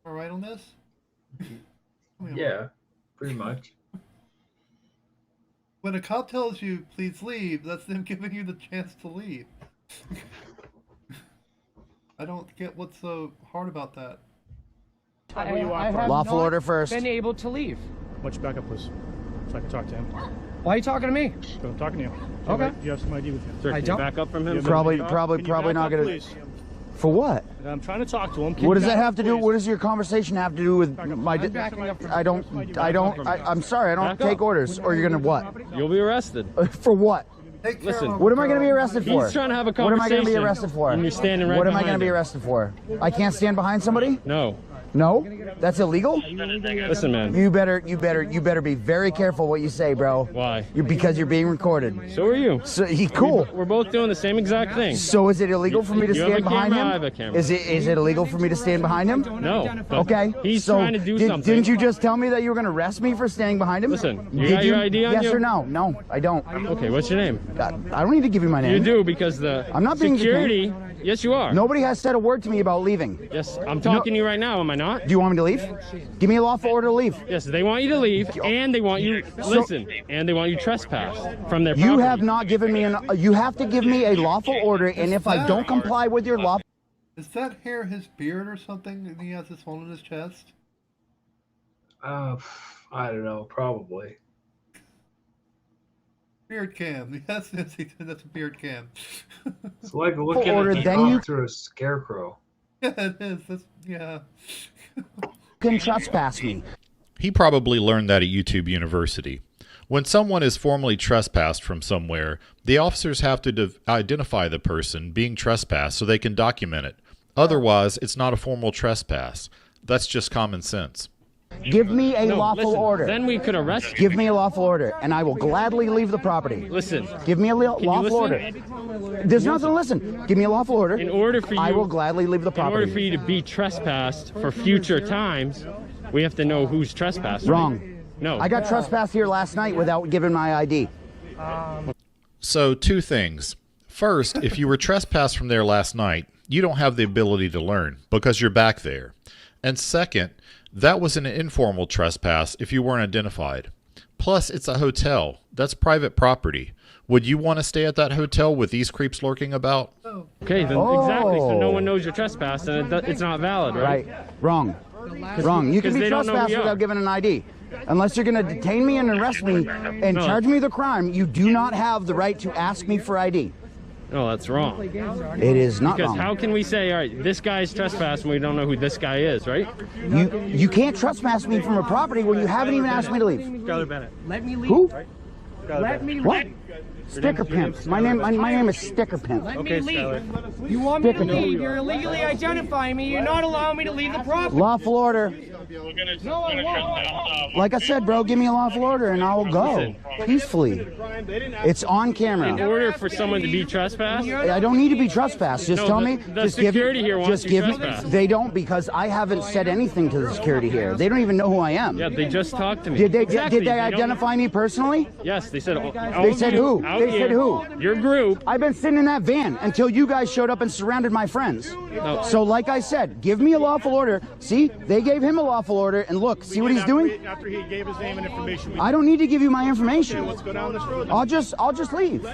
All right on this? Yeah, pretty much. When a cop tells you, please leave, that's them giving you the chance to leave. I don't get what's so hard about that. I have Lawful not order first. been able to leave. What's your backup, please? So I can talk to him. Why are you talking to me? I'm talking to you. Okay. Do you have some ID with you? Sir, I don't. Back up from him. Probably Can you not back up, gonna. please? For what? I'm trying to talk to him. What does that have to do? What does your conversation have to do with my? I'm backing up from- I'm sorry. I don't Back take up. orders. Or you're gonna what? You'll be arrested. For what? Listen. What am I gonna be arrested for? He's trying to have a What am I gonna be conversation, arrested for? and you're standing right What am I behind gonna be him. arrested for? I can't stand behind somebody? No. No? That's illegal? Listen, man. You better be very careful what you say, bro. Why? Because you're being recorded. So are you. So cool. We're both doing the same exact thing. So is it illegal for me to You have stand a behind camera, him? I have a camera. Is it illegal for me to stand behind him? No. but Okay. He's so trying to do something. Didn't you just tell me that you were going to arrest me for standing behind him? Listen, you Did got your ID on yes you? or no? No, I don't. Okay, what's your name? I don't need to give you my name. You do, because the I'm not being security. Yes, you are. Nobody has said a word to me about leaving. Yes, I'm talking to you right now, and my not? Do you want me to leave? Give me a lawful order to leave. Yes, they want you to leave, and they want you, listen, and they want you trespass from their property. You have not given me you have to give me a lawful order, and if I don't comply with your law... Is that hair his beard or something, and he has this hole in his chest? I don't know, probably. Beard cam. Yes, that's a beard cam. It's like looking at the dog through a scarecrow. Yeah, it is. Yeah. Can trespass me. He probably learned that at YouTube University. When someone is formally trespassed from somewhere, the officers have to identify the person being trespassed so they can document it. Otherwise, it's not a formal trespass. That's just common sense. Give me a lawful order. Then we could arrest you. Give me a lawful order, and I will gladly leave the property. Listen. Give me a lawful order. There's nothing to listen. Give me a lawful order. In order for you, I will gladly leave the property. In order for you to be trespassed for future times, we have to know who's trespassing. Wrong. No. I got trespassed here last night without giving my ID. So, two things. First, if you were trespassed from there last night, you don't have the ability to learn because you're back there. And second, that was an informal trespass if you weren't identified. Plus, it's a hotel. That's private property. Would you want to stay at that hotel with these creeps lurking about? Okay, then exactly. So no one knows you're trespassing, and it's not valid, right? Wrong. Wrong. You can be trespassed without giving an ID. Unless you're going to detain me and arrest me and charge me the crime, you do not have the right to ask me for ID. No, that's wrong. It is not because wrong. How can we say, all right, this guy's trespassing, we don't know who this guy is, right? You can't trespass me from a property when you haven't even asked me to leave. Skylar Bennett. Let me leave. Who? Let me leave. What? Sticker pimp. My name is Sticker Pimp. Let me leave. You want me to leave? You're illegally identifying me. You're not allowing me to leave the property. Lawful order. No, I won't. Like I said, bro, give me a lawful order and I will go peacefully. It's on camera. In order for someone to be trespassed? I don't need to be trespassed. Just tell me. The security here wants you trespassed. They don't, because I haven't said anything to the security here. They don't even know who I am. Yeah, they just talked to me. Did they identify me personally? Yes, they said. They said who? They said who? Your group. I've been sitting in that van until you guys showed up and surrounded my friends. No. So like I said, give me a lawful order. See, they gave him a lawful order, and look, see what he's doing? After he gave his name and information. I don't need to give you my information. Okay, let's go down this road. I'll just leave.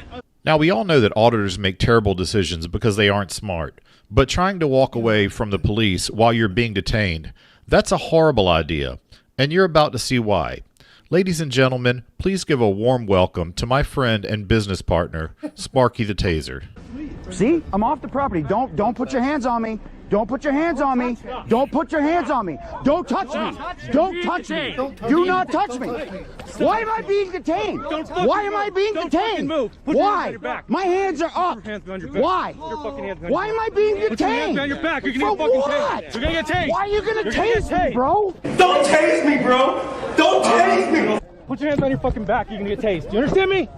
Now, we all know that auditors make terrible decisions because they aren't smart. But trying to walk away from the police while you're being detained, that's a horrible idea. And you're about to see why. Ladies and gentlemen, please give a warm welcome to my friend and business partner, Sparky the Taser. See, I'm off the property. Don't put your hands on me. Don't put your hands on me. Don't put your hands on me. Don't touch me. Don't touch me. Do not touch me. Why am I being detained? Why am I being detained? Why? My hands are up. Why? Why am I being detained? For what? You're gonna get tased. Why are you gonna tase me, bro? Don't tase me, bro. Don't tase me. Put your hands on your fucking back. You're gonna get tased. Do you understand me?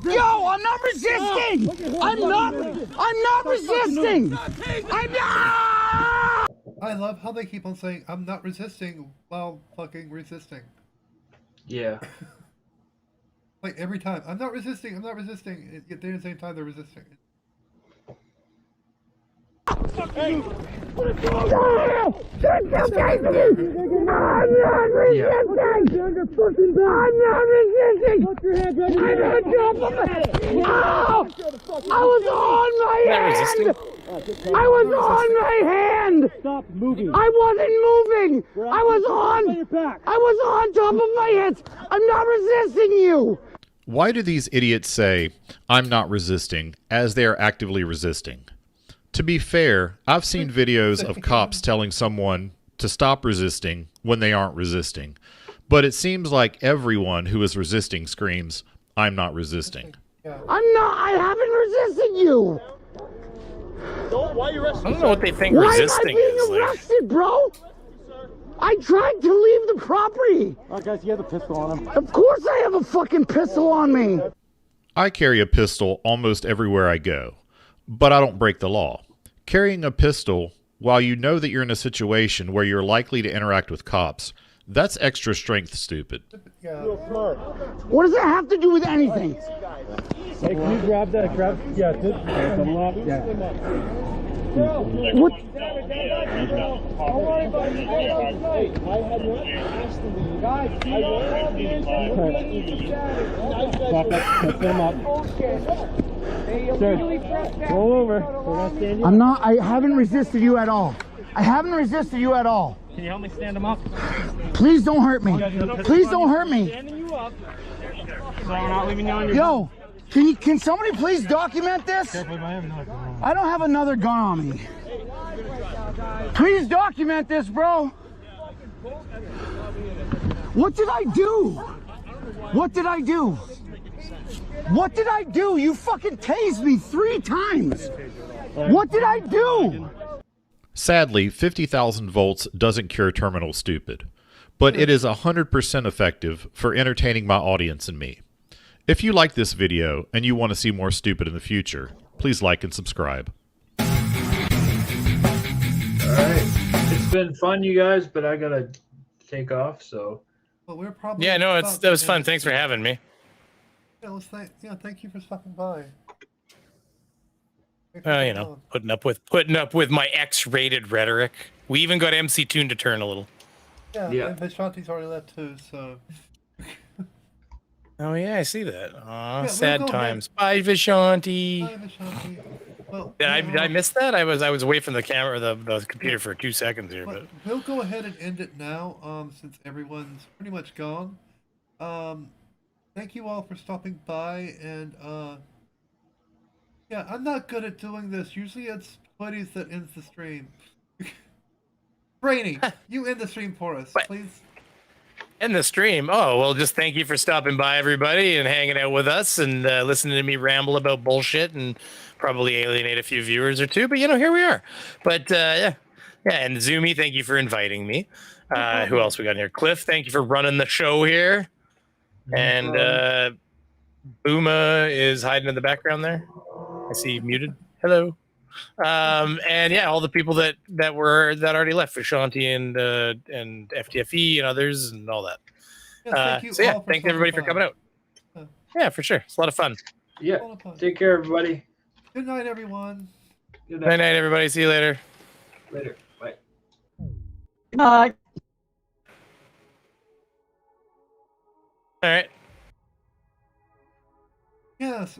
Yo, I'm not resisting. I'm not resisting. I'm not. I love how they keep on saying, I'm not resisting, while fucking resisting. Yeah. Like every time, I'm not resisting, I'm not resisting. Yet they at the same time they're resisting. Hey! I was on my hand! Stop moving. I wasn't moving! I was on top of my head! I'm not resisting you! Why do these idiots say, I'm not resisting, as they are actively resisting? To be fair, I've seen videos of cops telling someone to stop resisting when they aren't resisting. But it seems like everyone who is resisting screams, I'm not resisting. I haven't resisted you! Why are you arresting? I don't know what they think Why resisting am I being is. arrested, bro? I tried to leave the property! Alright guys, you have a pistol on him. Of course I have a fucking pistol on me! I carry a pistol almost everywhere I go, but I don't break the law. Carrying a pistol while you know that you're in a situation where you're likely to interact with cops, that's extra strength stupid. Real smart. What does that have to do with anything? Hey, can you grab that? Yeah, What? Don't worry about it. Hey, I had not asked to leave. Guys, do not have the issue. Back up. Put them up. Sir, roll over. We're gonna stand you up. I'm not. I haven't resisted you at all. I haven't resisted you at all. Can you help me stand them up? Please don't hurt me. Please don't hurt me. Standing you up. So we're not leaving you on your. Yo, can somebody please document this? I don't have another gun on me. Please document this, bro. What did I do? What did I do? What did I do? You fucking tased me 3 times. What did I do? Sadly, 50,000 volts doesn't cure terminal stupid, but it is 100% effective for entertaining my audience and me. If you like this video and you want to see more stupid in the future, please like and subscribe. All right. It's been fun, you guys, but I gotta take off, so. Well, we're probably. Yeah, no, that was fun. Thanks for having me. Yeah, thank you for stopping by. You know, putting up with my X-rated rhetoric. We even got MC Toon to turn a little. Yeah. And Vishanti's already left too, so. Oh yeah, I see that. Aw, Yeah, sad we'll go times. Bye, Vishanti. Bye, Vishanti. Well, Did I miss that? I was away from the camera, the computer for 2 seconds here, but we'll go ahead and end it now. Since everyone's pretty much gone. Thank you all for stopping by, and yeah, I'm not good at doing this. Usually it's Buddies that ends the stream. Brainy, you end the stream for us, please. end the stream. Oh, well, just thank you for stopping by, everybody, and hanging out with us and listening to me ramble about bullshit and probably alienate a few viewers or two. But, you know, here we are. But, yeah, and Zoomy, thank you for inviting me. Who else we got in here? Cliff, thank you for running the show here. And Booma is hiding in the background there. I see you muted. Hello. And yeah, all the people that already left, Vishanti and FTFE and others and all that. So yeah, thank everybody for coming out. Yeah, for sure. It's a lot of fun. Yeah. Take care, everybody. Good night, everyone. Good night, everybody. See you later. Later. Bye. Good night. All right. Yes.